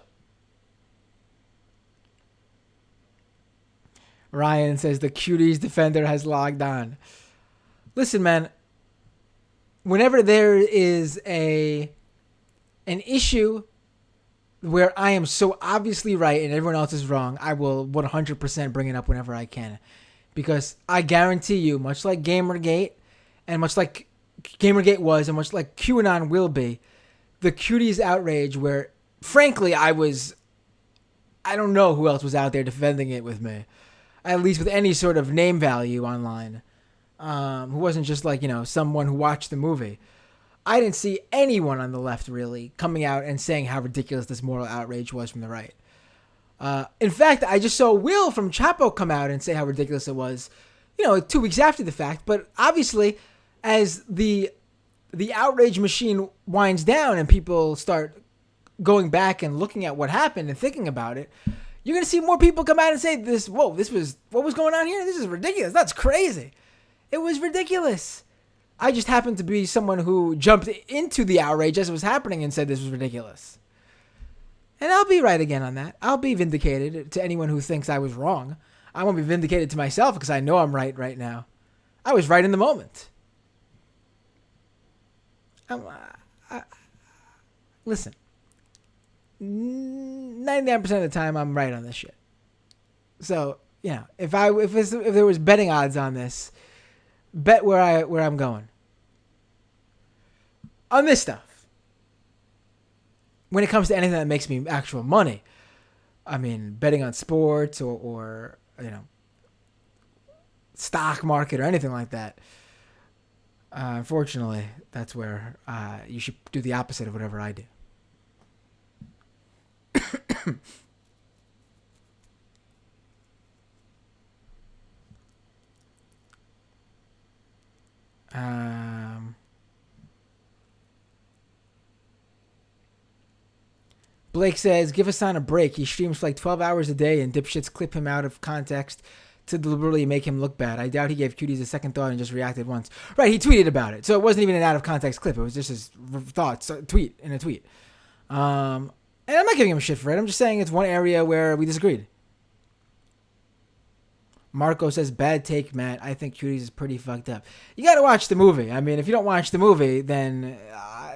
Ryan says the Cuties Defender has logged on. Listen, man, whenever there is an issue where I am so obviously right and everyone else is wrong, I will 100% bring it up whenever I can. Because I guarantee you, much like Gamergate, and much like Gamergate was, and much like QAnon will be, the Cuties outrage where, frankly, I don't know who else was out there defending it with me. At least with any sort of name value online. Who wasn't just like, someone who watched the movie. I didn't see anyone on the left really coming out and saying how ridiculous this moral outrage was from the right. In fact, I just saw Will from Chapo come out and say how ridiculous it was, 2 weeks after the fact. But obviously, as the outrage machine winds down and people start going back and looking at what happened and thinking about it, you're going to see more people come out and say what was going on here? This is ridiculous. That's crazy. It was ridiculous. I just happened to be someone who jumped into the outrage as it was happening and said this was ridiculous. And I'll be right again on that. I'll be vindicated to anyone who thinks I was wrong. I won't be vindicated to myself because I know I'm right now. I was right in the moment. Listen, 99% of the time I'm right on this shit. So, if there was betting odds on this, bet where I'm going. On this stuff. When it comes to anything that makes me actual money, I mean, betting on sports or stock market or anything like that. Unfortunately, that's where you should do the opposite of whatever I do. Blake says, give Hassan a break. He streams for like 12 hours a day and dipshits clip him out of context to deliberately make him look bad. I doubt he gave cuties a second thought and just reacted once. Right, he tweeted about it. So it wasn't even an out of context clip. It was just his thoughts, a tweet. And I'm not giving him shit for it. I'm just saying it's one area where we disagreed. Marco says, bad take, Matt. I think Cuties is pretty fucked up. You got to watch the movie. I mean, if you don't watch the movie, then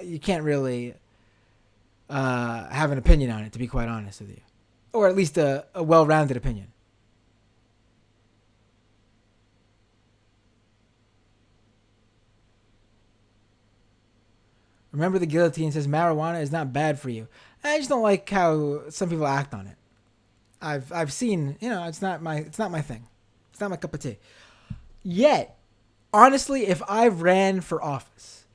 you can't really have an opinion on it, to be quite honest with you. Or at least a well-rounded opinion. Remember the guillotine says marijuana is not bad for you. I just don't like how some people act on it. I've seen, it's not my thing. It's not my cup of tea. Yet, honestly, if I ran for office,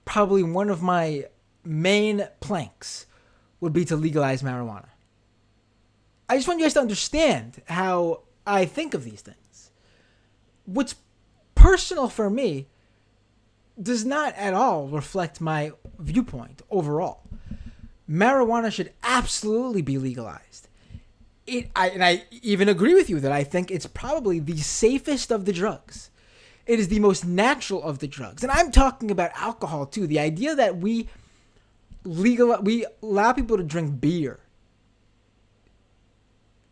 probably one of my main planks would be to legalize marijuana. I just want you guys to understand how I think of these things. What's personal for me does not at all reflect my viewpoint overall. Marijuana should absolutely be legalized. I even agree with you that I think it's probably the safest of the drugs. It is the most natural of the drugs. And I'm talking about alcohol too. The idea that we allow people to drink beer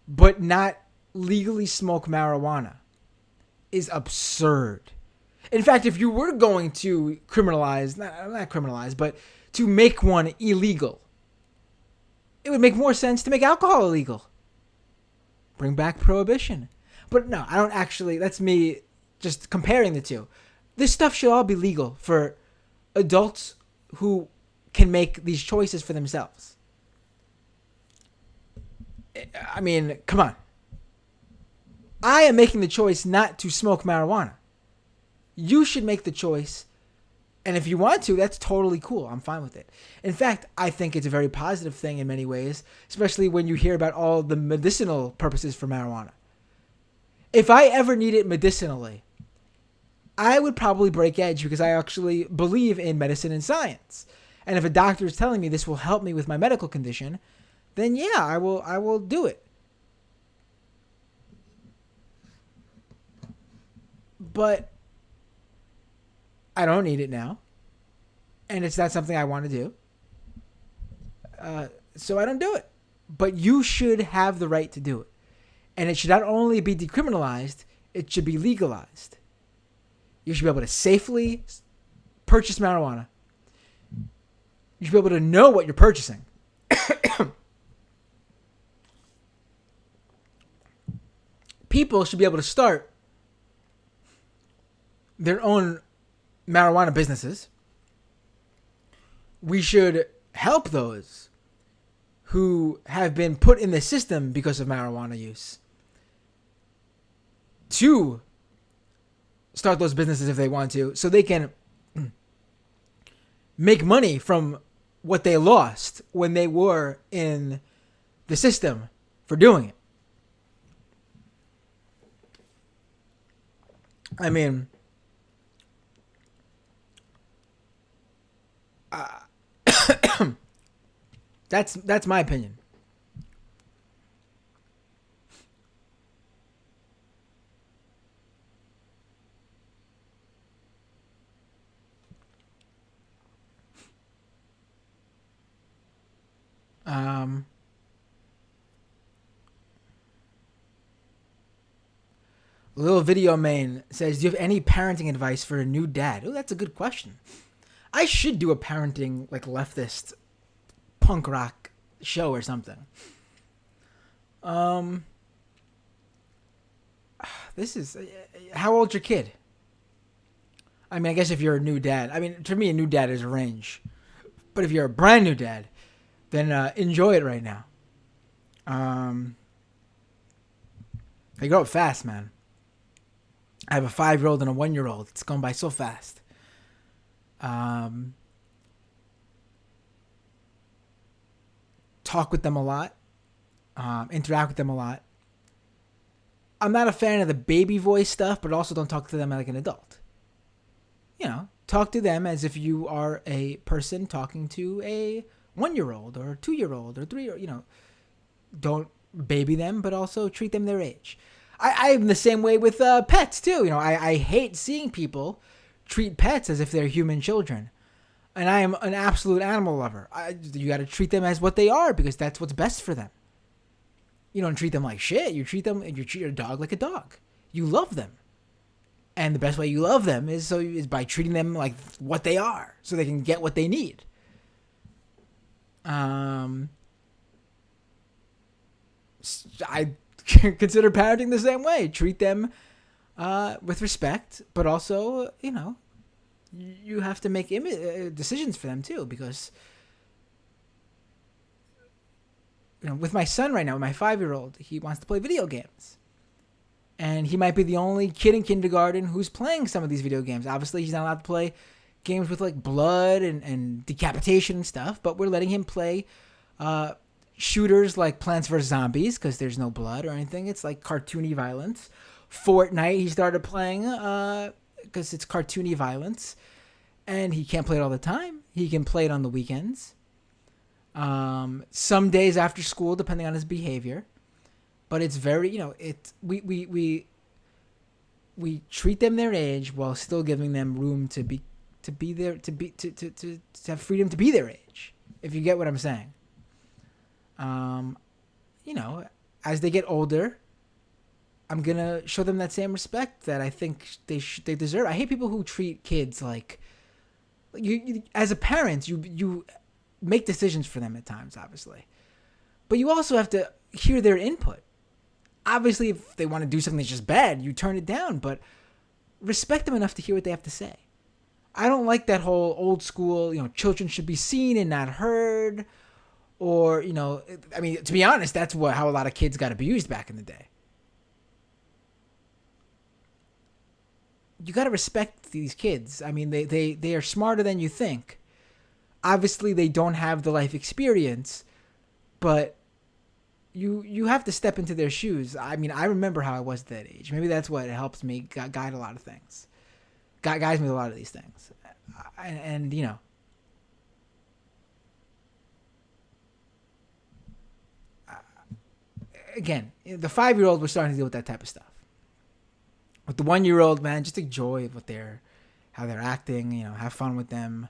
but not legally smoke marijuana is absurd. In fact, if you were going to criminalize, not criminalize, but to make one illegal, it would make more sense to make alcohol illegal. Bring back prohibition. But no, I don't actually, that's me just comparing the two. This stuff should all be legal for adults who can make these choices for themselves. I mean, come on. I am making the choice not to smoke marijuana. You should make the choice. And if you want to, that's totally cool. I'm fine with it. In fact, I think it's a very positive thing in many ways, especially when you hear about all the medicinal purposes for marijuana. If I ever need it medicinally, I would probably break edge because I actually believe in medicine and science. And if a doctor is telling me this will help me with my medical condition, then yeah, I will do it. But I don't need it now. And it's not something I want to do. So I don't do it. But you should have the right to do it. And it should not only be decriminalized, it should be legalized. You should be able to safely purchase marijuana. You should be able to know what you're purchasing. People should be able to start their own marijuana businesses. We should help those who have been put in the system because of marijuana use to start those businesses if they want to, so they can make money from what they lost when they were in the system for doing it. I mean, That's my opinion. Little Video Main says, do you have any parenting advice for a new dad? Oh, that's a good question. I should do a parenting, like, leftist punk rock show or something. This is... How old's your kid? I mean, I guess if you're a new dad... I mean, to me, a new dad is a range. But if you're a brand new dad, then enjoy it right now. They grow up fast, man. I have a 5-year-old and a 1-year-old. It's gone by so fast. Talk with them a lot. Interact with them a lot. I'm not a fan of the baby voice stuff, but also don't talk to them like an adult. You know, talk to them as if you are a person talking to a 1-year-old or a 2-year-old or 3-year-old. You know, don't baby them, but also treat them their age. I'm the same way with pets, too. You know, I hate seeing people treat pets as if they're human children. And I am an absolute animal lover. You got to treat them as what they are because that's what's best for them. You don't treat them like shit. You treat your dog like a dog. You love them. And the best way you love them is by treating them like what they are so they can get what they need. I consider parenting the same way. Treat them with respect, but also, you know, you have to make decisions for them too, because, you know, with my son right now, my 5-year-old, he wants to play video games. And he might be the only kid in kindergarten who's playing some of these video games. Obviously, he's not allowed to play games with, like, blood and decapitation and stuff, but we're letting him play shooters like Plants vs. Zombies, because there's no blood or anything. It's like cartoony violence. Fortnite, he started playing because it's cartoony violence. And he can't play it all the time. He can play it on the weekends. Some days after school, depending on his behavior. But it's very, you know, we treat them their age while still giving them room to have freedom to be their age. If you get what I'm saying. You know, as they get older, I'm gonna show them that same respect that I think they deserve. I hate people who treat kids like you as a parent. You make decisions for them at times, obviously, but you also have to hear their input. Obviously, if they want to do something that's just bad, you turn it down, but respect them enough to hear what they have to say. I don't like that whole old school, you know, children should be seen and not heard. Or, you know, I mean, to be honest, that's how a lot of kids got abused back in the day. You got to respect these kids. I mean, they are smarter than you think. Obviously, they don't have the life experience, but you have to step into their shoes. I mean, I remember how I was at that age. Maybe that's what helps me guide a lot of things. Guides me with a lot of these things. And you know, again, the 5-year-old, we're starting to deal with that type of stuff. With the 1-year-old, man, just enjoy how they're acting. You know, have fun with them.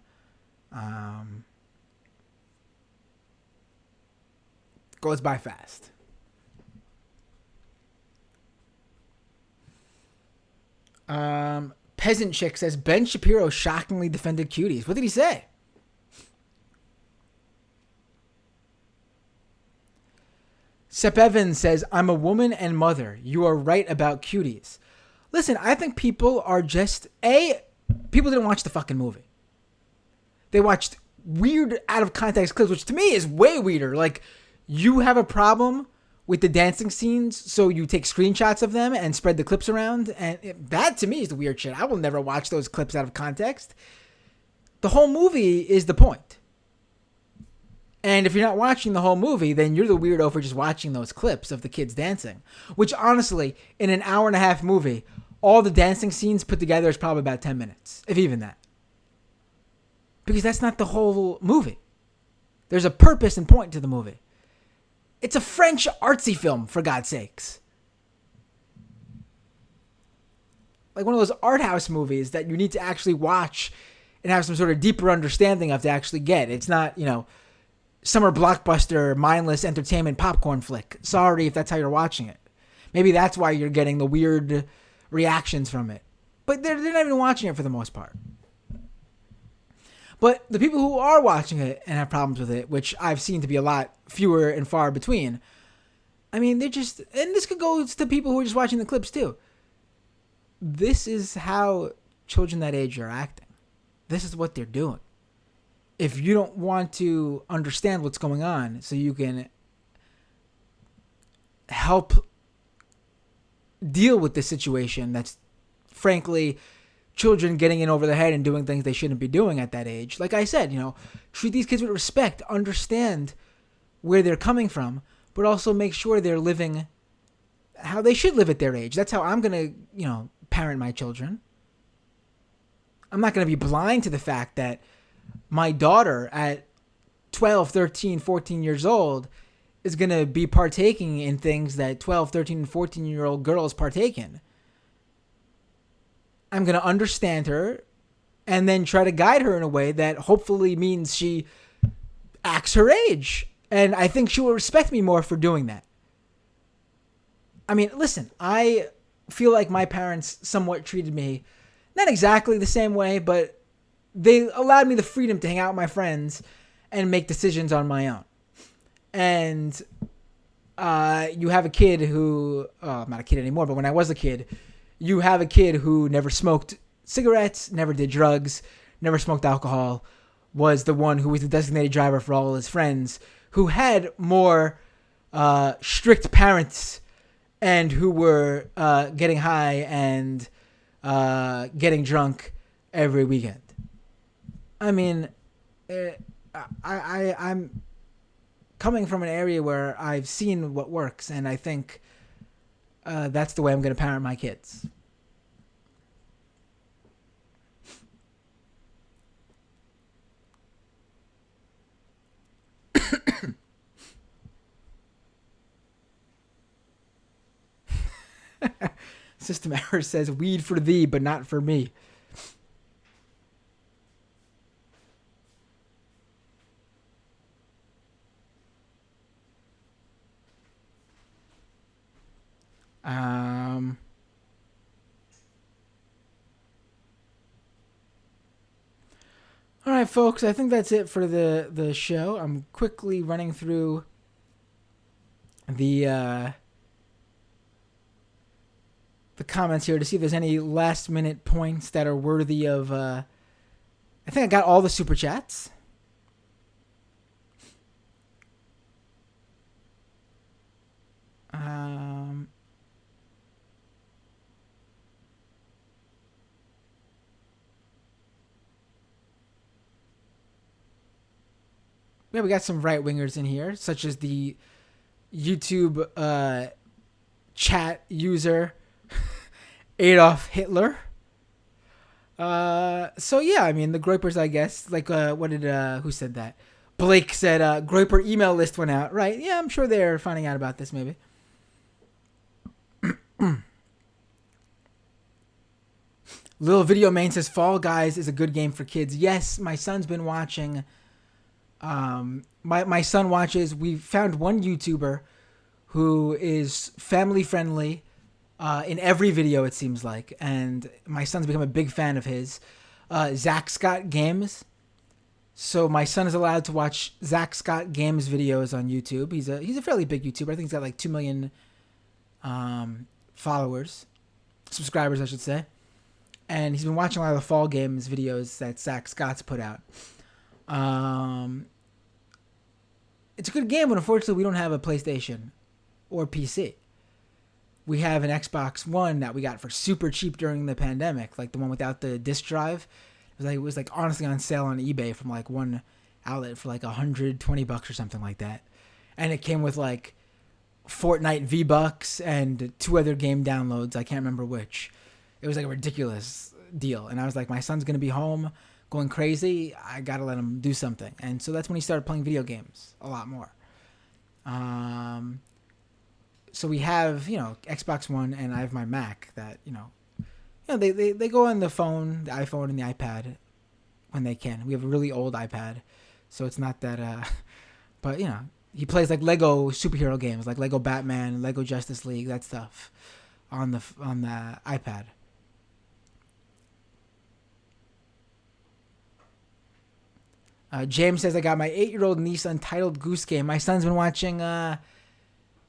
Goes by fast. Peasant Chick says Ben Shapiro shockingly defended cuties. What did he say? Sep Evans says, I'm a woman and mother. You are right about cuties. Listen, I think people are just... people didn't watch the fucking movie. They watched weird, out-of-context clips, which to me is way weirder. Like, you have a problem with the dancing scenes, so you take screenshots of them and spread the clips around. And that, to me, is the weird shit. I will never watch those clips out of context. The whole movie is the point. And if you're not watching the whole movie, then you're the weirdo for just watching those clips of the kids dancing. Which, honestly, in an hour-and-a-half movie, all the dancing scenes put together is probably about 10 minutes, if even that. Because that's not the whole movie. There's a purpose and point to the movie. It's a French artsy film, for God's sakes. Like one of those art house movies that you need to actually watch and have some sort of deeper understanding of to actually get. It's not, summer blockbuster, mindless entertainment popcorn flick. Sorry if that's how you're watching it. Maybe that's why you're getting the weird reactions from it. But they're not even watching it for the most part. But the people who are watching it and have problems with it, which I've seen to be a lot fewer and far between, I mean, they're just... And this could go to people who are just watching the clips too. This is how children that age are acting. This is what they're doing. If you don't want to understand what's going on so you can help deal with this situation that's, frankly, children getting in over their head and doing things they shouldn't be doing at that age. Like I said, treat these kids with respect, understand where they're coming from, but also make sure they're living how they should live at their age. That's how I'm going to, parent my children. I'm not going to be blind to the fact that my daughter at 12, 13, 14 years old is going to be partaking in things that 12, 13, and 14-year-old girls partake in. I'm going to understand her and then try to guide her in a way that hopefully means she acts her age. And I think she will respect me more for doing that. I mean, listen, I feel like my parents somewhat treated me not exactly the same way, but they allowed me the freedom to hang out with my friends and make decisions on my own. And you have a kid who, I'm not a kid anymore, but when I was a kid, you have a kid who never smoked cigarettes, never did drugs, never smoked alcohol, was the one who was the designated driver for all his friends, who had more strict parents and who were getting high and getting drunk every weekend. I mean, I'm coming from an area where I've seen what works, and I think that's the way I'm going to parent my kids. System Error says, weed for thee, but not for me. All right, folks, I think that's it for the show. I'm quickly running through the comments here to see if there's any last minute points that are worthy of I think I got all the super chats. Yeah, we got some right wingers in here, such as the YouTube chat user Adolf Hitler. So yeah, I mean the Groipers, I guess. Like, who said that? Blake said Groiper email list went out. Right? Yeah, I'm sure they're finding out about this. Maybe. Little Video Main says Fall Guys is a good game for kids. Yes, my son's been watching. My son watches. We found one YouTuber who is family friendly in every video, it seems like, and my son's become a big fan of his. Zach Scott Games. So my son is allowed to watch Zach Scott Games videos on YouTube. He's a fairly big YouTuber. I think he's got like 2 million subscribers, I should say. And he's been watching a lot of the Fall Games videos that Zach Scott's put out. It's a good game, but unfortunately we don't have a PlayStation or PC. We have an Xbox One that we got for super cheap during the pandemic, like the one without the disc drive. It was like honestly on sale on eBay from like one outlet for like $120 or something like that. And it came with like Fortnite V-Bucks and 2 other game downloads. I can't remember which. It was like a ridiculous deal. And I was like, my son's going to be home going crazy, I gotta let him do something. And so that's when he started playing video games a lot more. So we have, Xbox One, and I have my Mac that, they go on the phone, the iPhone and the iPad when they can. We have a really old iPad, so it's not that, but, he plays like Lego superhero games, like Lego Batman, Lego Justice League, that stuff on the iPad. James says, I got my 8-year-old niece Untitled Goose Game. My son's been watching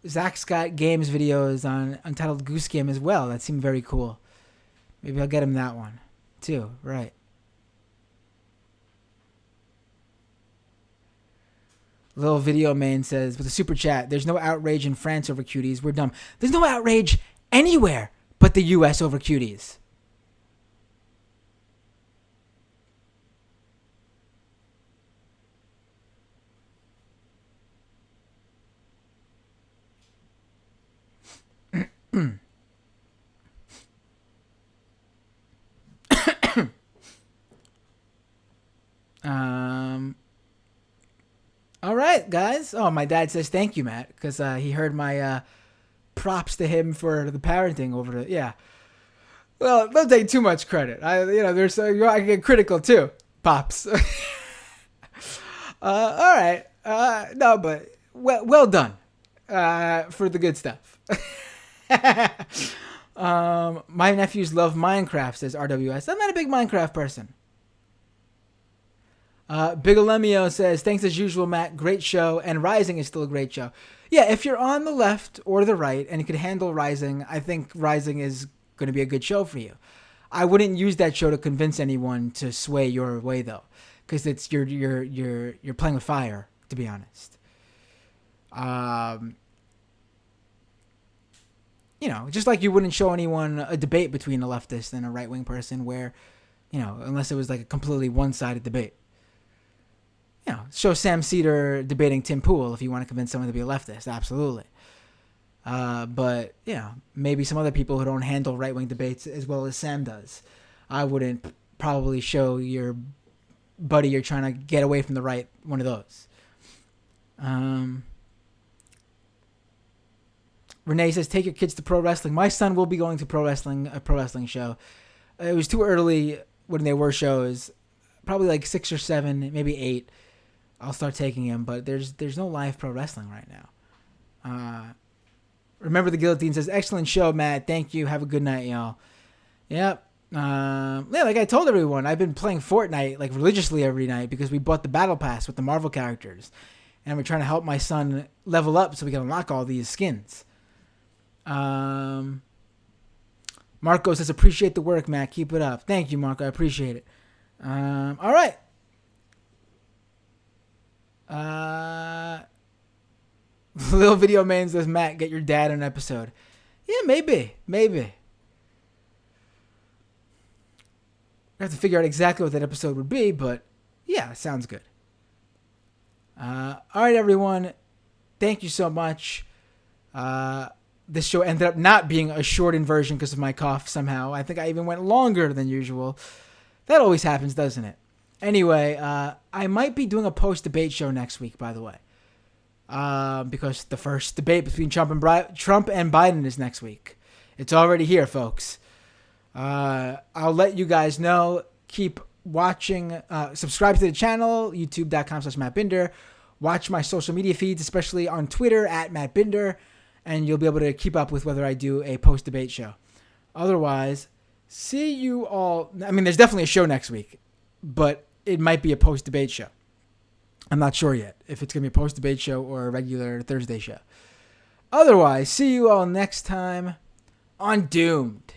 Zach Scott Games videos on Untitled Goose Game as well. That seemed very cool. Maybe I'll get him that one too. Right. Little Video Man says, with a super chat, there's no outrage in France over cuties. We're dumb. There's no outrage anywhere but the U.S. over cuties. All right, guys. Oh, my dad says thank you, Matt, because he heard my props to him for the parenting over the Well, don't take too much credit. There's I get critical too, pops. All right. No, but well done for the good stuff. My nephews love Minecraft, says RWS. I'm not a big Minecraft person. Bigolemio says, thanks as usual, Matt. Great show. And Rising is still a great show. Yeah, if you're on the left or the right and you can handle Rising, I think Rising is going to be a good show for you. I wouldn't use that show to convince anyone to sway your way, though, because it's you're playing with fire, to be honest. Just like you wouldn't show anyone a debate between a leftist and a right-wing person where, unless it was like a completely one-sided debate. Show Sam Cedar debating Tim Pool if you want to convince someone to be a leftist. Absolutely. But, maybe some other people who don't handle right-wing debates as well as Sam does. I wouldn't probably show your buddy you're trying to get away from the right one of those. Renee says, take your kids to pro wrestling. My son will be going to a pro wrestling show. It was too early when there were shows. Probably like 6 or 7, maybe 8. I'll start taking him, but there's no live pro wrestling right now. Remember the Guillotine says, excellent show, Matt. Thank you. Have a good night, y'all. Yep. Like I told everyone, I've been playing Fortnite like religiously every night because we bought the battle pass with the Marvel characters, and we're trying to help my son level up so we can unlock all these skins. Marco says, appreciate the work, Matt. Keep it up. Thank you, Marco. I appreciate it. All right. Little Video Man says, Matt, get your dad an episode. Yeah, maybe. I have to figure out exactly what that episode would be, but yeah, sounds good. All right, everyone. Thank you so much. This show ended up not being a shortened version because of my cough somehow. I think I even went longer than usual. That always happens, doesn't it? Anyway, I might be doing a post-debate show next week, by the way. Because the first debate between Trump and Biden is next week. It's already here, folks. I'll let you guys know. Keep watching. Subscribe to the channel, youtube.com/MattBinder. Watch my social media feeds, especially on Twitter @MattBinder. And you'll be able to keep up with whether I do a post-debate show. Otherwise, see you all. I mean, there's definitely a show next week, but it might be a post-debate show. I'm not sure yet if it's going to be a post-debate show or a regular Thursday show. Otherwise, see you all next time on Doomed.